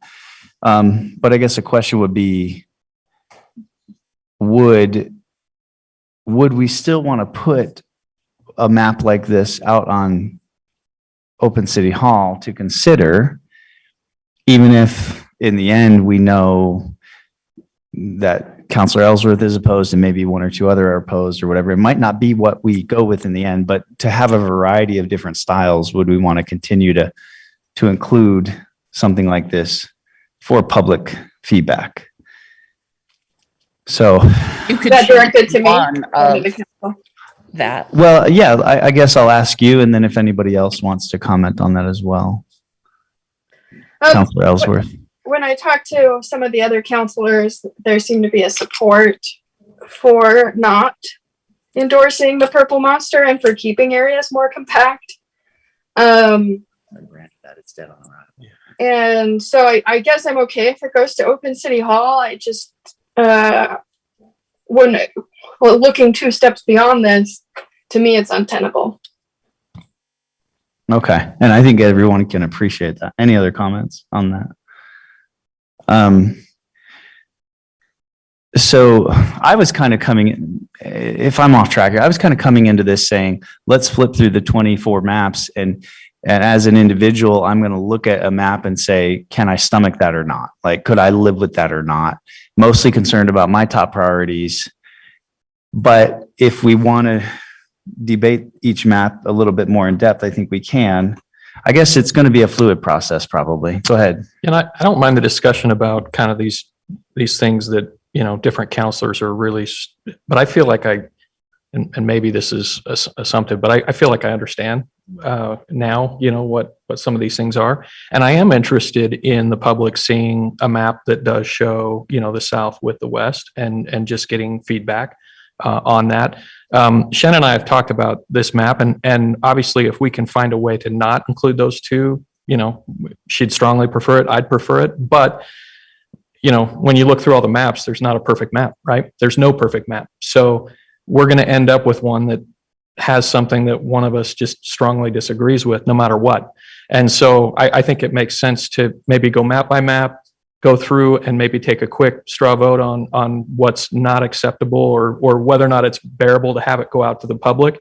But I guess the question would be, would we still want to put a map like this out on Open City Hall to consider, even if in the end we know that Councilor Ellsworth is opposed and maybe 1 or 2 other are opposed or whatever? It might not be what we go with in the end, but to have a variety of different styles, would we want to continue to include something like this for public feedback? So you could direct it to me. That. Well, yeah, I guess I'll ask you, and then if anybody else wants to comment on that as well. Councilor Ellsworth. When I talked to some of the other counselors, there seemed to be a support for not endorsing the purple monster and for keeping areas more compact. And so I guess I'm okay if it goes to Open City Hall. I just looking 2 steps beyond this, to me, it's untenable. Okay. And I think everyone can appreciate that. Any other comments on that? So I was kind of if I'm off track here, I was kind of coming into this saying, let's flip through the 24 maps and as an individual, I'm going to look at a map and say, can I stomach that or not? Like, could I live with that or not? Mostly concerned about my top priorities. But if we want to debate each map a little bit more in depth, I think we can. I guess it's going to be a fluid process probably. Go ahead. And I don't mind the discussion about kind of these things that, you know, different counselors are really, but I feel like and maybe this is assumptive, but I feel like I understand now, you know, what some of these things are. And I am interested in the public seeing a map that does show, you know, the South with the West and just getting feedback on that. Shannon and I have talked about this map and obviously if we can find a way to not include those two, you know, she'd strongly prefer it. I'd prefer it. But, you know, when you look through all the maps, there's not a perfect map, right? There's no perfect map. So we're going to end up with one that has something that one of us just strongly disagrees with no matter what. And so I think it makes sense to maybe go map by map, go through and maybe take a quick straw vote on what's not acceptable or whether or not it's bearable to have it go out to the public.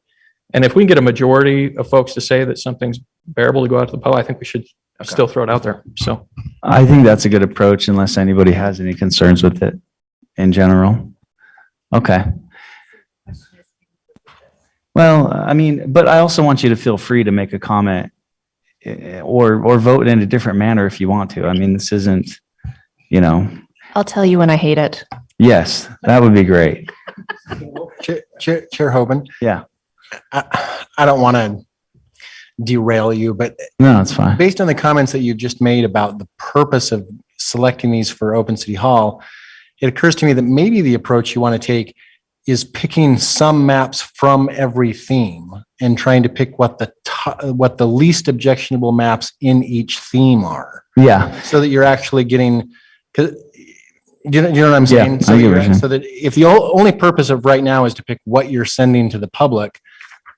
And if we can get a majority of folks to say that something's bearable to go out to the public, I think we should still throw it out there. So I think that's a good approach unless anybody has any concerns with it in general. Okay. Well, I mean, but I also want you to feel free to make a comment or vote in a different manner if you want to. I mean, this isn't, you know. I'll tell you when I hate it. Yes, that would be great. Chair Hoban. Yeah. I don't want to derail you, but no, it's fine. Based on the comments that you just made about the purpose of selecting these for Open City Hall, it occurs to me that maybe the approach you want to take is picking some maps from every theme and trying to pick what the least objectionable maps in each theme are. Yeah. So that you're actually getting, you know what I'm saying? Yeah, so that if the only purpose of right now is to pick what you're sending to the public,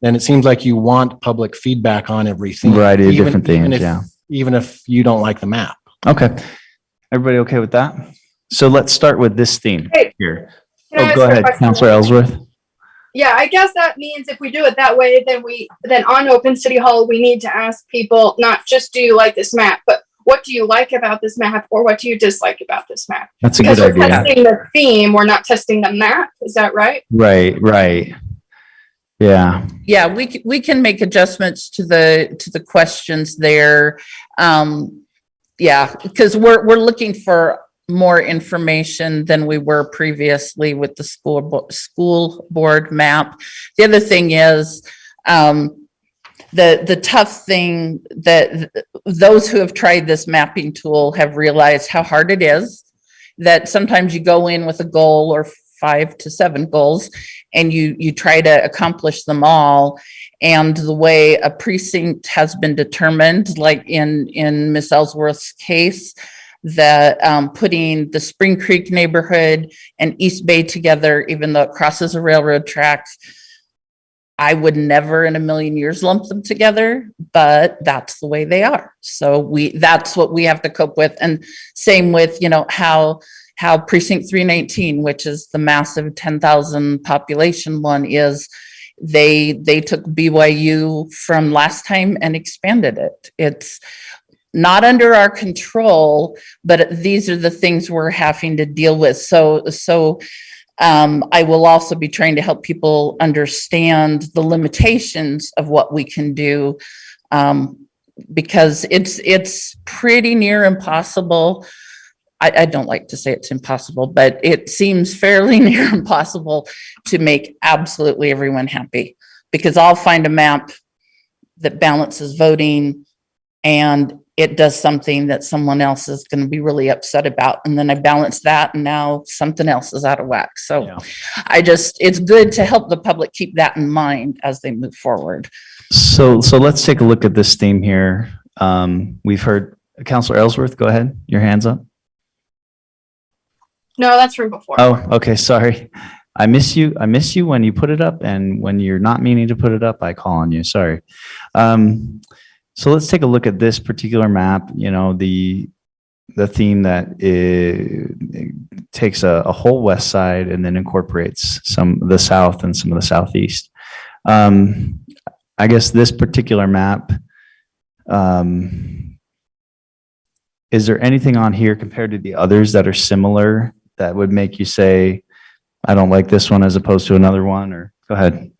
then it seems like you want public feedback on every theme. Variety of different themes, even if you don't like the map. Okay. Everybody okay with that? So let's start with this theme here. Oh, go ahead, Councilor Ellsworth. Yeah, I guess that means if we do it that way, then on Open City Hall, we need to ask people not just do you like this map, but what do you like about this map or what do you dislike about this map? That's a good idea. Because we're testing the theme, we're not testing the map. Is that right? Right. Yeah. Yeah, we can make adjustments to the questions there. Yeah, because we're looking for more information than we were previously with the school board map. The other thing is the tough thing that those who have tried this mapping tool have realized how hard it is, that sometimes you go in with a goal or 5 to 7 goals and you try to accomplish them all. And the way a precinct has been determined, like in Miss Ellsworth's case, that putting the Spring Creek neighborhood and East Bay together, even though it crosses a railroad track, I would never in a million years lump them together, but that's the way they are. So that's what we have to cope with. And same with, you know, how precinct 319, which is the massive 10,000 population one, is they took BYU from last time and expanded it. It's not under our control, but these are the things we're having to deal with. So I will also be trying to help people understand the limitations of what we can do, because it's pretty near impossible. I don't like to say it's impossible, but it seems fairly near impossible to make absolutely everyone happy, because I'll find a map that balances voting and it does something that someone else is going to be really upset about. And then I balance that and now something else is out of whack. So yeah. It's good to help the public keep that in mind as they move forward. So let's take a look at this theme here. We've heard Councilor Ellsworth, go ahead. Your hand's up. No, that's from before. Oh, okay. Sorry. I miss you when you put it up, and when you're not meaning to put it up, I call on you. Sorry. So let's take a look at this particular map. You know, the theme that takes a whole west side and then incorporates some of the south and some of the southeast. I guess this particular map, is there anything on here compared to the others that are similar that would make you say, I don't like this one as opposed to another one? Or go ahead.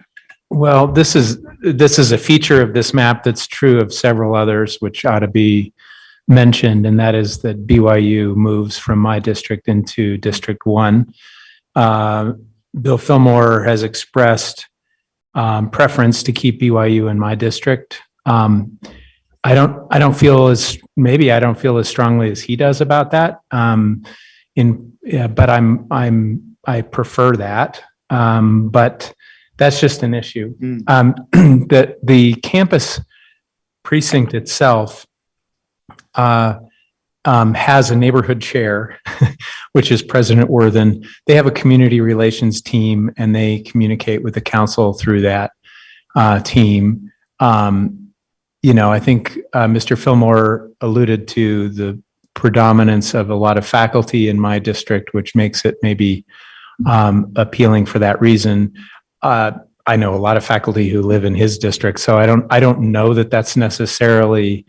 Well, this is a feature of this map that's true of several others, which ought to be mentioned, and that is that BYU moves from my district into District 1. Bill Fillmore has expressed preference to keep BYU in my district. I don't feel as strongly as he does about that. But I prefer that. But that's just an issue. The campus precinct itself has a neighborhood chair, which is President Worthen. They have a community relations team, and they communicate with the council through that team. I think Mr. Fillmore alluded to the predominance of a lot of faculty in my district, which makes it maybe appealing for that reason. I know a lot of faculty who live in his district, so I don't know that that's necessarily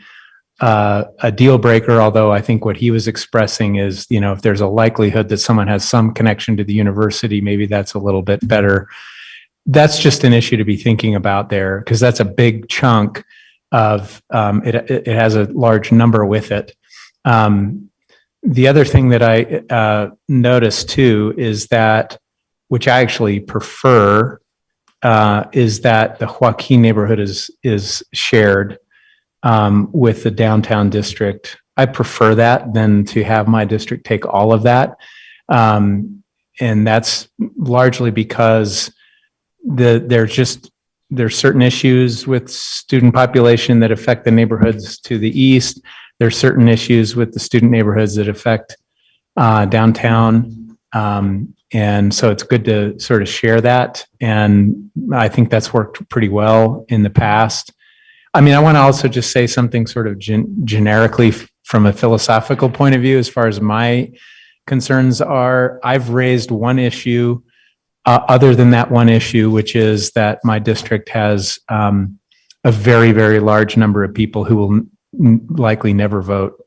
a deal breaker, although I think what he was expressing is, if there's a likelihood that someone has some connection to the university, maybe that's a little bit better. That's just an issue to be thinking about there, because that's a big chunk of it has a large number with it. The other thing that I noticed too is that, which I actually prefer, is that the Joaquin neighborhood is shared with the downtown district. I prefer that than to have my district take all of that. And that's largely because there's certain issues with student population that affect the neighborhoods to the east. There's certain issues with the student neighborhoods that affect downtown. And so it's good to sort of share that. And I think that's worked pretty well in the past. I mean, I want to also just say something sort of generically from a philosophical point of view, as far as my concerns are. I've raised one issue other than that one issue, which is that my district has a very, very large number of people who will likely never vote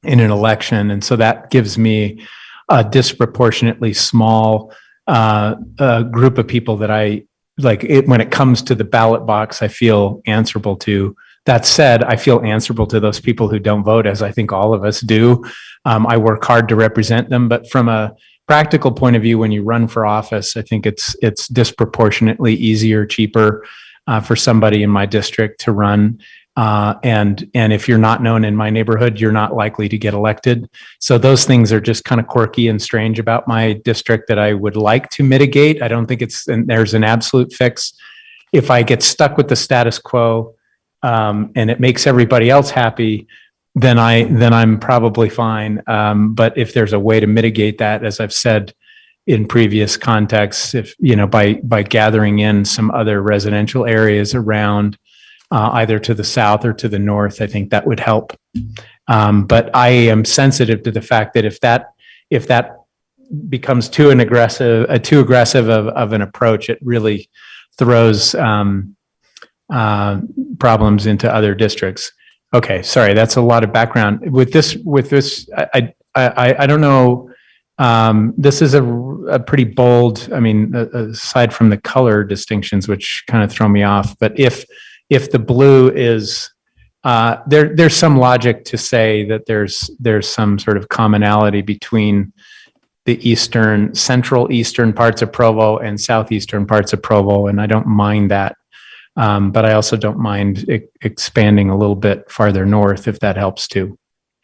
in an election. And so that gives me a disproportionately small group of people that I like. When it comes to the ballot box, I feel answerable to. That said, I feel answerable to those people who don't vote, as I think all of us do. I work hard to represent them, but from a practical point of view, when you run for office, I think it's disproportionately easier, cheaper for somebody in my district to run. And if you're not known in my neighborhood, you're not likely to get elected. So those things are just kind of quirky and strange about my district that I would like to mitigate. I don't think there's an absolute fix. If I get stuck with the status quo, and it makes everybody else happy, then I'm probably fine. But if there's a way to mitigate that, as I've said in previous contexts, if, by gathering in some other residential areas around, either to the south or to the north, I think that would help. But I am sensitive to the fact that if that becomes too aggressive of an approach, it really throws problems into other districts. Okay, sorry, that's a lot of background. With this, I don't know. This is a pretty bold. I mean, aside from the color distinctions, which kind of throw me off, but if the blue is there's some logic to say that there's some sort of commonality between the central eastern parts of Provo and southeastern parts of Provo, and I don't mind that. But I also don't mind expanding a little bit farther north if that helps too.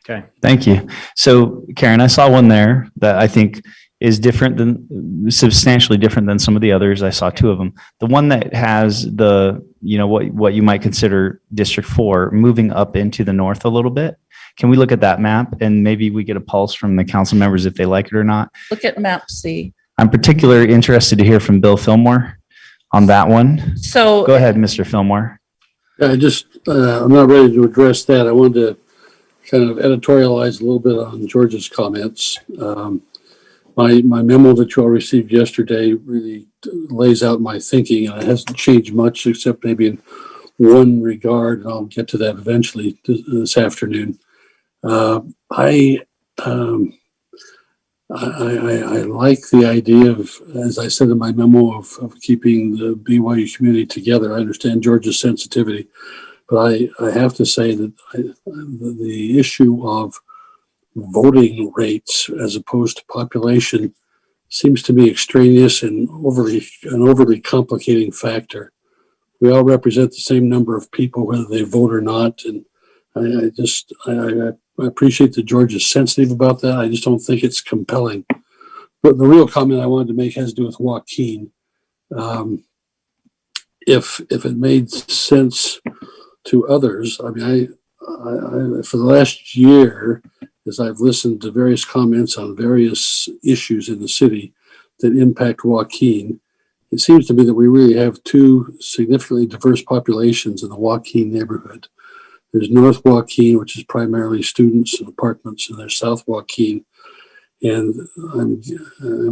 Okay. Thank you. So Karen, I saw one there that I think is substantially different than some of the others. I saw two of them. The one that has what you might consider District 4 moving up into the north a little bit. Can we look at that map and maybe we get a pulse from the council members if they like it or not? Look at map C. I'm particularly interested to hear from Bill Fillmore on that one. So go ahead, Mr. Fillmore. I'm not ready to address that. I wanted to kind of editorialize a little bit on George's comments. My my memo that you all received yesterday really lays out my thinking, and it hasn't changed much except maybe in one regard, and I'll get to that eventually this afternoon. I like the idea of, as I said in my memo, of keeping the BYU community together. I understand George's sensitivity, but I have to say that the issue of voting rates as opposed to population seems to be extraneous and an overly complicating factor. We all represent the same number of people, whether they vote or not, and I appreciate that George is sensitive about that. I just don't think it's compelling. But the real comment I wanted to make has to do with Joaquin. If it made sense to others, I mean, I for the last year, as I've listened to various comments on various issues in the city that impact Joaquin, it seems to me that we really have two significantly diverse populations in the Joaquin neighborhood. There's North Joaquin, which is primarily students and apartments, and there's South Joaquin. And I'm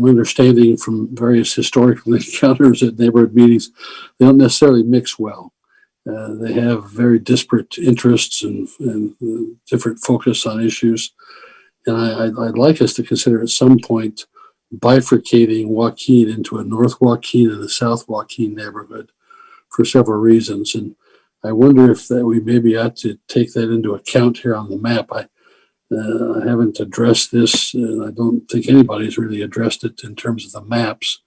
understanding from various historical encounters at neighborhood meetings, they don't necessarily mix well. They have very disparate interests and different focus on issues. And I'd like us to consider at some point bifurcating Joaquin into a North Joaquin and a South Joaquin neighborhood for several reasons. And I wonder if that we maybe ought to take that into account here on the map. I haven't addressed this, and I don't think anybody's really addressed it in terms of the maps.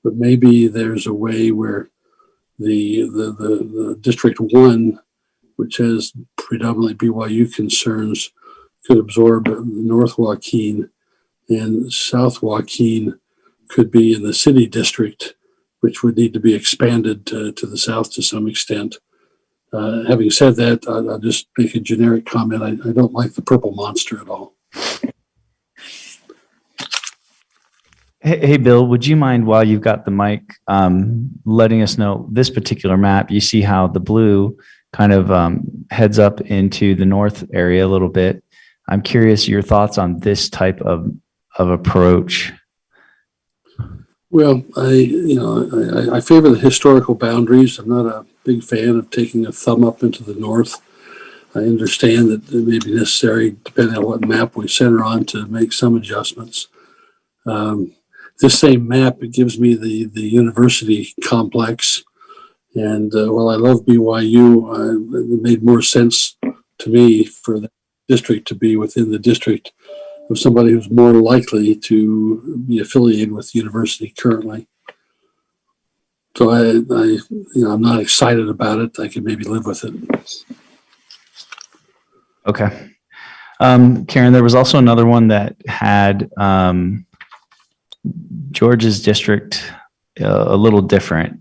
But maybe there's a way where the District 1, which has predominantly BYU concerns, could absorb North Joaquin, and South Joaquin could be in the city district, which would need to be expanded to the south to some extent. Having said that, I'll just make a generic comment. I don't like the purple monster at all. Hey, Bill, would you mind, while you've got the mic, letting us know this particular map? You see how the blue kind of heads up into the north area a little bit. I'm curious your thoughts on this type of approach. Well, I favor the historical boundaries. I'm not a big fan of taking a thumb up into the north. I understand that it may be necessary, depending on what map we center on, to make some adjustments. This same map, it gives me the university complex. And while I love BYU, it made more sense to me for the district to be within the district of somebody who's more likely to be affiliated with the university currently. So I'm not excited about it. I could maybe live with it. Okay. Karen, there was also another one that had George's district a little different.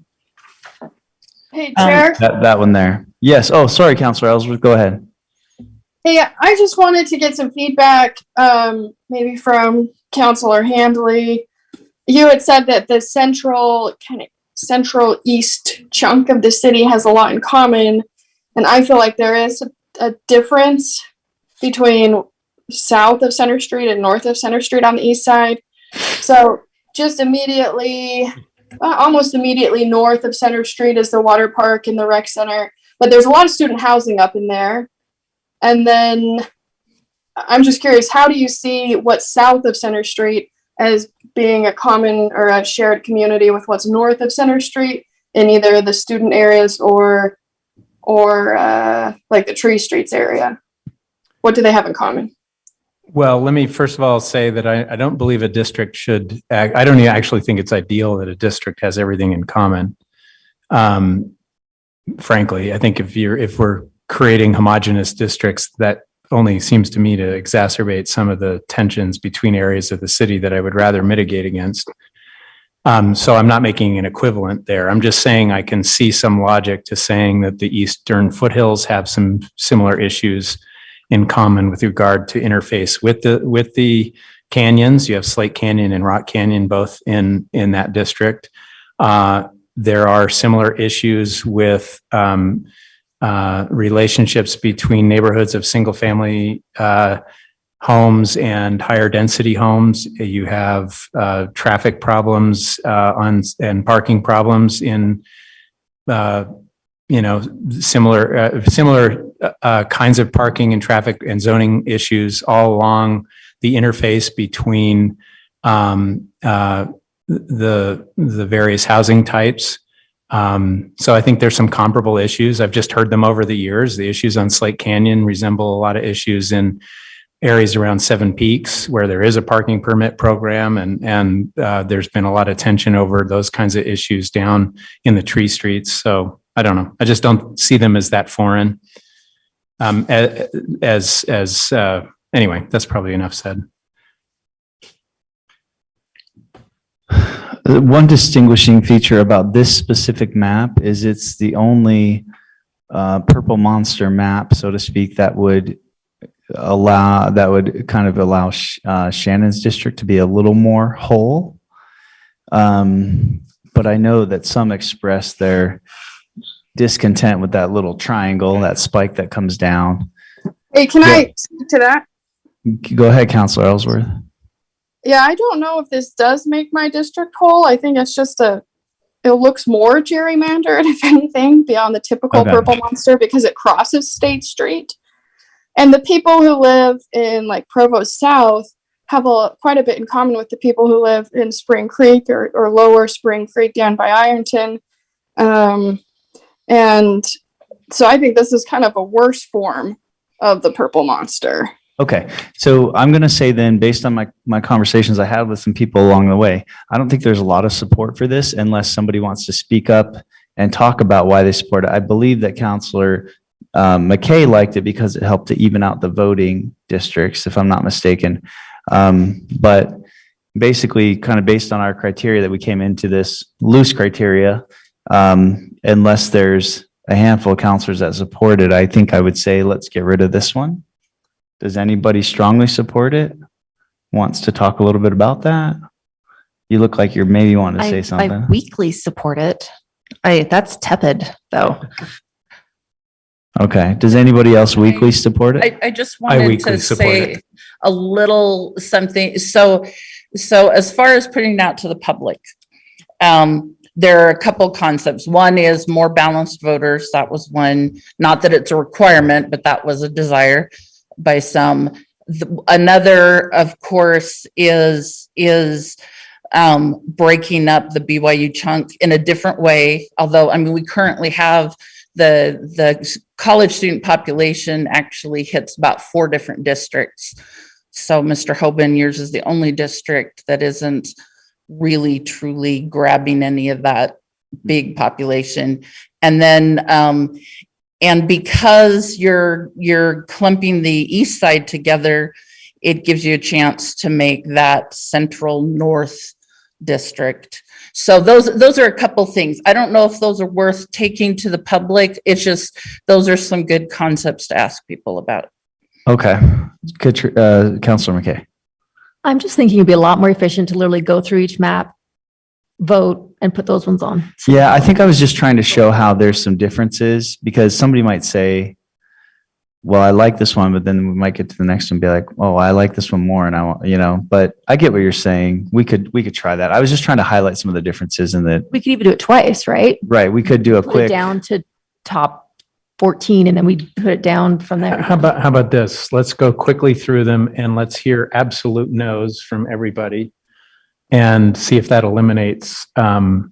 Hey, Chair. That one there. Yes. Oh, sorry, Counselor Ellsworth. Go ahead. Hey, I just wanted to get some feedback, maybe from Councilor Handley. You had said that the central east chunk of the city has a lot in common, and I feel like there is a difference between south of Center Street and north of Center Street on the east side. So just immediately, almost immediately north of Center Street is the water park and the rec center, but there's a lot of student housing up in there. And then I'm just curious, how do you see what's south of Center Street as being a common or a shared community with what's north of Center Street in either the student areas or like the Tree Streets area? What do they have in common? Well, let me first of all say that I don't believe a district should act. I don't actually think it's ideal that a district has everything in common. Frankly, I think if we're creating homogeneous districts, that only seems to me to exacerbate some of the tensions between areas of the city that I would rather mitigate against. So I'm not making an equivalent there. I'm just saying I can see some logic to saying that the eastern foothills have some similar issues in common with regard to interface with the canyons. You have Slate Canyon and Rock Canyon both in that district. There are similar issues with relationships between neighborhoods of single family homes and higher density homes. You have traffic problems and parking problems in similar kinds of parking and traffic and zoning issues all along the interface between the various housing types. So I think there's some comparable issues. I've just heard them over the years. The issues on Slate Canyon resemble a lot of issues in areas around Seven Peaks where there is a parking permit program, and there's been a lot of tension over those kinds of issues down in the tree streets. So I don't know. I just don't see them as that foreign. Anyway, that's probably enough said. One distinguishing feature about this specific map is it's the only purple monster map, so to speak, that would kind of allow Shannon's district to be a little more whole. But I know that some express their discontent with that little triangle, that spike that comes down. Hey, can I speak to that? Go ahead, Councilor Ellsworth. Yeah, I don't know if this does make my district whole. I think it's just it looks more gerrymandered, if anything, beyond the typical purple monster, because it crosses State Street. And the people who live in like Provo South have quite a bit in common with the people who live in Spring Creek or Lower Spring Creek down by Ironton. And so I think this is kind of a worse form of the purple monster. Okay, so I'm going to say then, based on my conversations I had with some people along the way, I don't think there's a lot of support for this unless somebody wants to speak up and talk about why they support it. I believe that Councilor McKay liked it because it helped to even out the voting districts, if I'm not mistaken. But basically, kind of based on our criteria that we came into this loose criteria, unless there's a handful of councilors that support it, I think I would say let's get rid of this one. Does anybody strongly support it? Wants to talk a little bit about that? You look like you're maybe wanting to say something. I weakly support it. That's tepid, though. Okay. Does anybody else weakly support it? I just wanted to say a little something. So as far as putting it out to the public, there are a couple concepts. One is more balanced voters. That was one, not that it's a requirement, but that was a desire by some. Another, of course, is breaking up the BYU chunk in a different way. Although, I mean, we currently have the college student population actually hits about 4 different districts. So Mr. Hoban, yours is the only district that isn't really truly grabbing any of that big population. And then, and because you're clumping the east side together, it gives you a chance to make that central north district. So those are a couple things. I don't know if those are worth taking to the public. It's just, those are some good concepts to ask people about. Okay. Good. Councilor McKay. I'm just thinking it'd be a lot more efficient to literally go through each map, vote, and put those ones on. Yeah, I think I was just trying to show how there's some differences, because somebody might say, well, I like this one, but then we might get to the next one and be like, oh, I like this one more. And I want, but I get what you're saying. We could try that. I was just trying to highlight some of the differences in that. We could even do it twice, right? Right. We could do a Put it quick down to top 14 and then we put it down from there. How about this? Let's go quickly through them and let's hear absolute no's from everybody and see if that eliminates, right?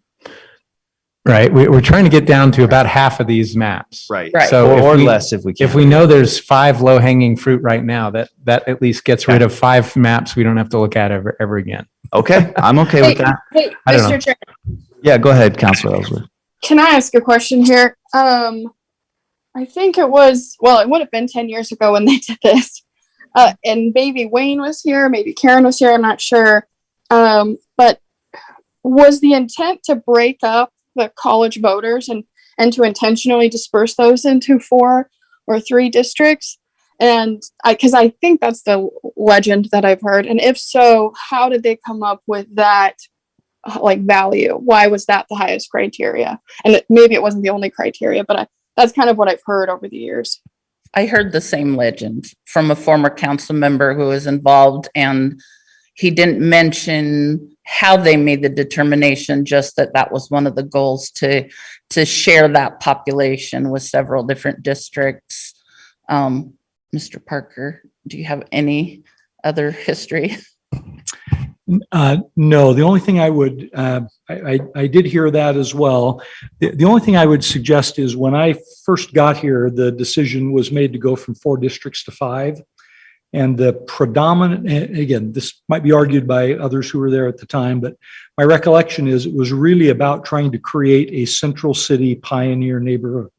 We're trying to get down to about half of these maps. Right. So or less if we can. If we know there's 5 low hanging fruit right now, that at least gets rid of 5 maps we don't have to look at ever again. Okay. I'm okay with that. Hey, Mr. Chair, Yeah, go ahead, Councilor Ellsworth. can I ask a question here? I think it would have been 10 years ago when they did this. And maybe Wayne was here, maybe Karen was here, I'm not sure. But was the intent to break up the college voters and to intentionally disperse those into 4 or 3 districts? And because I think that's the legend that I've heard. And if so, how did they come up with that value? Why was that the highest criteria? And maybe it wasn't the only criteria, but that's kind of what I've heard over the years. I heard the same legend from a former council member who was involved, and he didn't mention how they made the determination, just that that was one of the goals to share that population with several different districts. Mr. Parker, do you have any other history? No, the only thing I would, I did hear that as well. The only thing I would suggest is when I first got here, the decision was made to go from 4 districts to 5. And the predominant, and again, this might be argued by others who were there at the time, but my recollection is it was really about trying to create a central city pioneer neighborhood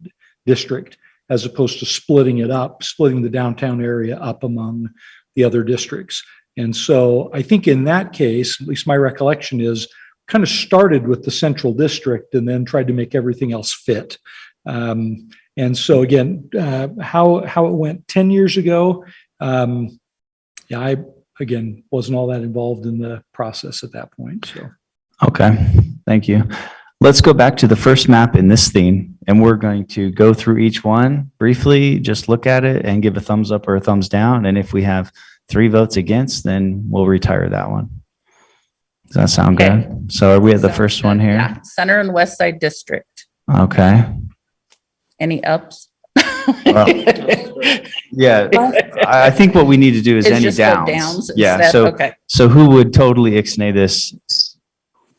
district, as opposed to splitting it up, splitting the downtown area up among the other districts. And so I think in that case, at least my recollection is, kind of started with the central district and then tried to make everything else fit. And so again, how it went 10 years ago, yeah, I, again, wasn't all that involved in the process at that point, so. Okay, thank you. Let's go back to the first map in this theme, and we're going to go through each one briefly, just look at it and give a thumbs up or a thumbs down. And if we have 3 votes against, then we'll retire that one. Does that sound good? So are we at the first one here? Yeah, Center and West Side District. Okay. Any ups? Well, yeah, I think what we need to do is It's any just go downs. downs Yeah, instead? so, Okay. so who would totally ixnay this?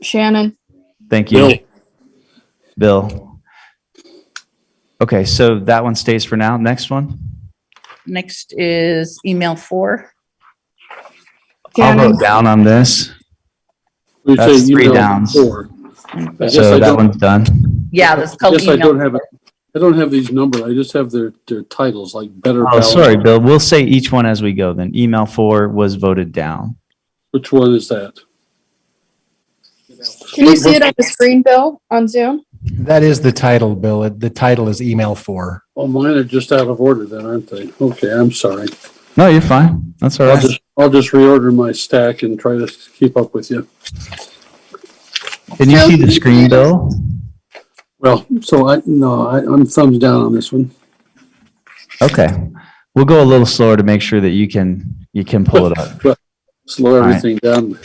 Shannon. Thank you. Bill. Okay, so that one stays for now. Next one? Next is email 4. I'll vote down on this. We That's say 3 email downs. 4. I guess So I that don't- one's done. Yeah, that's I called guess I email. don't have it. I don't have these numbered. I just have their titles, like better. Oh, balance. sorry, Bill. We'll say each one as we go then. Email 4 was voted down. Which one is that? Can you see it on the screen, Bill, on Zoom? That is the title, Bill. The title is email 4. Oh, mine are just out of order then, aren't they? Okay, I'm sorry. No, you're fine. That's all right. I'll just reorder my stack and try to keep up with you. Can you see the screen, Bill? Well, so I'm thumbs down on this one. Okay. We'll go a little slower to make sure that you can pull it up. Slow everything down.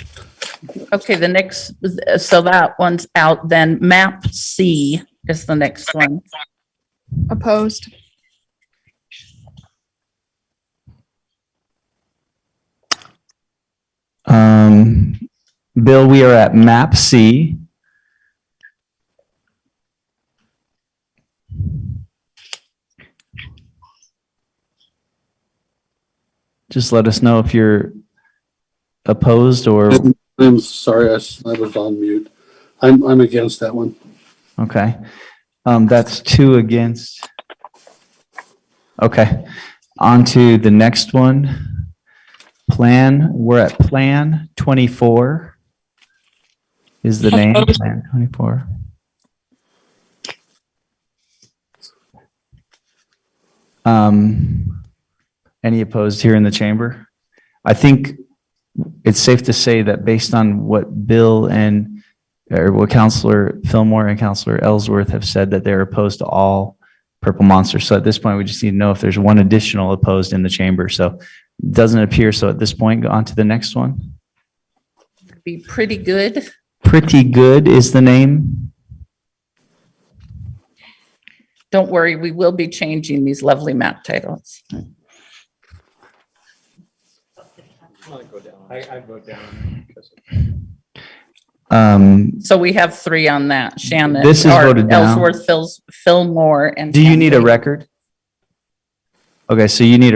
Okay, the next, so that one's out then. Map C is the next one. Opposed. Bill, we are at map C. Just let us know if you're opposed or. I'm sorry, I was on mute. I'm against that one. Okay. That's 2 against. Okay. On to the next one. Plan, we're at Plan 24 is the name, Plan 24. Any opposed here in the chamber? I think it's safe to say that based on what Bill or what Councilor Fillmore and Councilor Ellsworth have said, that they're opposed to all purple monsters. So at this point, we just need to know if there's one additional opposed in the chamber. So it doesn't appear. So at this point, go on to the next one. Be pretty good. Pretty Good is the name. Don't worry, we will be changing these lovely map titles. I vote down. So we have 3 on that. Shannon. This is or voted down. Ellsworth, Fillmore, and. Do you need a Campbell. record? Okay, so you need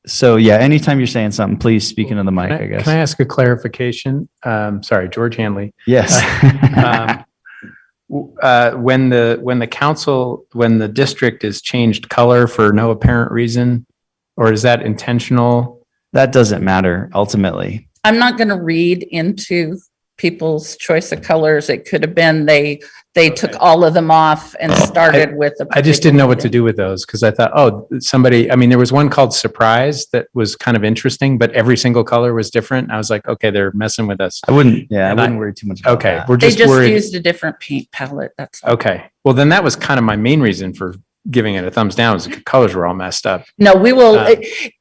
so yeah, anytime you're saying something, please speak into the mic, I guess. Can I ask a clarification? Sorry, George Hanley. Yes. When the district is changed color for no apparent reason, or is that intentional? That doesn't matter ultimately. I'm not going to read into people's choice of colors. It could have been they took all of them off and started with. I just didn't know what to do with those because I thought, oh, there was one called Surprise that was kind of interesting, but every single color was different. I was like, okay, they're messing with us. I wouldn't worry too much about okay, that. we're They just just worried. used a different paint palette. That's all. Okay, well then that was kind of my main reason for giving it a thumbs down. It was the colors were all messed up. No, we will,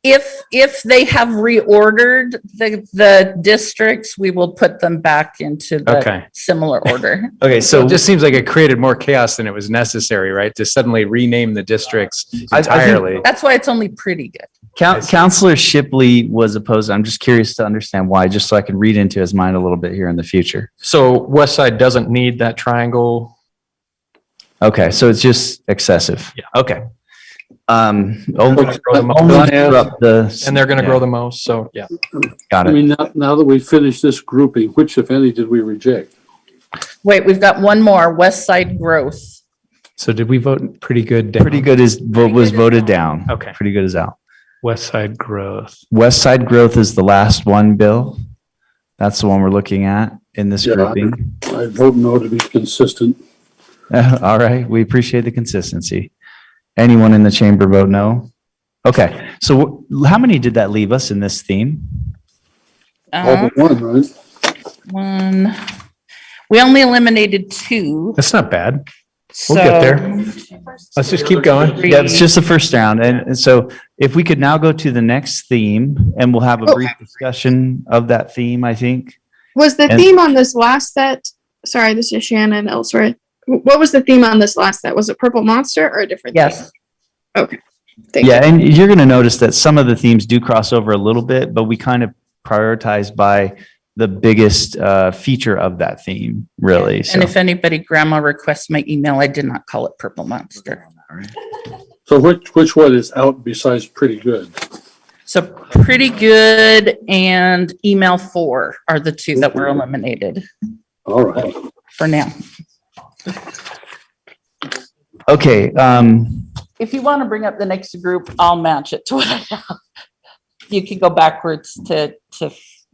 if they have reordered the districts, we will put them back into the similar order. Okay, so it just seems like it created more chaos than it was necessary, right? To suddenly rename the districts entirely. That's why it's only pretty good. Counselor Shipley was opposed. I'm just curious to understand why, just so I can read into his mind a little bit here in the future. So West Side doesn't need that triangle. Okay, so it's just excessive. Yeah. Okay. And they're going to grow the most. So yeah. Got it. I mean, now that we've finished this grouping, which, if any, did we reject? Wait, we've got one more, West Side growth. So did we vote pretty good down? Pretty good was voted down. Okay. Pretty good is out. West Side growth. West Side growth is the last one, Bill. That's the one we're looking at in this grouping. I vote no to be consistent. All right, we appreciate the consistency. Anyone in the chamber vote no? Okay, so how many did that leave us in this theme? All but one, right? One. We only eliminated 2. That's not bad. We'll get there. Let's just keep going. Yeah, it's just the first round. And so if we could now go to the next theme and we'll have a brief discussion of that theme, I think. Was the theme on this last set? Sorry, this is Shannon Ellsworth. What was the theme on this last set? Was it Purple Monster or a different theme? Yes. Okay. Thank you. And you're going to notice that some of the themes do cross over a little bit, but we kind of prioritize by the biggest feature of that theme, really. And if anybody grandma requests my email, I did not call it Purple Monster. So which one is out besides pretty good? So pretty good and email 4 are the 2 that were eliminated. All right. For now. Okay. If you want to bring up the next group, I'll match it to what I have. You can go backwards to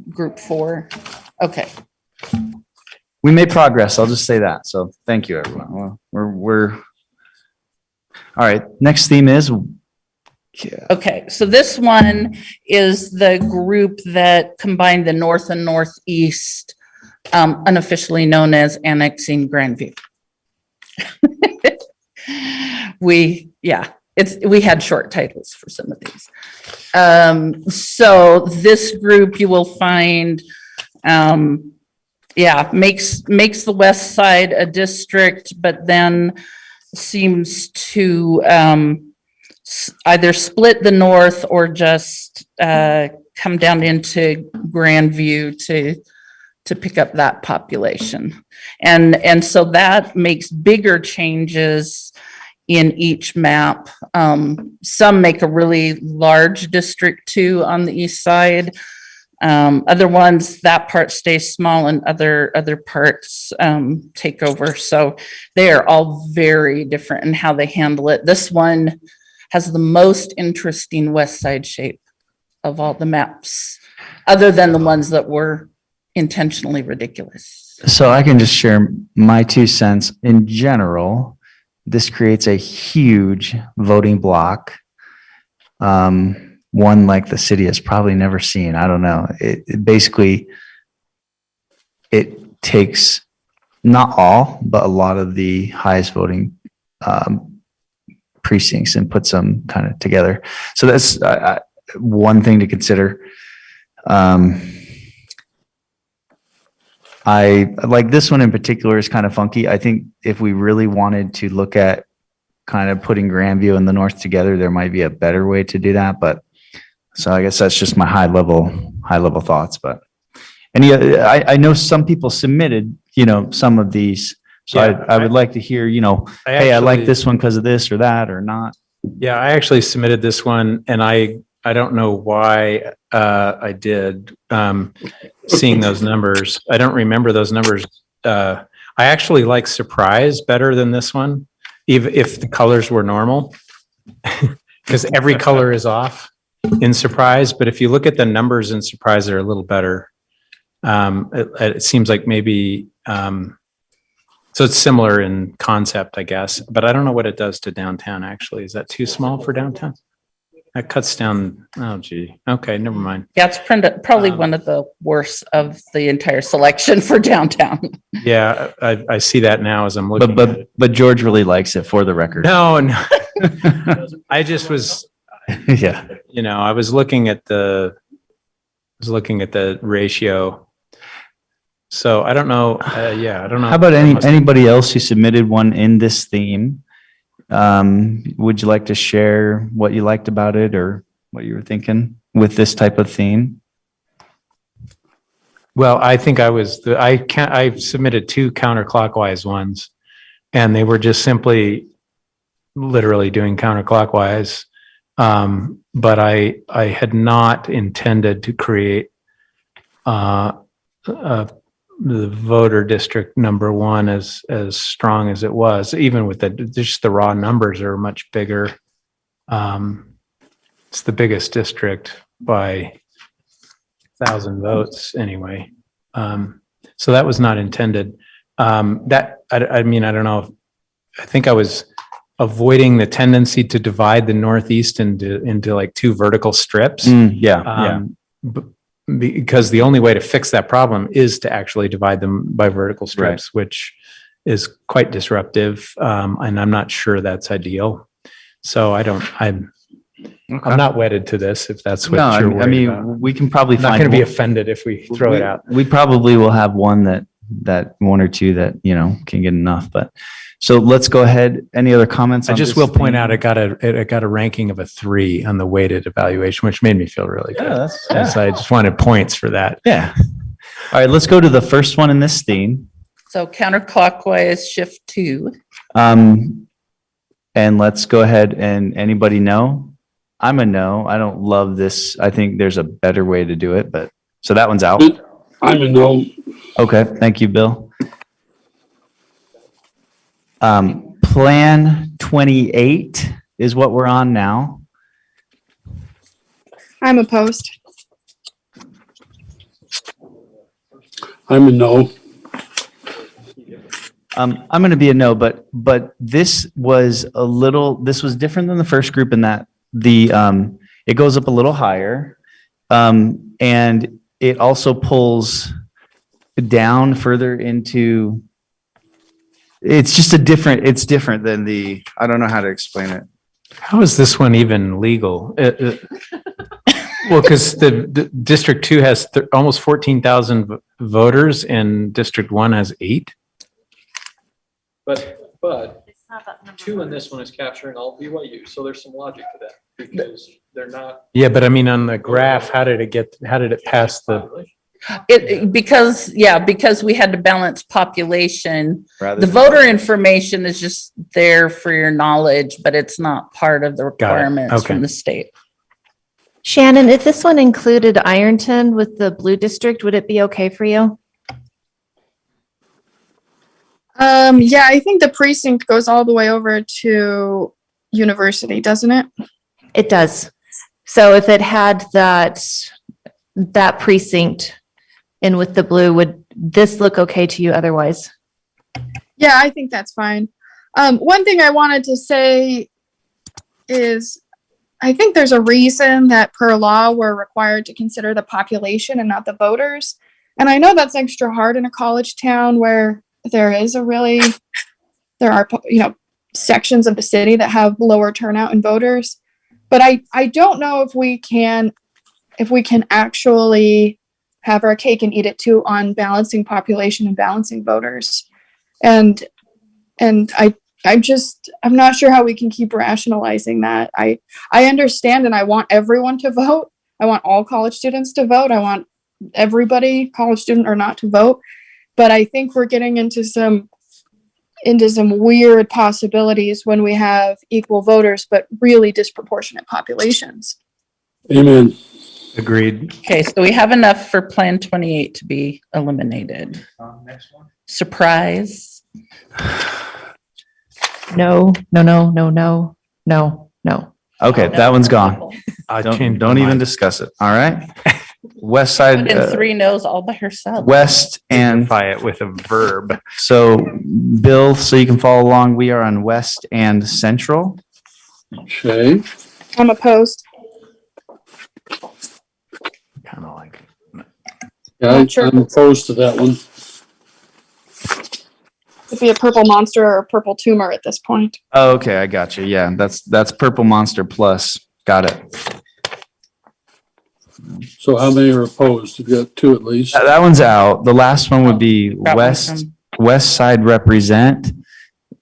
group 4. Okay. We made progress. I'll just say that. So thank you, everyone. Well, we're all right. Next theme is. Okay, so this one is the group that combined the north and northeast, unofficially known as annexing Grandview. We had short titles for some of these. So this group you will find, makes the west side a district, but then seems to either split the north or just come down into Grandview to pick up that population. And so that makes bigger changes in each map. Some make a really large district too on the east side. Other ones, that part stays small and other parts take over. So they are all very different in how they handle it. This one has the most interesting west side shape of all the maps, other than the ones that were intentionally ridiculous. So I can just share my 2 cents. In general, this creates a huge voting block. One like the city has probably never seen. I don't know. It basically takes not all, but a lot of the highest voting precincts and puts them kind of together. So that's one thing to consider. I like this one in particular is kind of funky. I think if we really wanted to look at kind of putting Grandview and the north together, there might be a better way to do that. But so I guess that's just my high level thoughts. But I know some people submitted, some of these. So I would like to hear, hey, I like this one because of this or that or not. Yeah, I actually submitted this one and I don't know why I did, seeing those numbers. I don't remember those numbers. I actually like Surprise better than this one, even if the colors were normal, because every color is off in Surprise. But if you look at the numbers in Surprise, they're a little better. It seems like maybe, so it's similar in concept, I guess, but I don't know what it does to downtown actually. Is that too small for downtown? That cuts down, oh gee, okay, never mind. Yeah, it's probably one of the worst of the entire selection for downtown. Yeah, I see that now as I'm looking at it. But George really likes it, for the record. No, I just was, Yeah. I was looking at the ratio. So I don't know, I don't know. How about anybody else who submitted one in this theme? Would you like to share what you liked about it or what you were thinking with this type of theme? Well, I think I submitted 2 counterclockwise ones, and they were just simply literally doing counterclockwise. But I had not intended to create the voter district number 1 as strong as it was, even with just the raw numbers are much bigger. It's the biggest district by 1,000 votes anyway. So that was not intended. I mean, I don't know. I think I was avoiding the tendency to divide the Northeast into like 2 vertical strips. Because the only way to fix that problem is to actually divide them by vertical strips, which is quite disruptive. And I'm not sure that's ideal. So I'm not wedded to this, if that's what you're worried about. We can probably I'm not going to be offended if we throw it out. We probably will have one that 1 or 2 that, can get enough, but so let's go ahead. Any other comments? I just will point out, it got a ranking of a 3 on the weighted evaluation, which made me feel really good. I just wanted points for that. Yeah. All right, let's go to the first one in this theme. So counterclockwise shift 2. And let's go ahead and anybody know? I'm a no. I don't love this. I think there's a better way to do it, but so that one's out. I'm a no. Okay, thank you, Bill. Plan 28 is what we're on now. I'm opposed. I'm a no. I'm going to be a no, but this was different than the first group in that it goes up a little higher, and it also pulls down further into. It's different than I don't know how to explain it. How is this one even legal? Well, because the District 2 has almost 14,000 voters and District 1 has 8. But 2 in this one is capturing all BYU, so there's some logic to that because they're not. Yeah, but I mean, on the graph, how did it pass the? Because we had to balance population. The voter information is just there for your knowledge, but it's not part of the requirements from the state. Shannon, if this one included Ironton with the blue district, would it be okay for you? Yeah, I think the precinct goes all the way over to University, doesn't it? It does. So if it had that precinct in with the blue, would this look okay to you otherwise? Yeah, I think that's fine. One thing I wanted to say is I think there's a reason that per law we're required to consider the population and not the voters. And I know that's extra hard in a college town where there are sections of the city that have lower turnout in voters. But I don't know if we can actually have our cake and eat it too on balancing population and balancing voters. And I'm not sure how we can keep rationalizing that. I understand and I want everyone to vote. I want all college students to vote. I want everybody, college student or not, to vote. But I think we're getting into some weird possibilities when we have equal voters, but really disproportionate populations. Amen. Agreed. Okay, so we have enough for Plan 28 to be eliminated. Next one. Surprise. No. Okay, that one's gone. Don't Don't even discuss it. All right. West side. Put in 3 no's all by herself. West and Signify it with a verb. so Bill, so you can follow along, we are on West and Central. Okay. I'm opposed. kind of like. Yeah, I'm opposed to that one. It'd be a purple monster or a purple tumor at this point. Oh, okay, I got you. Yeah, that's Purple Monster Plus. Got it. So how many are opposed? You've got two at least. That one's out. The last one would be That one's West Side Represent.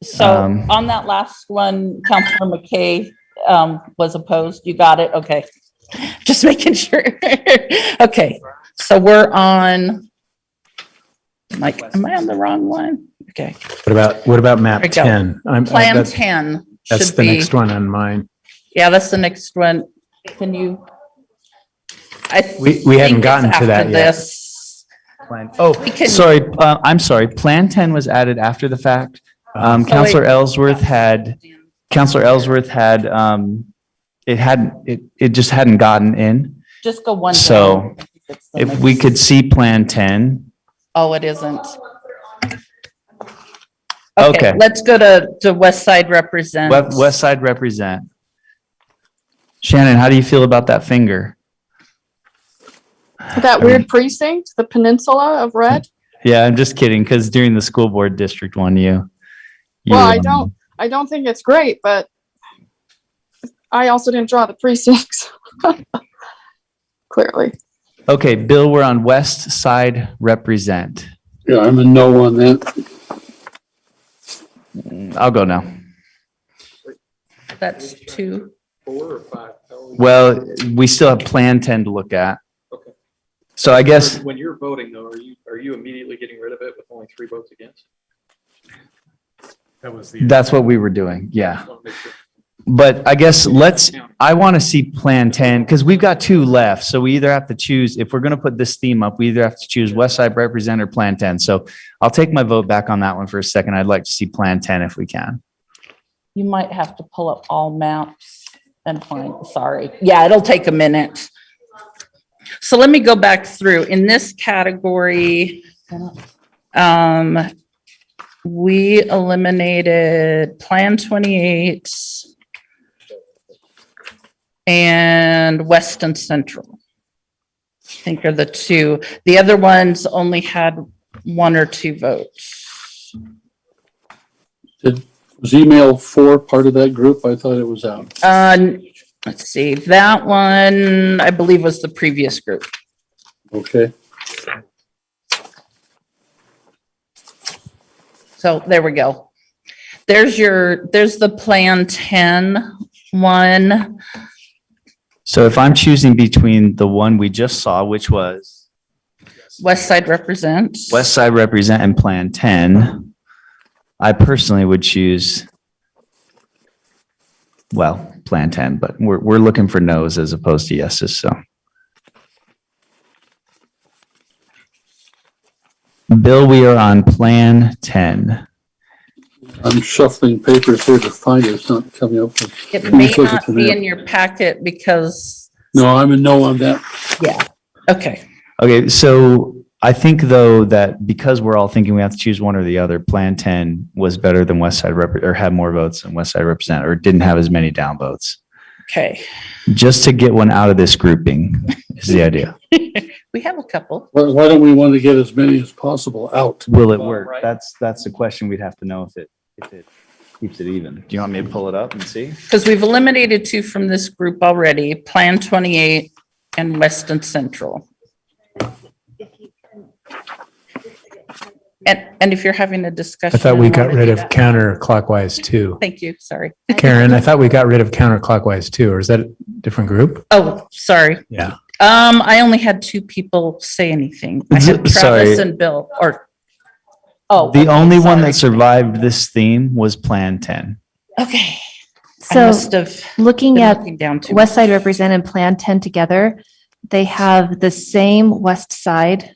So on that last one, Councilor McKay was opposed. You got it? Okay. Just making sure. Okay, so we're on, am I on the wrong one? Okay. What about map There we go. 10? Plan 10 That's should the be, next one on mine. yeah, that's the next one. Can you? We haven't gotten to that yet. Sorry, I'm sorry. Plan 10 was added after the fact. Counselor Ellsworth had, it just hadn't gotten in. Just go one So down. if we could see Plan 10. Oh, it isn't. Okay. Let's go to West Side Represent. West Side Represent. Shannon, how do you feel about that finger? That weird precinct, the peninsula of red. Yeah, I'm just kidding, because during the school board district one, Well, I don't think it's great, but I also didn't draw the precincts. Clearly. Okay, Bill, we're on West Side Represent. Yeah, I'm a no on that. I'll go now. That's 2. 4 or 5? Well, we still have Plan 10 to look at. Okay. So I guess, When you're voting though, are you immediately getting rid of it with only 3 votes against? that's what we were doing, yeah. Just wanna make sure. But I guess I want to see Plan 10, because we've got 2 left. So we either have to choose, if we're going to put this theme up, we either have to choose West Side Represent or Plan 10. So I'll take my vote back on that one for a second. I'd like to see Plan 10 if we can. You might have to pull up all maps and find, sorry. Yeah, it'll take a minute. So let me go back through. In this category, we eliminated Plan 28 and West and Central. I think are the 2. The other ones only had 1 or 2 votes. Was email 4 part of that group? I thought it was out. Let's see, that one, I believe was the previous group. Okay. So there we go. There's the Plan 10 one. So if I'm choosing between the one we just saw, which was West Side Represents. West Side Represent and Plan 10, I personally would choose, well, Plan 10, but we're looking for no's as opposed to yeses, so. Bill, we are on Plan 10. I'm shuffling papers here to find it. It's not coming up. It may not be in your packet because. No, I'm a no on that. Yeah, okay. Okay, so I think though that because we're all thinking we have to choose one or the other, Plan 10 was better than West Side or had more votes than West Side Represent, or didn't have as many down votes. Okay. Just to get one out of this grouping is the idea. We have a couple. Why don't we want to get as many as possible out? Will it work? That's the question we'd have to know if it keeps it even. Do you want me to pull it up and see? Because we've eliminated 2 from this group already, Plan 28 and West and Central. And if you're having a discussion. I thought we got rid of counterclockwise too. Thank you, sorry. Karen, I thought we got rid of counterclockwise too, or is that a different group? Oh, sorry. Yeah. I only had 2 people say anything. I had Travis Sorry. and Bill, The only one that survived this theme was Plan 10. Okay. So looking been at looking down too West Side Represent and Plan 10 together, they have the same west side.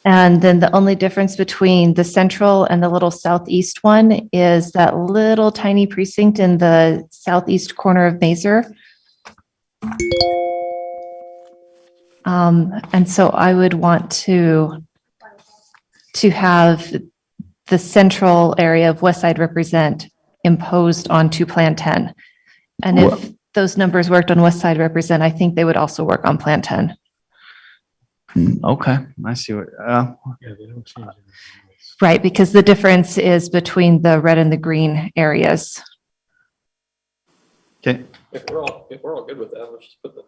And then the only difference between the central and the little southeast one is that little tiny precinct in the southeast corner of Mazer. And so I would want to have the central area of West Side Represent imposed onto Plan 10. And if those numbers worked on West Side Represent, I think they would also work on Plan 10. Okay, I see what, Right, because the difference is between the red and the green areas. okay. If we're all good with that, let's just put the.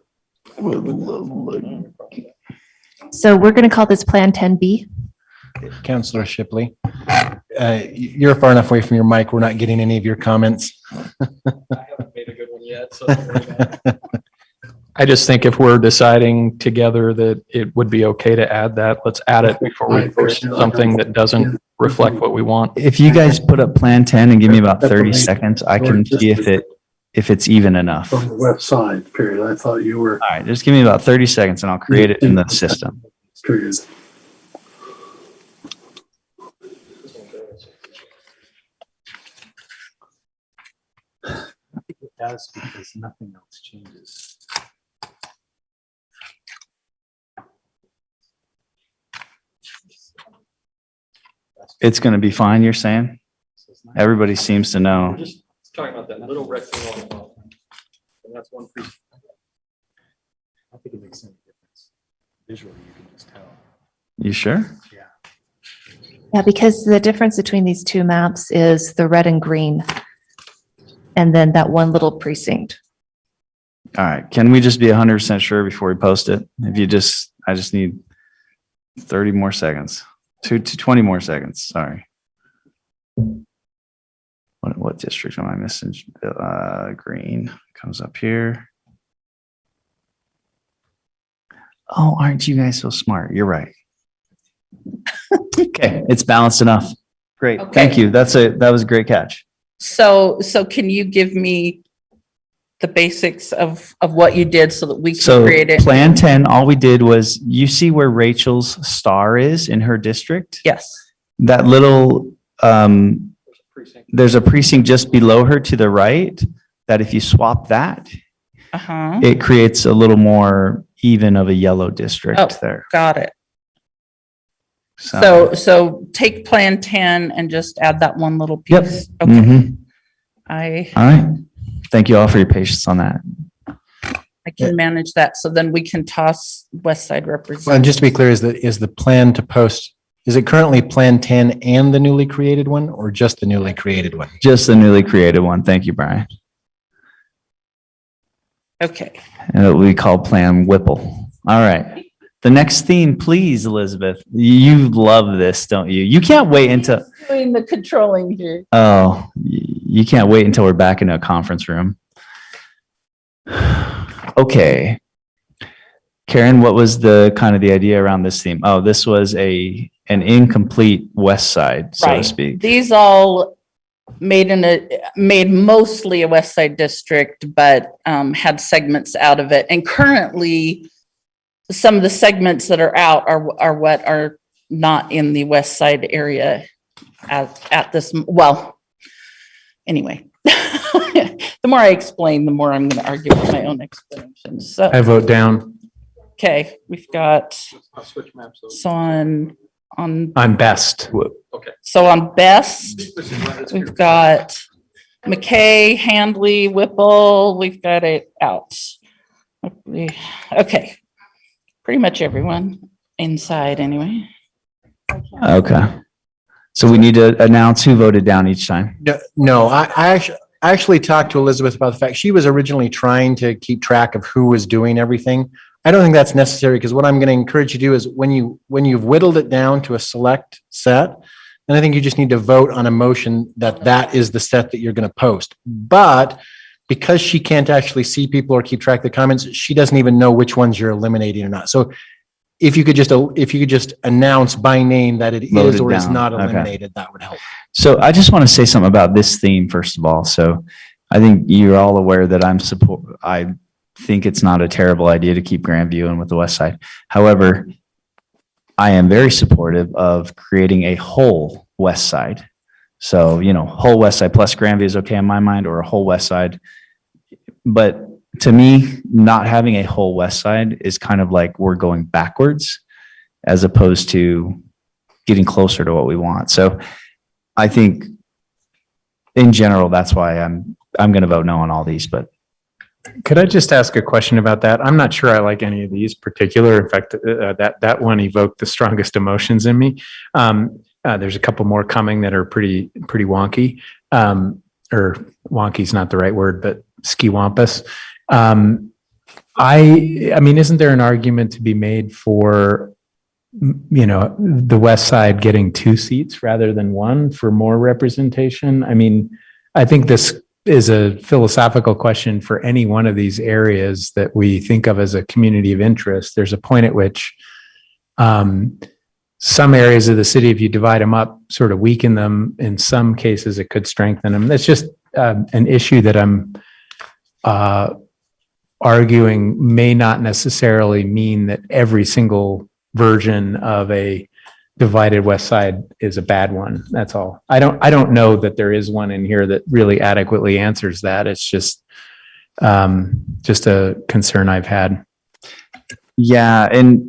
So we're going to call this Plan 10B. Councillor Shipley, you're far enough away from your mic. We're not getting any of your comments. I haven't made a good one yet, so don't worry about it. I just think if we're deciding together that it would be okay to add that, let's add it before we push something that doesn't reflect what we want. If you guys put up Plan 10 and give me about 30 seconds, I can see if it's even enough. From the west side, period. I thought you were. All right, just give me about 30 seconds and I'll create it in the system. Period. I think it does because nothing else changes. It's going to be fine, you're saying? Everybody seems to know. We're just talking about that little rectangle on the bottom. And that's one piece. I think it makes any difference. Visually, you can just tell. You sure? Yeah, because the difference between these two maps is the red and green. And then that one little precinct. All right, can we just be 100% sure before we post it? I just need 30 more seconds, to 20 more seconds, sorry. What district am I missing? Green comes up here. Oh, aren't you guys so smart? You're right. Okay, it's balanced enough. Great, thank you. That was a great catch. So can you give me the basics of what you did so that we can So create it? Plan 10, all we did was, you see where Rachel's star is in her district? Yes. That little, there's a precinct just below her to the right, that if you swap that, it creates a little more even of a yellow district there. Got it. So take Plan 10 and just add that one little piece. Yep. Okay. All right. Thank you all for your patience on that. I can manage that. So then we can toss West Side Well, representative. and just to be clear, is the plan to post, is it currently Plan 10 and the newly created one, or just the newly created one? Just the newly created one. Thank you, Brian. Okay. And it will be called Plan Whipple. All right. The next theme, please, Elizabeth. You love this, don't you? You can't wait until, Doing the controlling here. you can't wait until we're back in a conference room. Okay. Karen, what was the kind of the idea around this theme? Oh, this was an incomplete west side, so to speak. These all made mostly a West Side district, but had segments out of it. And currently, some of the segments that are out are what are not in the West Side area at this. Well, anyway, the more I explain, the more I'm going to argue with my own explanations. So I vote down. okay, we've got I'll switch maps. so on Best. Okay. So on Best, we've got McKay, Handley, Whipple, we've got it out. Okay, pretty much everyone inside anyway. Okay. So we need to announce who voted down each time. No, I actually talked to Elizabeth about the fact she was originally trying to keep track of who was doing everything. I don't think that's necessary, because what I'm going to encourage you to do is when you've whittled it down to a select set, then I think you just need to vote on a motion that is the set that you're going to post. But because she can't actually see people or keep track of the comments, she doesn't even know which ones you're eliminating or not. So if you could just announce by name that it Voted is or is down. not Okay. eliminated, that would help. So I just want to say something about this theme, first of all. So I think you're all aware that I think it's not a terrible idea to keep Grandview in with the West Side. However, I am very supportive of creating a whole West Side. So, whole West Side plus Grandview is okay in my mind, or a whole West Side. But to me, not having a whole West Side is kind of like we're going backwards as opposed to getting closer to what we want. So I think in general, that's why I'm going to vote no on all these, but Could I just ask a question about that? I'm not sure I like any of these particular. In fact, that one evoked the strongest emotions in me. There's a couple more coming that are pretty wonky. Or wonky's not the right word, but ski-wampus. I mean, isn't there an argument to be made for, the west side getting 2 seats rather than 1 for more representation? I mean, I think this is a philosophical question for any one of these areas that we think of as a community of interest. There's a point at which some areas of the city, if you divide them up, sort of weaken them. In some cases, it could strengthen them. That's just an issue that I'm arguing may not necessarily mean that every single version of a divided west side is a bad one. That's all. I don't know that there is one in here that really adequately answers that. It's just a concern I've had. Yeah, and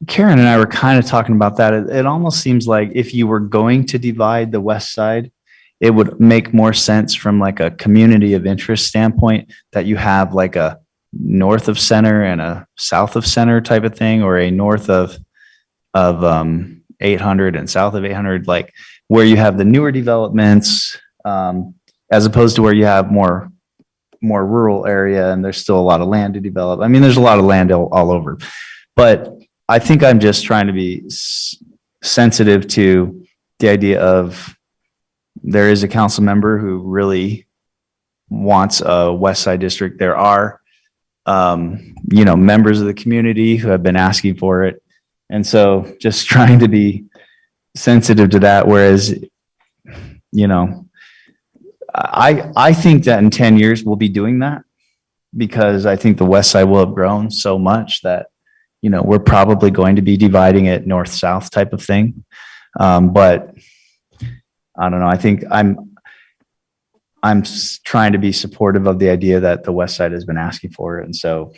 Karen and I were kind of talking about that. It almost seems like if you were going to divide the west side, it would make more sense from like a community of interest standpoint that you have like a north of center and a south of center type of thing, or a north of 800 and south of 800, like where you have the newer developments, as opposed to where you have more rural area and there's still a lot of land to develop. I mean, there's a lot of land all over, but I think I'm just trying to be sensitive to the idea of there is a council member who really wants a west side district. There are, members of the community who have been asking for it. And so just trying to be sensitive to that. Whereas, I think that in 10 years we'll be doing that, because I think the west side will have grown so much that, we're probably going to be dividing it north-south type of thing. But I don't know. I think I'm trying to be supportive of the idea that the west side has been asking for it. And so,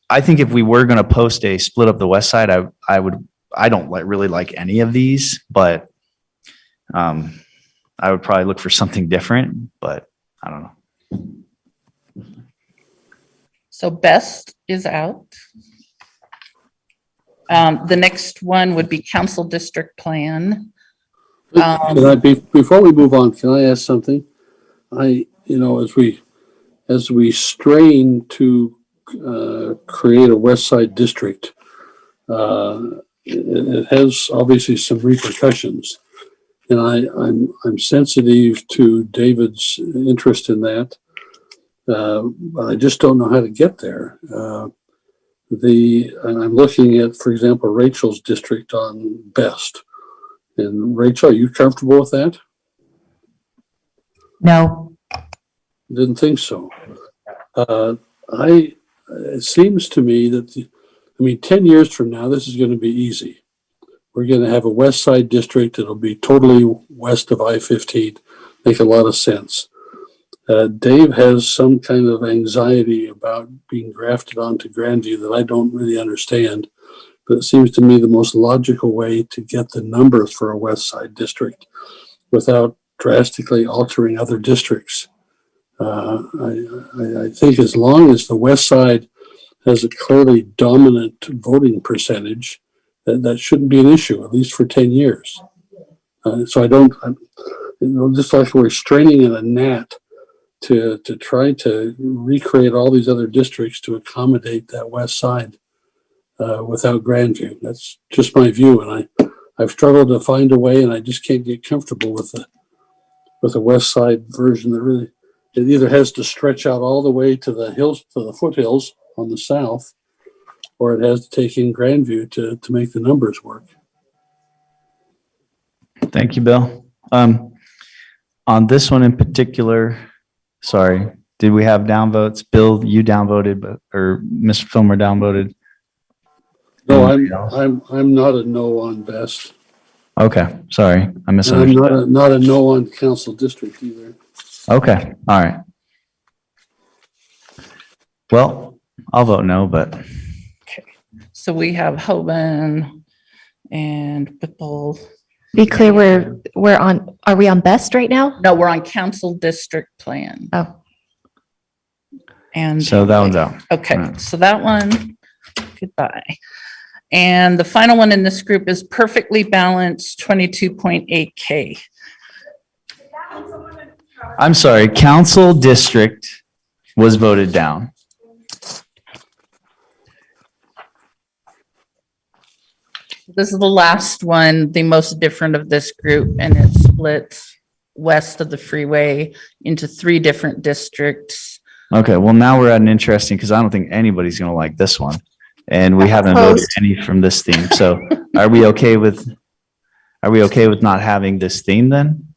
I think if we were going to post a split up the west side, I don't really like any of these, but I would probably look for something different, but I don't know. So best is out. The next one would be council district plan. Before we move on, can I ask something? As we strain to create a west side district, it has obviously some repercussions, and I'm sensitive to David's interest in that. But I just don't know how to get there. And I'm looking at, for example, Rachel's district on Best. And Rachel, are you comfortable with that? No. Didn't think so. It seems to me that 10 years from now, this is going to be easy. We're going to have a west side district. It'll be totally west of I-15. Make a lot of sense. Dave has some kind of anxiety about being grafted onto Grandview that I don't really understand, but it seems to me the most logical way to get the numbers for a west side district without drastically altering other districts. I think as long as the west side has a clearly dominant voting percentage, that shouldn't be an issue, at least for 10 years. So just like we're straining in a gnat to try to recreate all these other districts to accommodate that west side without Grandview. That's just my view, and I've struggled to find a way, and I just can't get comfortable with the west side version that really, it either has to stretch out all the way to the hills, to the foothills on the south, or it has to take in Grandview to make the numbers work. Thank you, Bill. On this one in particular, sorry, did we have downvotes? Bill, you downvoted, or Mr. Filmer downvoted? No, I'm not a no on Best. Okay, sorry, I misunderstood. I'm not a no on council district either. Okay, all right. Well, I'll vote no, but. Okay. So we have Hoban and Whipple. Be clear, are we on best right now? No, we're on council district plan. Oh. And So that one's out. okay, Right. so that one, goodbye. And the final one in this group is perfectly balanced 22.8K. I'm sorry, council district was voted down. This is the last one, the most different of this group, and it splits west of the freeway into 3 different districts. Okay, well, now we're at an interesting, because I don't think anybody's gonna like this one. And we haven't voted any from this theme. So are we okay with not having this theme then?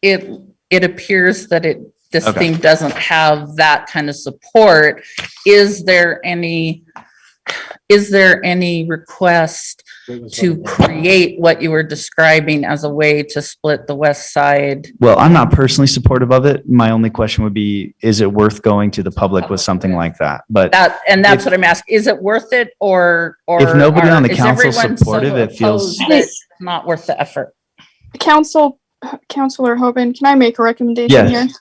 It appears that this Okay. thing doesn't have that kind of support. Is there any request to create what you were describing as a way to split the west side? Well, I'm not personally supportive of it. My only question would be, is it worth going to the public with something like that? But That's what I'm asking. Is it worth it or if nobody on the is council everyone supportive, so it feels. opposed that it's not worth the effort? Counselor Hoban, can I make a recommendation Yes.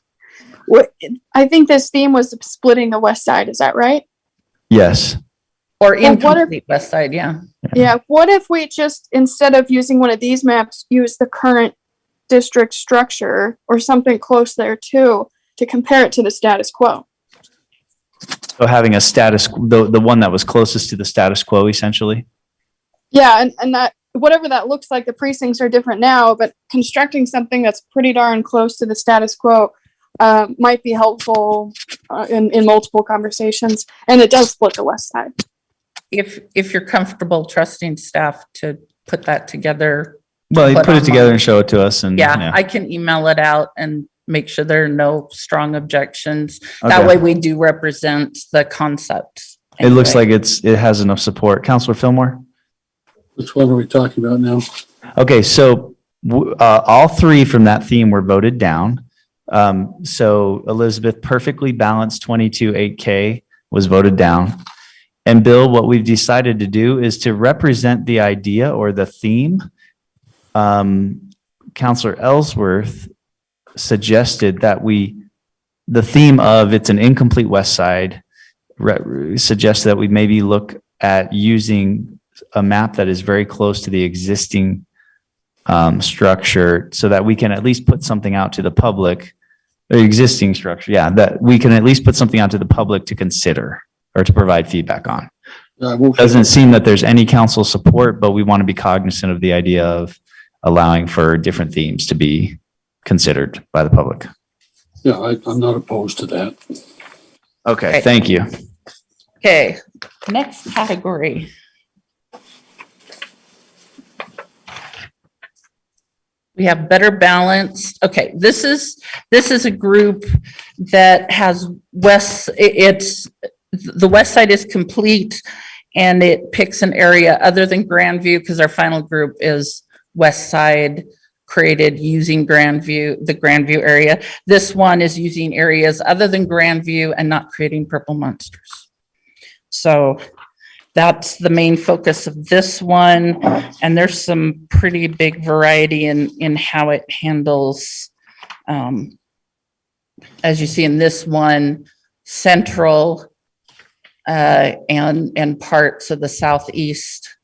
here? I think this theme was splitting the west side. Is that right? Yes. Or Well, what if- incomplete west side, yeah. Yeah. What if we just, instead of using one of these maps, use the current district structure or something close there too, to compare it to the status quo? So having a the one that was closest to the status quo, essentially. Yeah. And that, whatever that looks like, the precincts are different now, but constructing something that's pretty darn close to the status quo might be helpful in multiple conversations. And it does split the west side. If you're comfortable trusting staff to put that together. Well, you put it online. together and show it to us and. Yeah, I can email it out and make sure there are no strong objections. That Okay. way we do represent the concept. It looks anyway. like it has enough support. Counselor Fillmore? Which one are we talking about now? Okay, so all 3 from that theme were voted down. So Elizabeth, perfectly balanced 22.8K was voted down. And Bill, what we've decided to do is to represent the idea or the theme. Counselor Ellsworth suggested that the theme of it's an incomplete west side suggests that we maybe look at using a map that is very close to the existing structure so that we can at least put something out to the public, the existing structure. Yeah, that we can at least put something out to the public to consider or to provide feedback on. Doesn't seem that there's any council support, but we want to be cognizant of the idea of allowing for different themes to be considered by the public. Yeah, I'm not opposed to that. Okay, thank you. Okay, next category. We have better balance. Okay, this is a group that has the west side is complete and it picks an area other than Grandview because our final group is west side created using Grandview, the Grandview area. This one is using areas other than Grandview and not creating purple monsters. So that's the main focus of this one. And there's some pretty big variety in how it handles, as you see in this one, central and parts of the southeast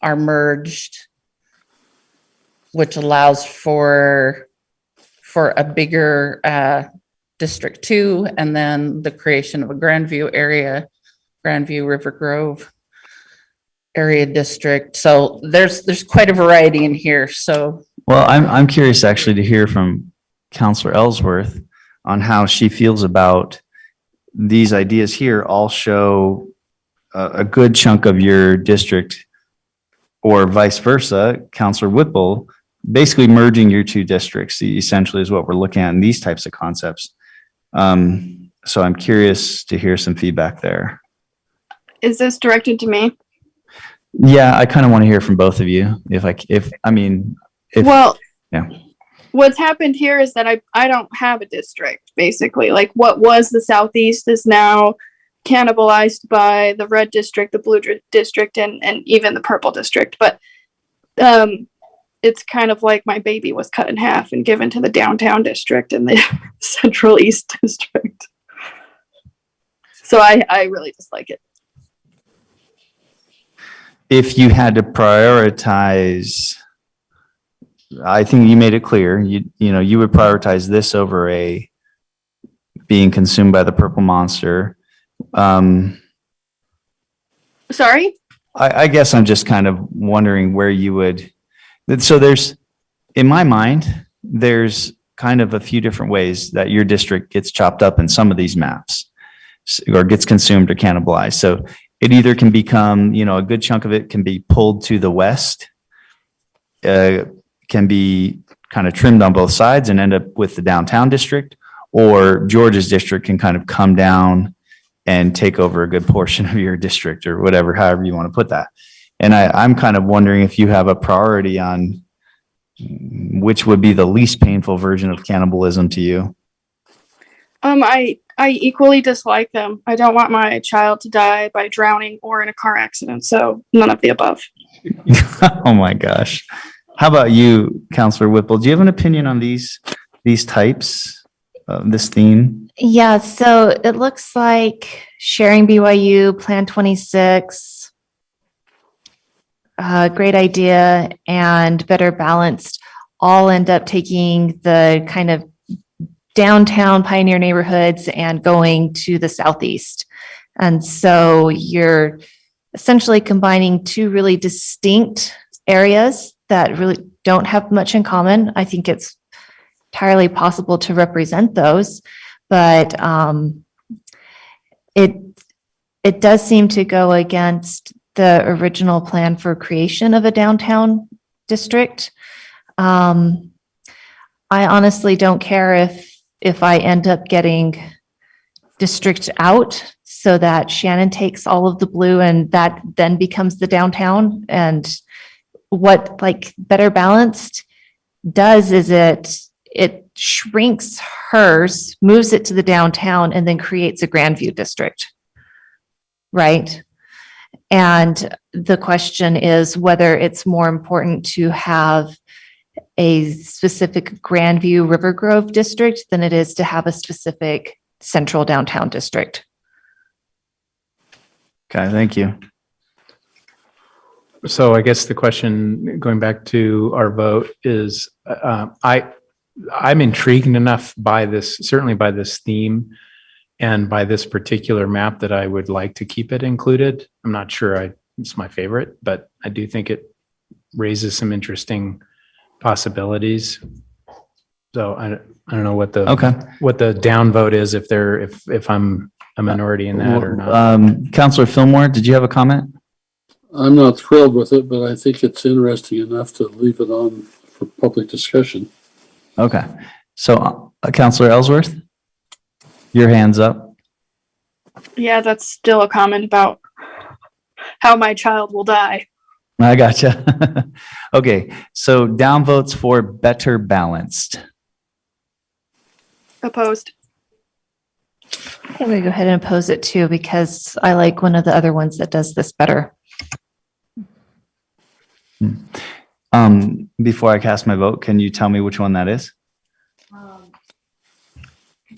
are merged, which allows for a bigger District 2 and then the creation of a Grandview area, Grandview River Grove area district. So there's quite a variety in here. So Well, I'm curious actually to hear from Counselor Ellsworth on how she feels about these ideas here all show a good chunk of your district, or vice versa, Counselor Whipple, basically merging your 2 districts essentially is what we're looking at in these types of concepts. So I'm curious to hear some feedback there. Is this directed to me? Yeah, I kind of want to hear from both of you. Well, yeah. What's happened here is that I don't have a district, basically. Like what was the southeast is now cannibalized by the red district, the blue district, and even the purple district. But it's kind of like my baby was cut in half and given to the downtown district and the central east district. So I really dislike it. If you had to prioritize, I think you made it clear, you would prioritize this over being consumed by the purple monster. Sorry? I guess I'm just kind of wondering where you would, so in my mind, there's kind of a few different ways that your district gets chopped up in some of these maps or gets consumed or cannibalized. So it either can become, a good chunk of it can be pulled to the west, can be kind of trimmed on both sides and end up with the downtown district, or George's district can kind of come down and take over a good portion of your district or whatever, however you want to put that. And I'm kind of wondering if you have a priority on which would be the least painful version of cannibalism to you. I equally dislike them. I don't want my child to die by drowning or in a car accident. So none of the above. Oh my gosh. How about you, Councilor Whipple? Do you have an opinion on these types, this theme? Yeah, so it looks like sharing BYU, Plan 26, great idea, and better balanced all end up taking the kind of downtown pioneer neighborhoods and going to the southeast. And so you're essentially combining two really distinct areas that really don't have much in common. I think it's entirely possible to represent those, but it does seem to go against the original plan for creation of a downtown district. I honestly don't care if I end up getting district out so that Shannon takes all of the blue and that then becomes the downtown. And what like better balanced does is it shrinks hers, moves it to the downtown, and then creates a Grandview district, right? And the question is whether it's more important to have a specific Grandview River Grove district than it is to have a specific central downtown district. Okay, thank you. So I guess the question, going back to our vote, is I'm intrigued enough by this, certainly by this theme and by this particular map, that I would like to keep it included. I'm not sure it's my favorite, but I do think it raises some interesting possibilities. So I don't know what the down vote is, if I'm a minority in that or not. Councilor Fillmore, did you have a comment? I'm not thrilled with it, but I think it's interesting enough to leave it on for public discussion. Okay. So Councilor Ellsworth, your hand's up. Yeah, that's still a comment about how my child will die. I gotcha. Okay. So down votes for better balanced. Opposed. I'm going to go ahead and oppose it too, because I like one of the other ones that does this better. Before I cast my vote, can you tell me which one that is?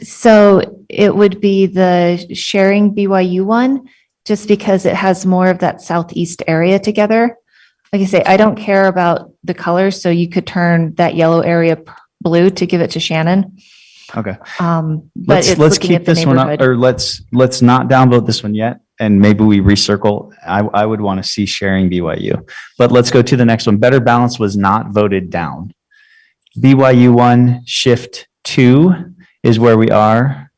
So it would be the sharing BYU one, just because it has more of that southeast area together. Like I say, I don't care about the colors, so you could turn that yellow area blue to give it to Shannon. Okay. But Let's keep this one up, or let's not downvote this one yet, and maybe we recircle. I would want to see sharing BYU, but let's go to the next one. Better balance was not voted down. BYU 1, shift 2 is where we are.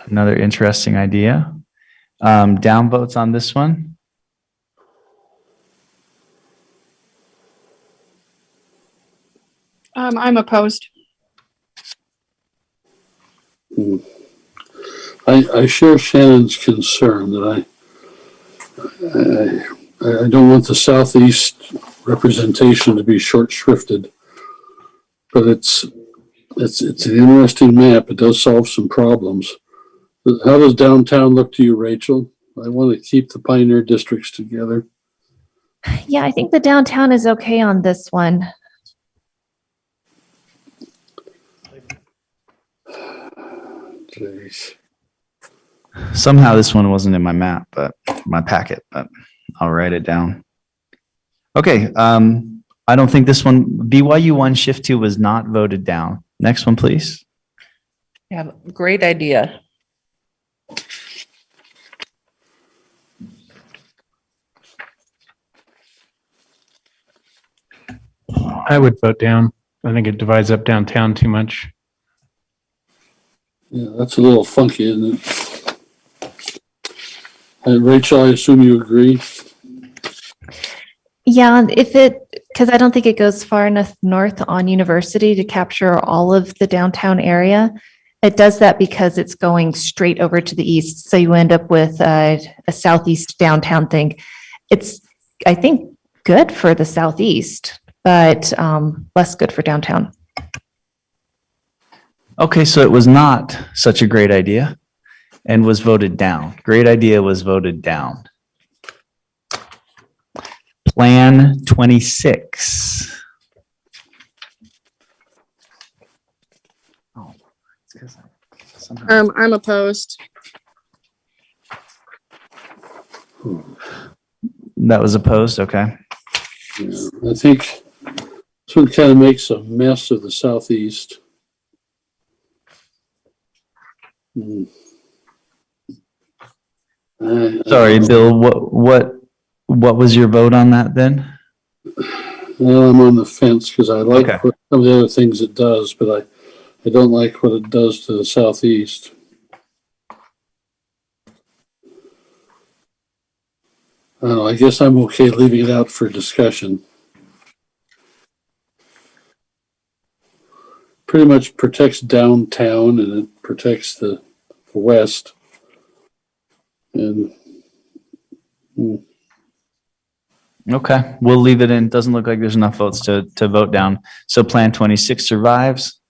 Another interesting idea. Downvotes on this one. I'm opposed. I share Shannon's concern that I don't want the southeast representation to be short shrifted, but it's an interesting map. It does solve some problems. How does downtown look to you, Rachel? I want to keep the pioneer districts together. Yeah, I think the downtown is okay on this one. Jeez. Somehow this one wasn't in my map, but my packet, but I'll write it down. Okay, I don't think this one, BYU 1 Shift 2 was not voted down. Next one, please. Yeah, great idea. I would vote down. I think it divides up downtown too much. Yeah, that's a little funky, isn't it? And Rachel, I assume you agree? Yeah, because I don't think it goes far enough north on University to capture all of the downtown area. It does that because it's going straight over to the east. So you end up with a southeast downtown thing. It's, I think, good for the southeast, but less good for downtown. Okay, so it was not such a great idea and was voted down. Great idea was voted down. Plan 26. Oh, it's 'cause I'm opposed. that was opposed, okay. Yeah, I think this one kind of makes a mess of the southeast. Hmm. Sorry, Bill, what was your vote on that then? Well, I'm on the fence because I like Okay. some of the other things it does, but I don't like what it does to the southeast. I don't know, I guess I'm okay leaving it out for discussion. Pretty much protects downtown and it protects the west. And Okay, we'll leave it in. Doesn't look like there's enough votes to vote down. So Plan 26 survives.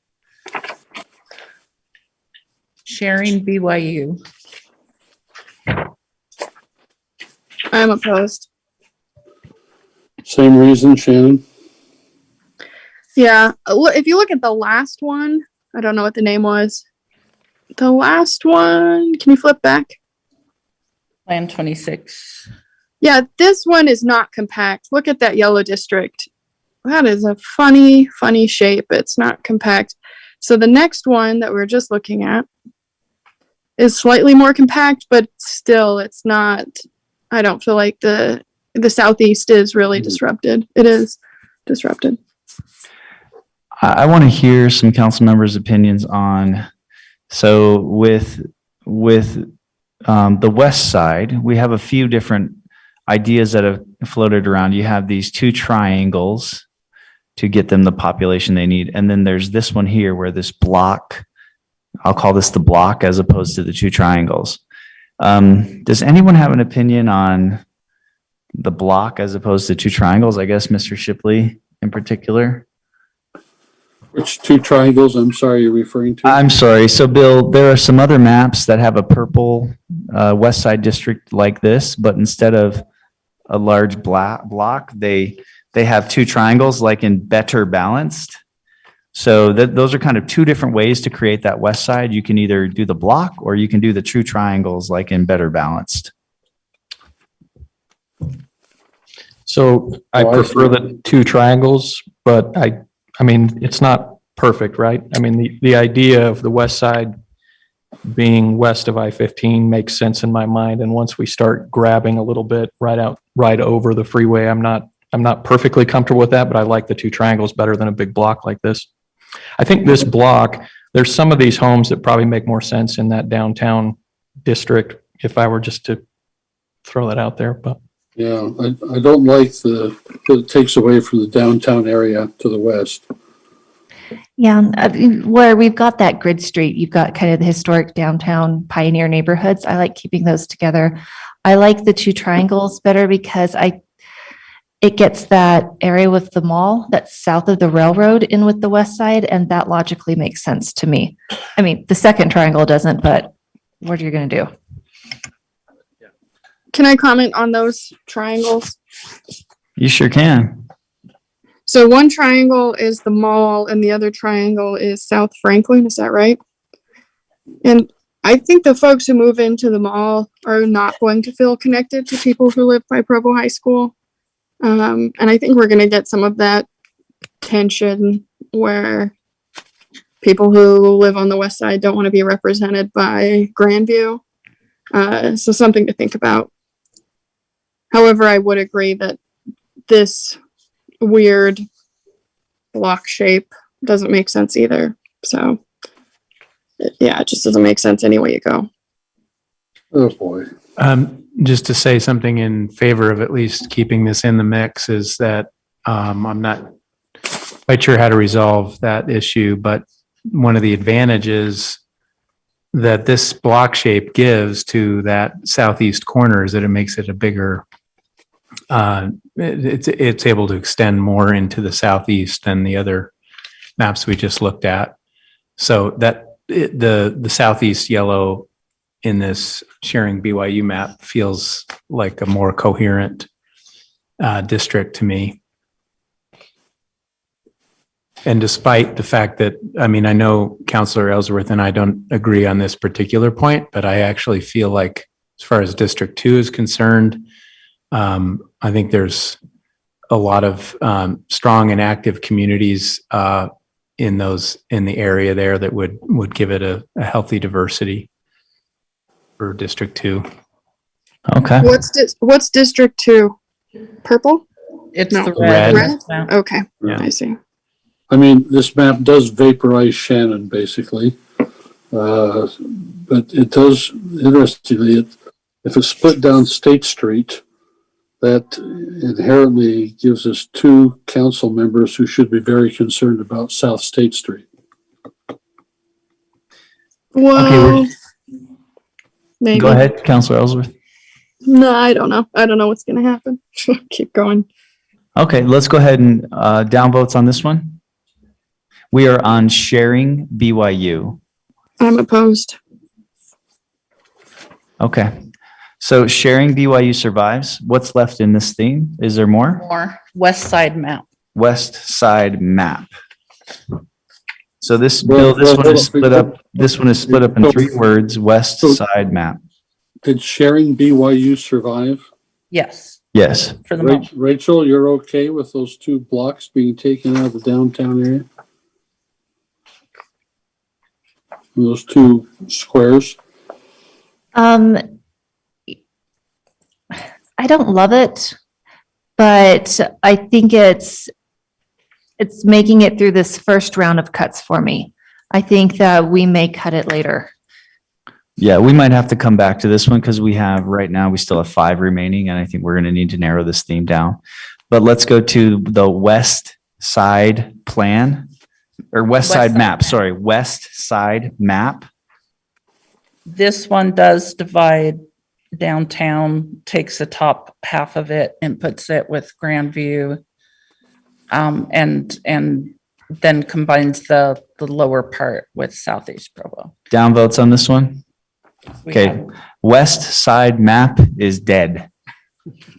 Sharing BYU. I'm opposed. same reason, Shannon? Yeah. If you look at the last one, I don't know what the name was. The last one, can you flip back? Plan 26. Yeah, this one is not compact. Look at that yellow district. That is a funny shape. It's not compact. So the next one that we're just looking at is slightly more compact, but still it's not, I don't feel like the southeast is really disrupted. It is disrupted. I want to hear some council members' opinions on, so with the west side, we have a few different ideas that have floated around. You have these two triangles to get them the population they need. And then there's this one here where this block, I'll call this the block as opposed to the two triangles. Does anyone have an opinion on the block as opposed to two triangles? I guess Mr. Shipley in particular. Which two triangles, I'm sorry, you're referring to? I'm sorry. So Bill, there are some other maps that have a purple west side district like this, but instead of a large block, they have two triangles like in better balanced. So those are kind of two different ways to create that west side. You can either do the block or you can do the true triangles like in better balanced. So I prefer the two triangles, but I mean, it's not perfect, right? I mean, the idea of the west side being west of I-15 makes sense in my mind. And once we start grabbing a little bit right over the freeway, I'm not perfectly comfortable with that, but I like the two triangles better than a big block like this. I think this block, there's some of these homes that probably make more sense in that downtown district if I were just to throw that out there, but. Yeah, I don't like that it takes away from the downtown area to the west. Yeah, where we've got that grid street, you've got kind of the historic downtown pioneer neighborhoods. I like keeping those together. I like the two triangles better because it gets that area with the mall that's south of the railroad in with the west side, and that logically makes sense to me. I mean, the second triangle doesn't, but what are you going to do? Can I comment on those triangles? You sure can. So one triangle is the mall and the other triangle is South Franklin. Is that right? And I think the folks who move into the mall are not going to feel connected to people who live by Provo High School. And I think we're going to get some of that tension where people who live on the west side don't want to be represented by Grandview. So something to think about. However, I would agree that this weird block shape doesn't make sense either. So yeah, it just doesn't make sense any way you go. Oh, boy. Just to say something in favor of at least keeping this in the mix is that I'm not quite sure how to resolve that issue, but one of the advantages that this block shape gives to that southeast corner is that it makes it a bigger, it's able to extend more into the southeast than the other maps we just looked at. So that the southeast yellow in this sharing BYU map feels like a more coherent district to me. And despite the fact that, I mean, I know Councilor Ellsworth and I don't agree on this particular point, but I actually feel like as far as District 2 is concerned, I think there's a lot of strong and active communities in the area there that would give it a healthy diversity for District 2. Okay. What's District 2? Purple? It's No. the red. Red? Okay, Yeah. I see. I mean, this map does vaporize Shannon, basically. But it does, interestingly, if it's split down State Street, that inherently gives us 2 council members who should be very concerned about South State Street. Well, maybe. Go ahead, Councilor Ellsworth. No, I don't know. I don't know what's going to happen. Keep going. Okay, let's go ahead and downvotes on this one. We are on sharing BYU. I'm opposed. Okay. So sharing BYU survives. What's left in this theme? Is there more? More west side map. West side map. So this bill, this one is split up. This one is split up in 3 words, west side map. Did sharing BYU survive? Yes. Yes. For the moment. Rachel, you're okay with those 2 blocks being taken out of the downtown area? Those 2 squares? I don't love it, but I think it's making it through this first round of cuts for me. I think that we may cut it later. Yeah, we might have to come back to this one because right now we still have 5 remaining, and I think we're going to need to narrow this theme down. But let's go to the west side plan or west side map. Sorry, west side map. This one does divide downtown, takes the top half of it and puts it with Grandview, and then combines the lower part with Southeast Provo. Downvotes on this one. We Okay, have- west side map is dead.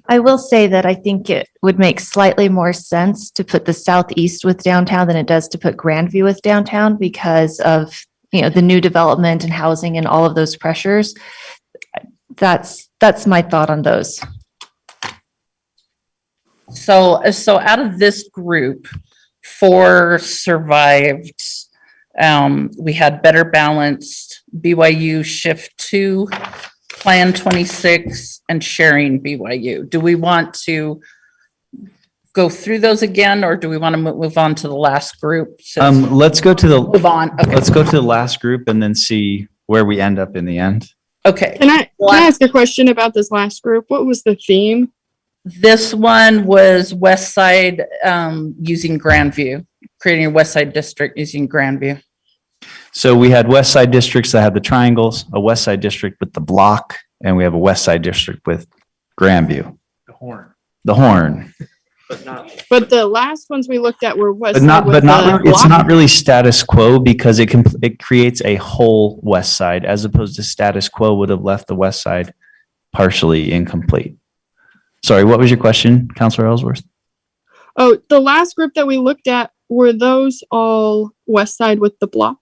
I will say that I think it would make slightly more sense to put the southeast with downtown than it does to put Grandview with downtown because of, the new development and housing and all of those pressures. That's my thought on those. So out of this group, 4 survived. We had better balanced BYU shift 2, Plan 26, and sharing BYU. Do we want to go through those again, or do we want to move on to the last group? Let's go to the Move on. Okay. Let's go to the last group and then see where we end up in the end. Okay. Can I ask a question about this last group? What was the theme? This one was West Side using Grandview, creating a West Side district using Grandview. So we had west side districts that had the triangles, a west side district with the block, and we have a west side district with Grandview. The horn. But the last ones we looked at were west But not, side with but not, the it's block. not really status quo because it creates a whole west side as opposed to status quo would have left the west side partially incomplete. Sorry, what was your question, Councilor Ellsworth? Oh, the last group that we looked at, were those all west side with the block?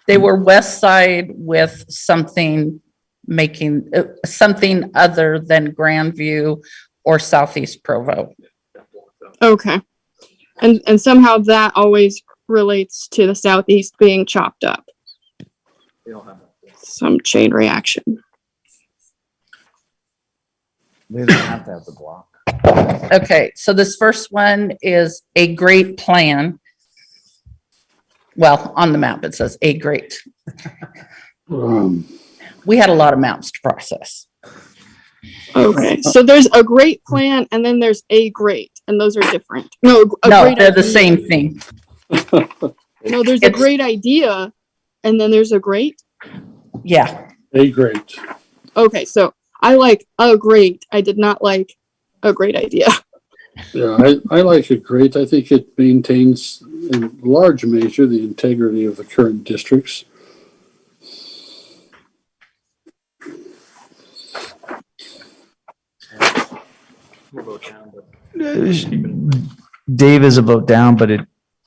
They were west side with something making, something other than Grandview or Southeast Provo. Okay. And somehow that always relates to the southeast being chopped up. Some chain reaction. They don't have to have the block. Okay, so this first one is a great plan. Well, on the map, it says a great. We had a lot of maps to process. Okay, so there's a great plan and then there's a great, and those are different. No, No, they're the idea. same thing. No, there's a great idea and then there's a great. Yeah. A great. Okay, so I like a great. I did not like a great idea. Yeah, I like it great. I think it maintains in large measure the integrity of the current districts. Dave is a vote down, but it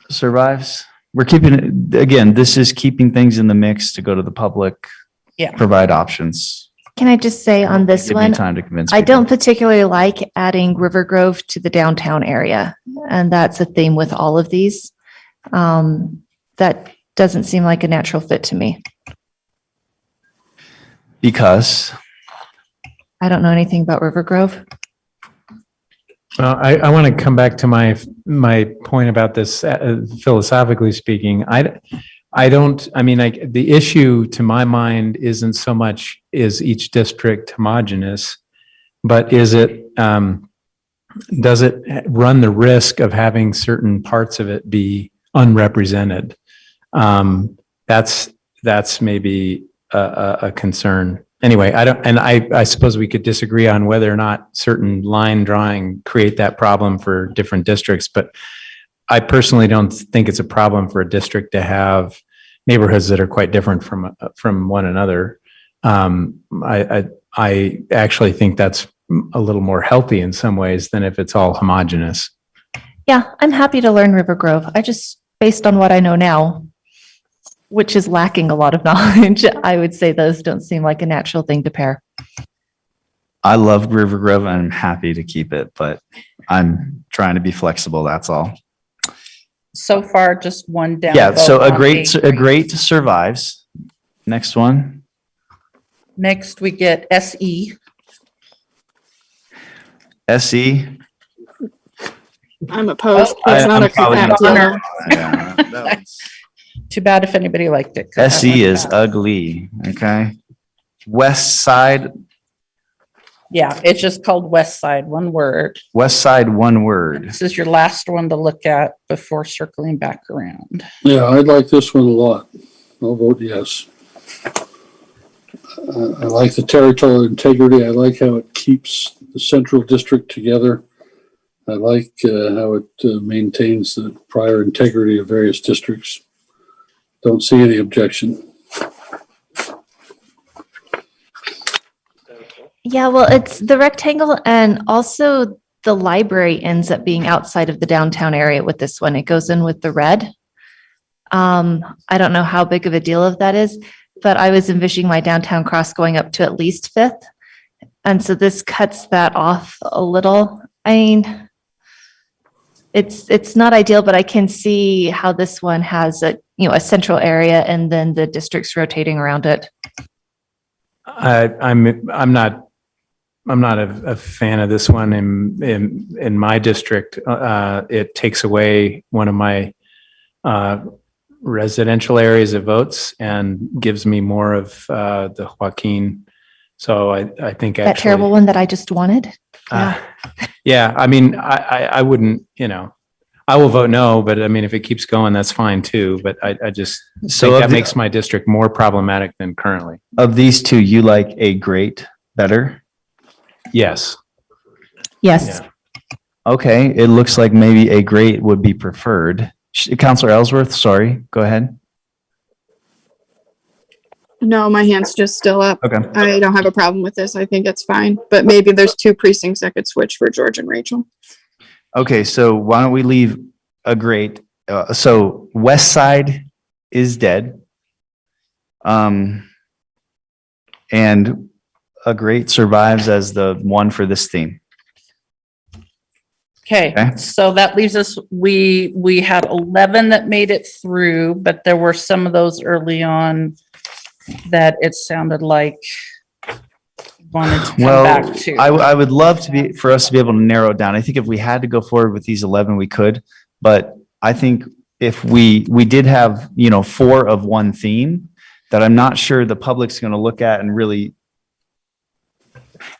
survives. We're keeping it, again, this is keeping things in the mix to go to the public. Yeah. Provide options. Can I just say on this Give me one, time to convince I people. don't particularly like adding River Grove to the downtown area. And that's a theme with all of these. That doesn't seem like a natural fit to me. Because I don't know anything about River Grove. I want to come back to my point about this philosophically speaking. The issue to my mind isn't so much is each district homogeneous, but is it, does it run the risk of having certain parts of it be unrepresented? That's maybe a concern. Anyway, I suppose we could disagree on whether or not certain line drawing create that problem for different districts, but I personally don't think it's a problem for a district to have neighborhoods that are quite different from one another. I actually think that's a little more healthy in some ways than if it's all homogeneous. Yeah, I'm happy to learn River Grove. I just, based on what I know now, which is lacking a lot of knowledge, I would say those don't seem like a natural thing to pair. I love River Grove and I'm happy to keep it, but I'm trying to be flexible. That's all. So far, just one down. Yeah. So vote a on great survives. Next one. Next, we get SE. SE. I'm opposed. It's not a compact dinner. Too bad if anybody liked it. SE is ugly. Okay. West Side. Yeah, it's just called West Side, one word. West Side, one word. This is your last one to look at before circling back around. Yeah, I like this one a lot. I'll vote yes. I like the territorial integrity. I like how it keeps the central district together. I like how it maintains the prior integrity of various districts. Don't see any objection. Yeah, well, it's the rectangle and also the library ends up being outside of the downtown area with this one. It goes in with the red. I don't know how big of a deal of that is, but I was envisioning my downtown cross going up to at least Fifth. And so this cuts that off a little. I mean, it's not ideal, but I can see how this one has a central area and then the districts rotating around it. I'm not a fan of this one in my district. It takes away one of my residential areas of votes and gives me more of the Joaquin. So I think That actually, terrible one that I just wanted. yeah, I mean, I wouldn't, I will vote no, but I mean, if it keeps going, that's fine too. But I just So think of that the- makes my district more problematic than currently. Of these two, you like a great better? Yes. Yes. Okay, it looks like maybe a great would be preferred. Counselor Ellsworth, sorry, go ahead. No, my hand's just still up. Okay. I don't have a problem with this. I think it's fine. But maybe there's two precincts that could switch for George and Rachel. Okay, so why don't we leave a great, so West Side is dead. And a great survives as the one for this theme. Okay, so that leaves us, we had 11 that made it through, but there were some of those early on that it sounded like wanted to come back to. I would love for us to be able to narrow it down. I think if we had to go forward with these 11, we could, but I think if we did have, 4 of one theme that I'm not sure the public's going to look at and really,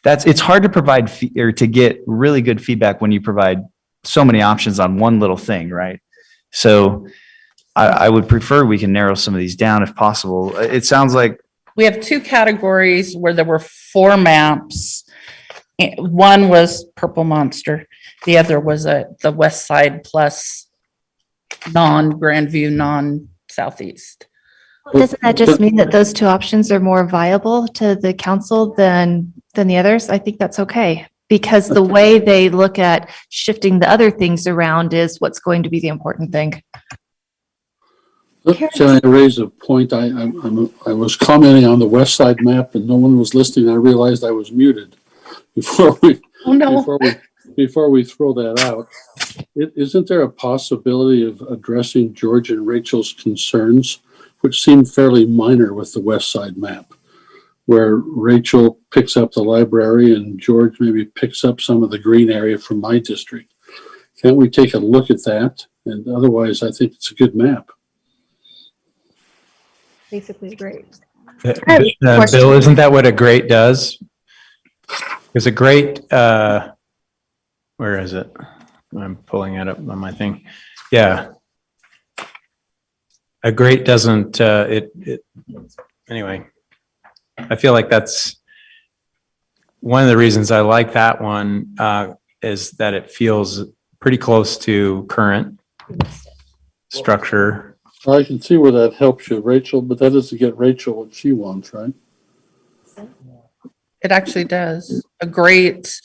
it's hard to provide or to get really good feedback when you provide so many options on one little thing, right? So I would prefer we can narrow some of these down if possible. It sounds like We have 2 categories where there were 4 maps. One was Purple Monster. The other was the West Side plus non-Grandview, non-Southeast. Doesn't that just mean that those 2 options are more viable to the council than the others? I think that's okay, because the way they look at shifting the other things around is what's going to be the important thing. Can I raise a point? I was commenting on the West Side map and no one was listening. I realized I was muted before we throw that out. Isn't there a possibility of addressing George and Rachel's concerns, which seem fairly minor with the West Side map, where Rachel picks up the library and George maybe picks up some of the green area from my district? Can't we take a look at that? And otherwise, I think it's a good map. Basically great. Bill, isn't that what a grate does? Is a grate, where is it? I'm pulling it up on my thing. Yeah. A grate doesn't, anyway, I feel like that's one of the reasons I like that one, is that it feels pretty close to current structure. I can see where that helps you, Rachel, but that doesn't get Rachel what she wants, right? It actually does. A grate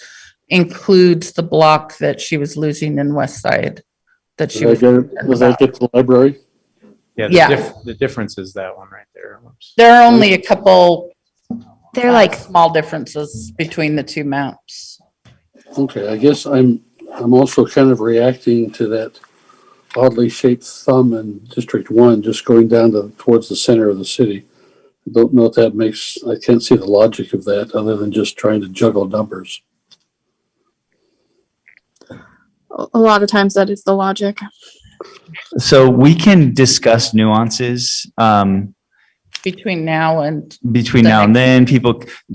includes the block that she was losing in West Side. That she was. Does that get to the library? Yeah. The difference is that one right there. Whoops. There are only a couple. They're like small differences between the 2 maps. Okay, I guess I'm also kind of reacting to that oddly shaped thumb in District 1, just going down towards the center of the city. I don't know if that I can't see the logic of that other than just trying to juggle numbers. A lot of times that is the logic. So we can discuss nuances Between now and then.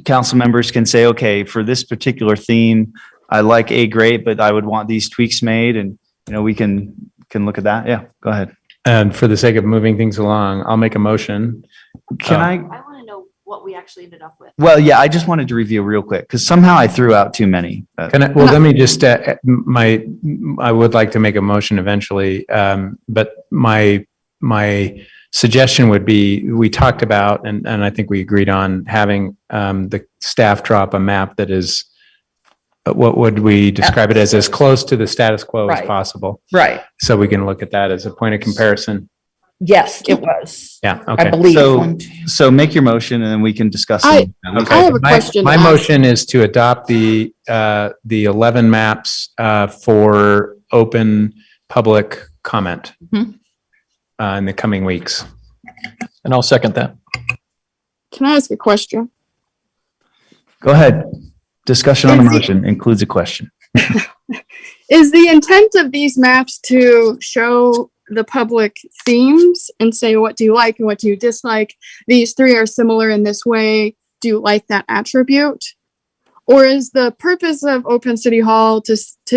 Council members can say, okay, for this particular theme, I like a grade, but I would want these tweaks made, and we can look at that. Yeah, go ahead. And for the sake of moving things along, I'll make a motion. I want to know what we actually ended up with. Well, yeah, I just wanted to review real quick because somehow I threw out too many. Let me just, I would like to make a motion eventually, but my suggestion would be, we talked about, and I think we agreed on having the staff drop a map that is, what would we describe it as close to the status quo as possible. Right. So we can look at that as a point of comparison. Yes, it was. Yeah. Okay. I believe. So make your motion and then we can discuss. I have a question. My motion is to adopt the 11 maps for open public comment in the coming weeks. And I'll second that. Can I ask a question? Go ahead. Discussion on the motion includes a question. Is the intent of these maps to show the public themes and say, what do you like and what do you dislike? These 3 are similar in this way. Do you like that attribute? Or is the purpose of Open City Hall to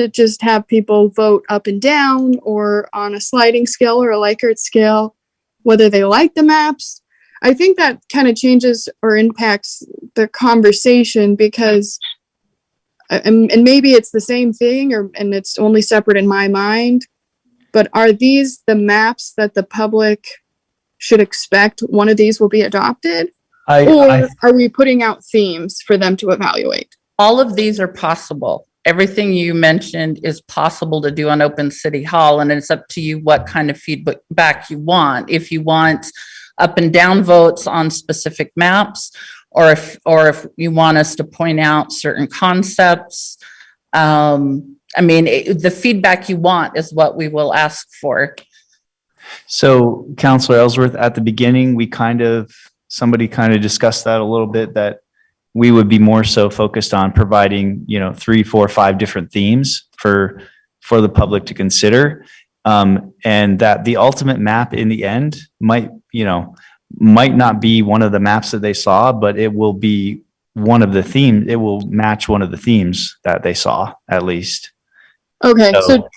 just have people vote up and down or on a sliding scale or a Likert scale, whether they like the maps? I think that kind of changes or impacts the conversation because and maybe it's the same thing and it's only separate in my mind, but are these the maps that the public should expect one of these will be adopted? Or are we putting out themes for them to evaluate? All of these are possible. Everything you mentioned is possible to do on Open City Hall, and it's up to you what kind of feedback you want. If you want up and down votes on specific maps, or if you want us to point out certain concepts. I mean, the feedback you want is what we will ask for. So Councilor Ellsworth, at the beginning, somebody kind of discussed that a little bit, that we would be more so focused on providing, 3, 4, 5 different themes for the public to consider. And that the ultimate map in the end might not be one of the maps that they saw, but it will be one of the themes. It will match one of the themes that they saw, at least. Okay, so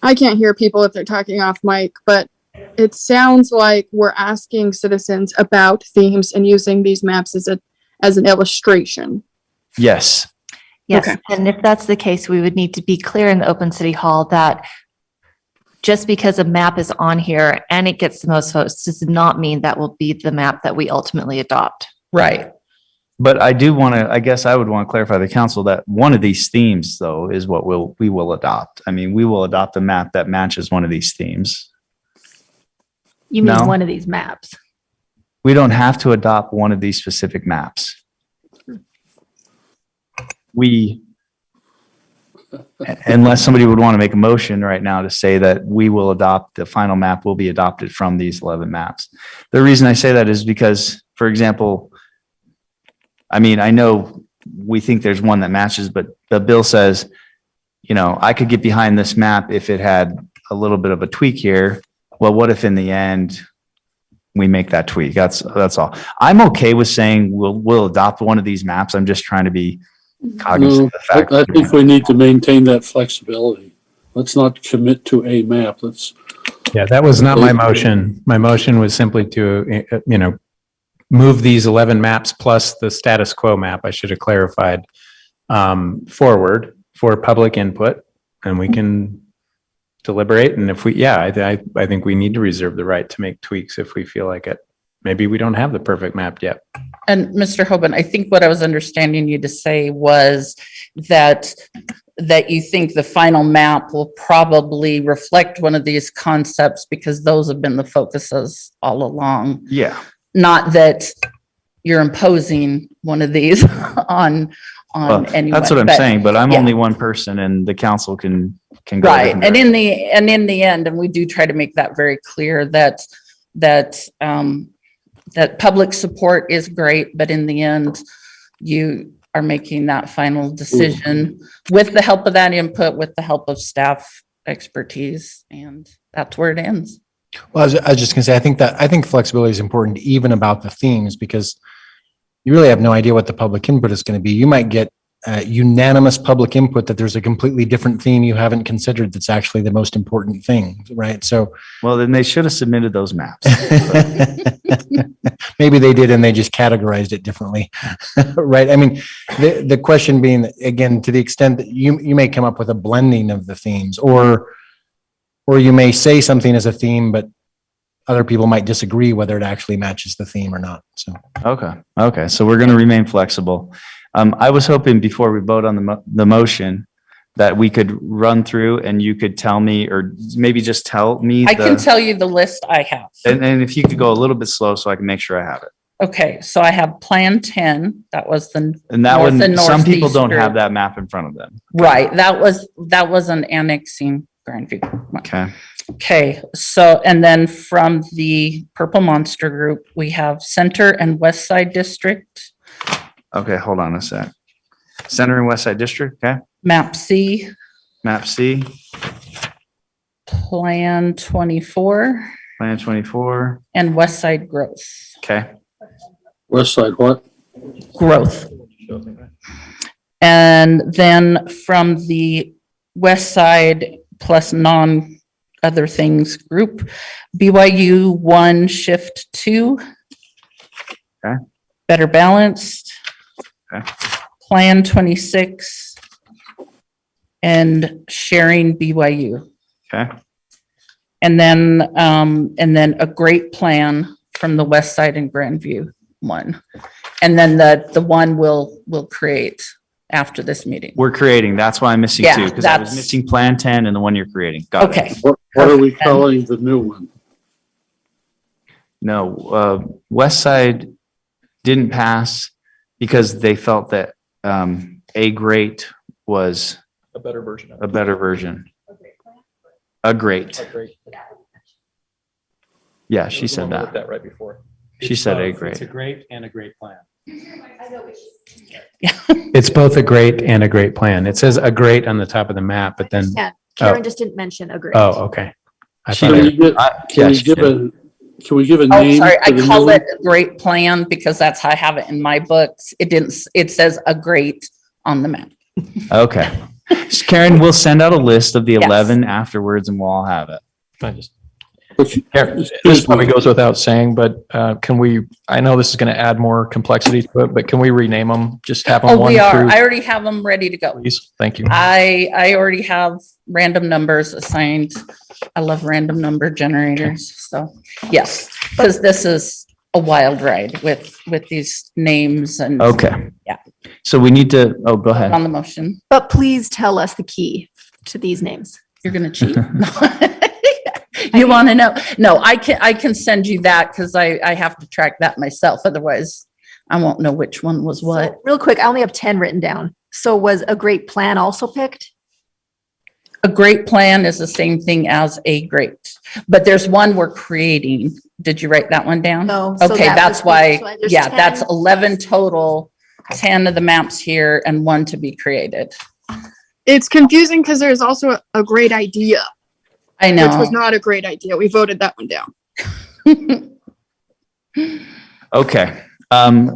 I can't hear people if they're talking off mic, but it sounds like we're asking citizens about themes and using these maps as an illustration. Yes. Yes, Okay. and if that's the case, we would need to be clear in the open city hall that just because a map is on here and it gets the most votes does not mean that will be the map that we ultimately adopt. Right. But I guess I would want to clarify the council that one of these themes, though, is what we will adopt. I mean, we will adopt a map that matches one of these themes. You mean No. one of these maps? We don't have to adopt one of these specific maps. Unless somebody would want to make a motion right now to say that the final map will be adopted from these 11 maps. The reason I say that is because, for example, I mean, I know we think there's one that matches, but the bill says, I could get behind this map if it had a little bit of a tweak here. Well, what if in the end we make that tweak? That's all. I'm okay with saying we'll adopt one of these maps. I'm just trying to be cognizant of the fact. I think we need to maintain that flexibility. Let's not commit to a map. Yeah, that was not my motion. My motion was simply to, move these 11 maps plus the status quo map, I should have clarified, forward for public input, and we can deliberate. And if I think we need to reserve the right to make tweaks if we feel like it. Maybe we don't have the perfect map yet. And Mr. Hoban, I think what I was understanding you to say was that you think the final map will probably reflect one of these concepts because those have been the focuses all along. Yeah. Not that you're imposing one of these on anyone. That's what I'm but- saying, but I'm yeah. only one person and the council can go. Right. different And in the end, and we do try to make that very clear that public support is great, but in the end, you are making that final decision with the help of that input, with the help of staff expertise, and that's where it ends. Well, I was just gonna say, I think flexibility is important even about the themes, because you really have no idea what the public input is going to be. You might get unanimous public input that there's a completely different theme you haven't considered that's actually the most important thing, right? So, well, then they should have submitted those maps. maybe they did and they just categorized it differently, right? I mean, the question being, again, to the extent that you may come up with a blending of the themes, or you may say something as a theme, but other people might disagree whether it actually matches the theme or not. So, Okay. So we're going to remain flexible. I was hoping before we vote on the motion that we could run through and you could tell me, or maybe just tell me. I can tell you the list I have. And if you could go a little bit slow so I can make sure I have it. Okay, so I have Plan 10. That was the And that north one, and some people northeast don't group. have that map in front of them. Right, that was an annexing Grandview. Okay. Okay, so, and then from the Purple Monster group, we have Center and West Side District, Okay, hold on a sec. Center and West Side District, okay? Map C, Map C, Plan 24, Plan 24, and West Side Growth. okay? West side, what? Growth. And then from the West Side plus other things group, BYU 1, Shift 2. Okay. Better Balanced. Okay. Plan 26. And Sharing BYU. Okay. And then a great plan from the West Side and Grandview 1. And then the one we'll create after this meeting. We're creating, that's why I'm missing Yeah, two, because I was that's- missing Plan 10 and the one you're creating. Got it. Okay. What are we calling the new one? No, West Side didn't pass because they felt that a great was A better version of a it. better version. A great. Great. Yeah, she said Looked at that. right before. She said a It's great. a great and a great plan. Yeah. It's both a great and a great plan. It says a great on the top of the map, but then, Yeah, Karen just didn't mention a great. oh, okay. I She thought Can I- we give, Yeah, can we she give did. can we give a Oh, name? sorry, I for the new call one? it a great plan because that's how I have it in my books. It didn't, it says a great on the map. Okay. So Karen, we'll send out a list of the Yes. 11 afterwards and we'll all have it. I just, Karen, this probably goes without saying, but can we, I know this is going to add more complexity to it, but can we rename them? Just have them Oh, one we are. through, I already have them ready to go. please. Thank you. I already have random numbers assigned. I love random number generators. So yes, because this is a wild ride with these names and. Okay. Yeah. So we need to, oh, go On ahead. the motion. But please tell us the key to these names. You're going to cheat. You want to know? No, I can send you that because I have to track that myself. Otherwise I won't know which one was what. So, real quick, I only have 10 written down. So was a great plan also picked? A great plan is the same thing as a great, but there's one we're creating. Did you write that one down? No. So Okay, that that's was- why, so there's yeah, 10. that's 11 total, 10 of the maps here and one to be created. It's confusing because there's also a great idea, I which was know. not a great idea. We voted that one down. Okay.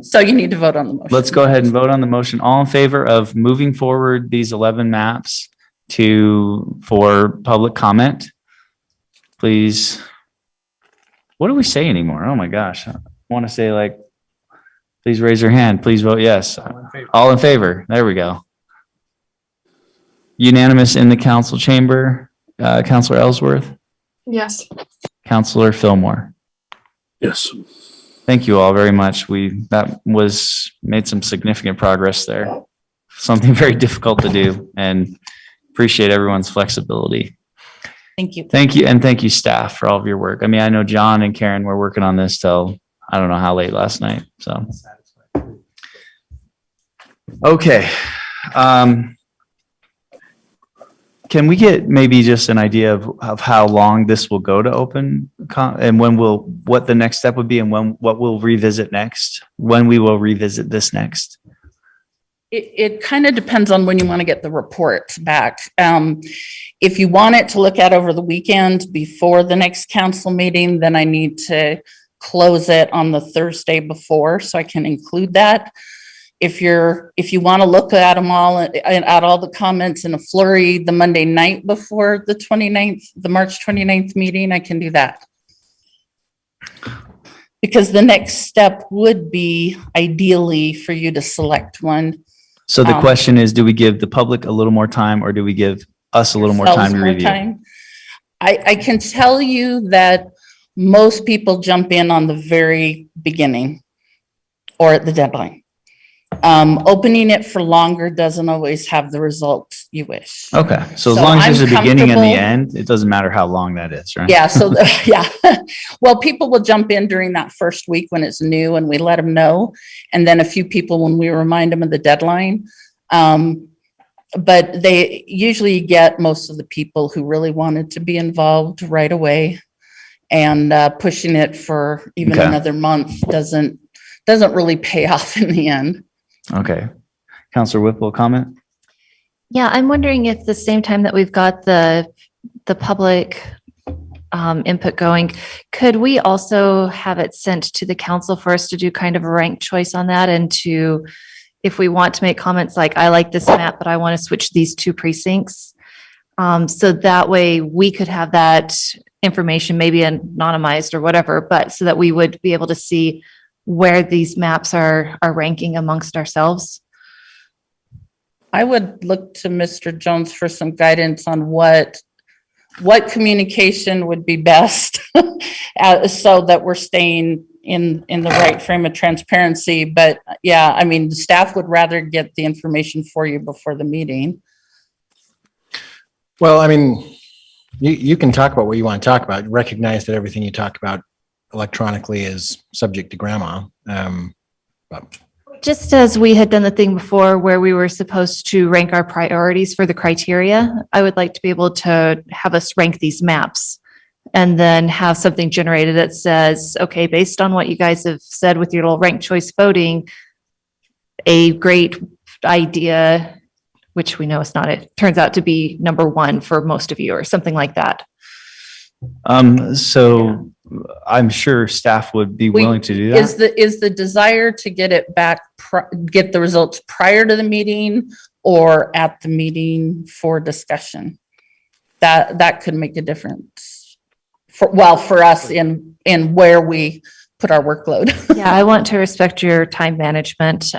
So you need to vote on the motion. Let's go ahead and vote on the motion. All in favor of moving forward these 11 maps for public comment? Please. What do we say anymore? Oh my gosh. I want to say like, please raise your hand. Please vote yes. All in favor. There we go. Unanimous in the council chamber. Councilor Ellsworth, Yes. Councilor Fillmore. Yes. Thank you all very much. Made some significant progress there. Something very difficult to do and appreciate everyone's flexibility. Thank you. Thank you. And thank you staff for all of your work. I mean, I know John and Karen were working on this till, I don't know how late last night. So. Okay. Can we get maybe just an idea of how long this will go to open and what the next step would be and what we'll revisit next, when we will revisit this next? It kind of depends on when you want to get the reports back. If you want it to look at over the weekend before the next council meeting, then I need to close it on the Thursday before, so I can include that. If you want to look at them all and at all the comments in a flurry the Monday night before the 29th, the March 29th meeting, I can do that. Because the next step would be ideally for you to select one. So the question is, do we give the public a little more time or do we give us a little more time to review? I can tell you that most people jump in on the very beginning or at the deadline. Opening it for longer doesn't always have the results you wish. Okay. So as So long as there's a I'm beginning and the comfortable- end, it doesn't matter how long that is, right? Yeah, so, yeah. Well, people will jump in during that first week when it's new and we let them know. And then a few people when we remind them of the deadline. But they usually get most of the people who really wanted to be involved right away. And pushing it for even Okay. another month doesn't really pay off in the end. Okay. Counselor Whipple, comment? Yeah, I'm wondering if the same time that we've got the public input going, could we also have it sent to the council for us to do kind of a ranked choice on that and to, if we want to make comments like, I like this map, but I want to switch these two precincts. So that way we could have that information, maybe anonymized or whatever, but so that we would be able to see where these maps are ranking amongst ourselves. I would look to Mr. Jones for some guidance on what communication would be best so that we're staying in the right frame of transparency. But yeah, I mean, the staff would rather get the information for you before the meeting. Well, I mean, you can talk about what you want to talk about. Recognize that everything you talk about electronically is subject to grandma. But Just as we had done the thing before where we were supposed to rank our priorities for the criteria, I would like to be able to have us rank these maps and then have something generated that says, okay, based on what you guys have said with your little ranked choice voting, a great idea, which we know is not it, turns out to be number one for most of you or something like that. So I'm sure staff would be willing to do that. Is the desire to get it back, get the results prior to the meeting or at the meeting for discussion? That could make a difference for us in where we put our workload. Yeah, I want to respect your time management.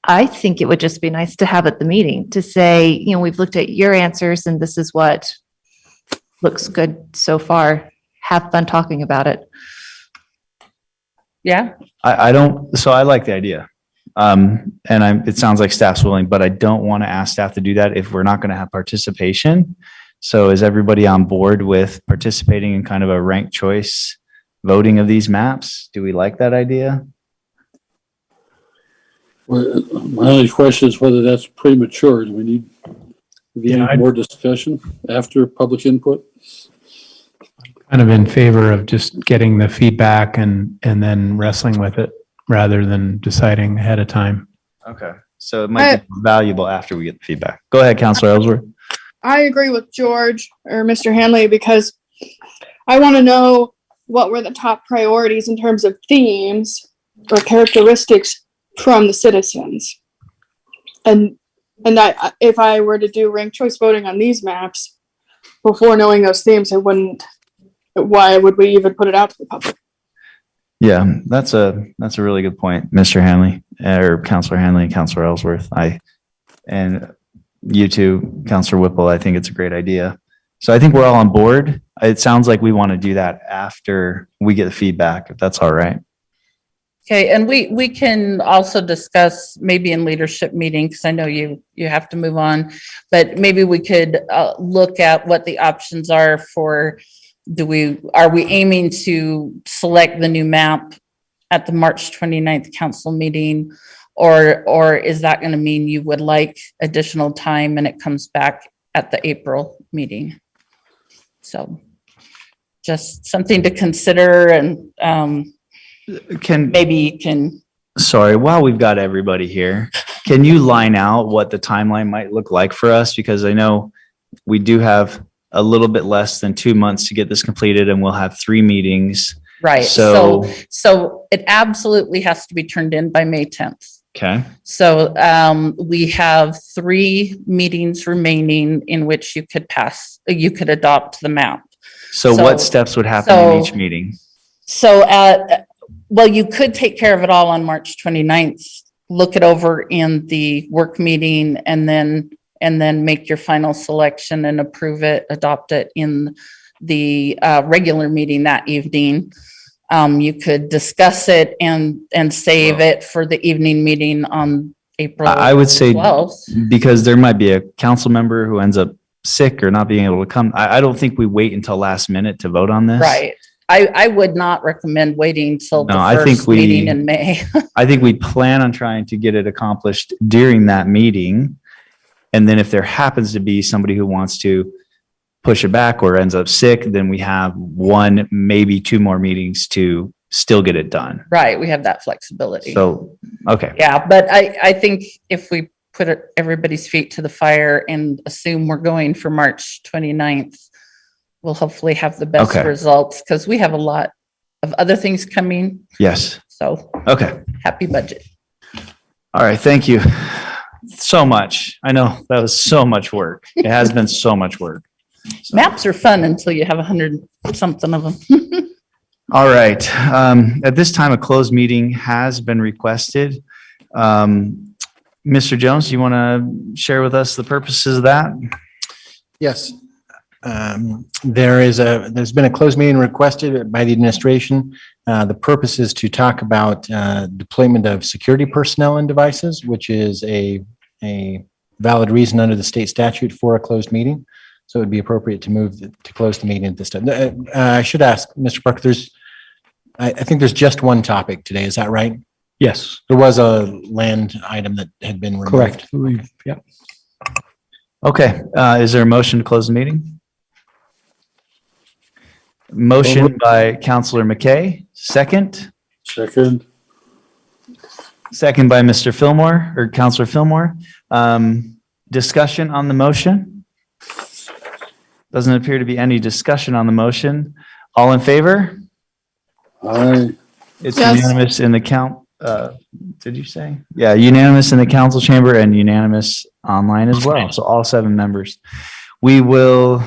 I think it would just be nice to have at the meeting to say, you know, we've looked at your answers and this is what looks good so far. Have fun talking about it. Yeah. I don't, so I like the idea. It sounds like staff's willing, but I don't want to ask staff to do that if we're not going to have participation. So is everybody on board with participating in kind of a ranked choice voting of these maps? Do we like that idea? Well, my only question is whether that's premature. Do we need more discussion after public input? Kind of in favor of just getting the feedback and then wrestling with it rather than deciding ahead of time. Okay. So it might be valuable after we get the feedback. Go ahead, Councilor Ellsworth. I agree with George or Mr. Hanley because I want to know what were the top priorities in terms of themes or characteristics from the citizens. And if I were to do ranked choice voting on these maps before knowing those themes, why would we even put it out to the public? Yeah, that's a really good point, Mr. Hanley, or Councilor Hanley and Councilor Ellsworth. And you too, Councilor Whipple, I think it's a great idea. So I think we're all on board. It sounds like we want to do that after we get the feedback, if that's all right. Okay, and we can also discuss maybe in leadership meeting, because I know you have to move on, but maybe we could look at what the options are for, are we aiming to select the new map at the March 29th council meeting? Or is that going to mean you would like additional time and it comes back at the April meeting? So just something to consider and maybe you can. Sorry, while we've got everybody here, can you line out what the timeline might look like for us? Because I know we do have a little bit less than 2 months to get this completed and we'll have 3 meetings. Right. So it absolutely has to be turned in by May 10th. Okay. So we have 3 meetings remaining in which you could adopt the map. So what steps would happen in each meeting? So well, you could take care of it all on March 29th, look it over in the work meeting and then make your final selection and approve it, adopt it in the regular meeting that evening. You could discuss it and save it for the evening meeting on April 12th. I would say, because there might be a council member who ends up sick or not being able to come. I don't think we wait until last minute to vote on this. Right. I would not recommend waiting till the first meeting in May. I think we plan on trying to get it accomplished during that meeting. And then if there happens to be somebody who wants to push it back or ends up sick, then we have 1, maybe 2 more meetings to still get it done. Right. We have that flexibility. So, okay. Yeah. But I think if we put everybody's feet to the fire and assume we're going for March 29th, we'll hopefully have the best results because we have a lot of other things coming. Yes. So, okay. Happy budget. All right. Thank you so much. I know that was so much work. It has been so much work. So. Maps are fun until you have 100 something of them. All right. At this time, a closed meeting has been requested. Mr. Jones, do you want to share with us the purposes of that? Yes. There's been a closed meeting requested by the administration. The purpose is to talk about deployment of security personnel and devices, which is a valid reason under the state statute for a closed meeting. So it would be appropriate to move to close the meeting at this time. I should ask, Mr. Parker, I think there's just one topic today. Is that right? Yes, There was a land item that had been removed. correct. Yeah. Okay, is there a motion to close the meeting? Motion by Counselor McKay, second. Second. Second by Mr. Fillmore or Counselor Fillmore. Discussion on the motion? Doesn't appear to be any discussion on the motion. All in favor? Aye. It's Yes. unanimous in the count. Did you say? Yeah, unanimous in the council chamber and unanimous online as well. So all 7 members. We will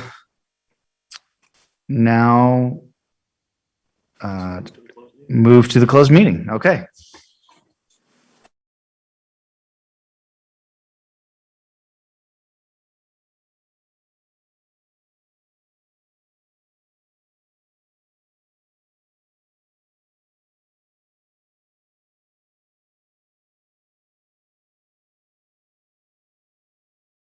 now move to the closed meeting. Okay.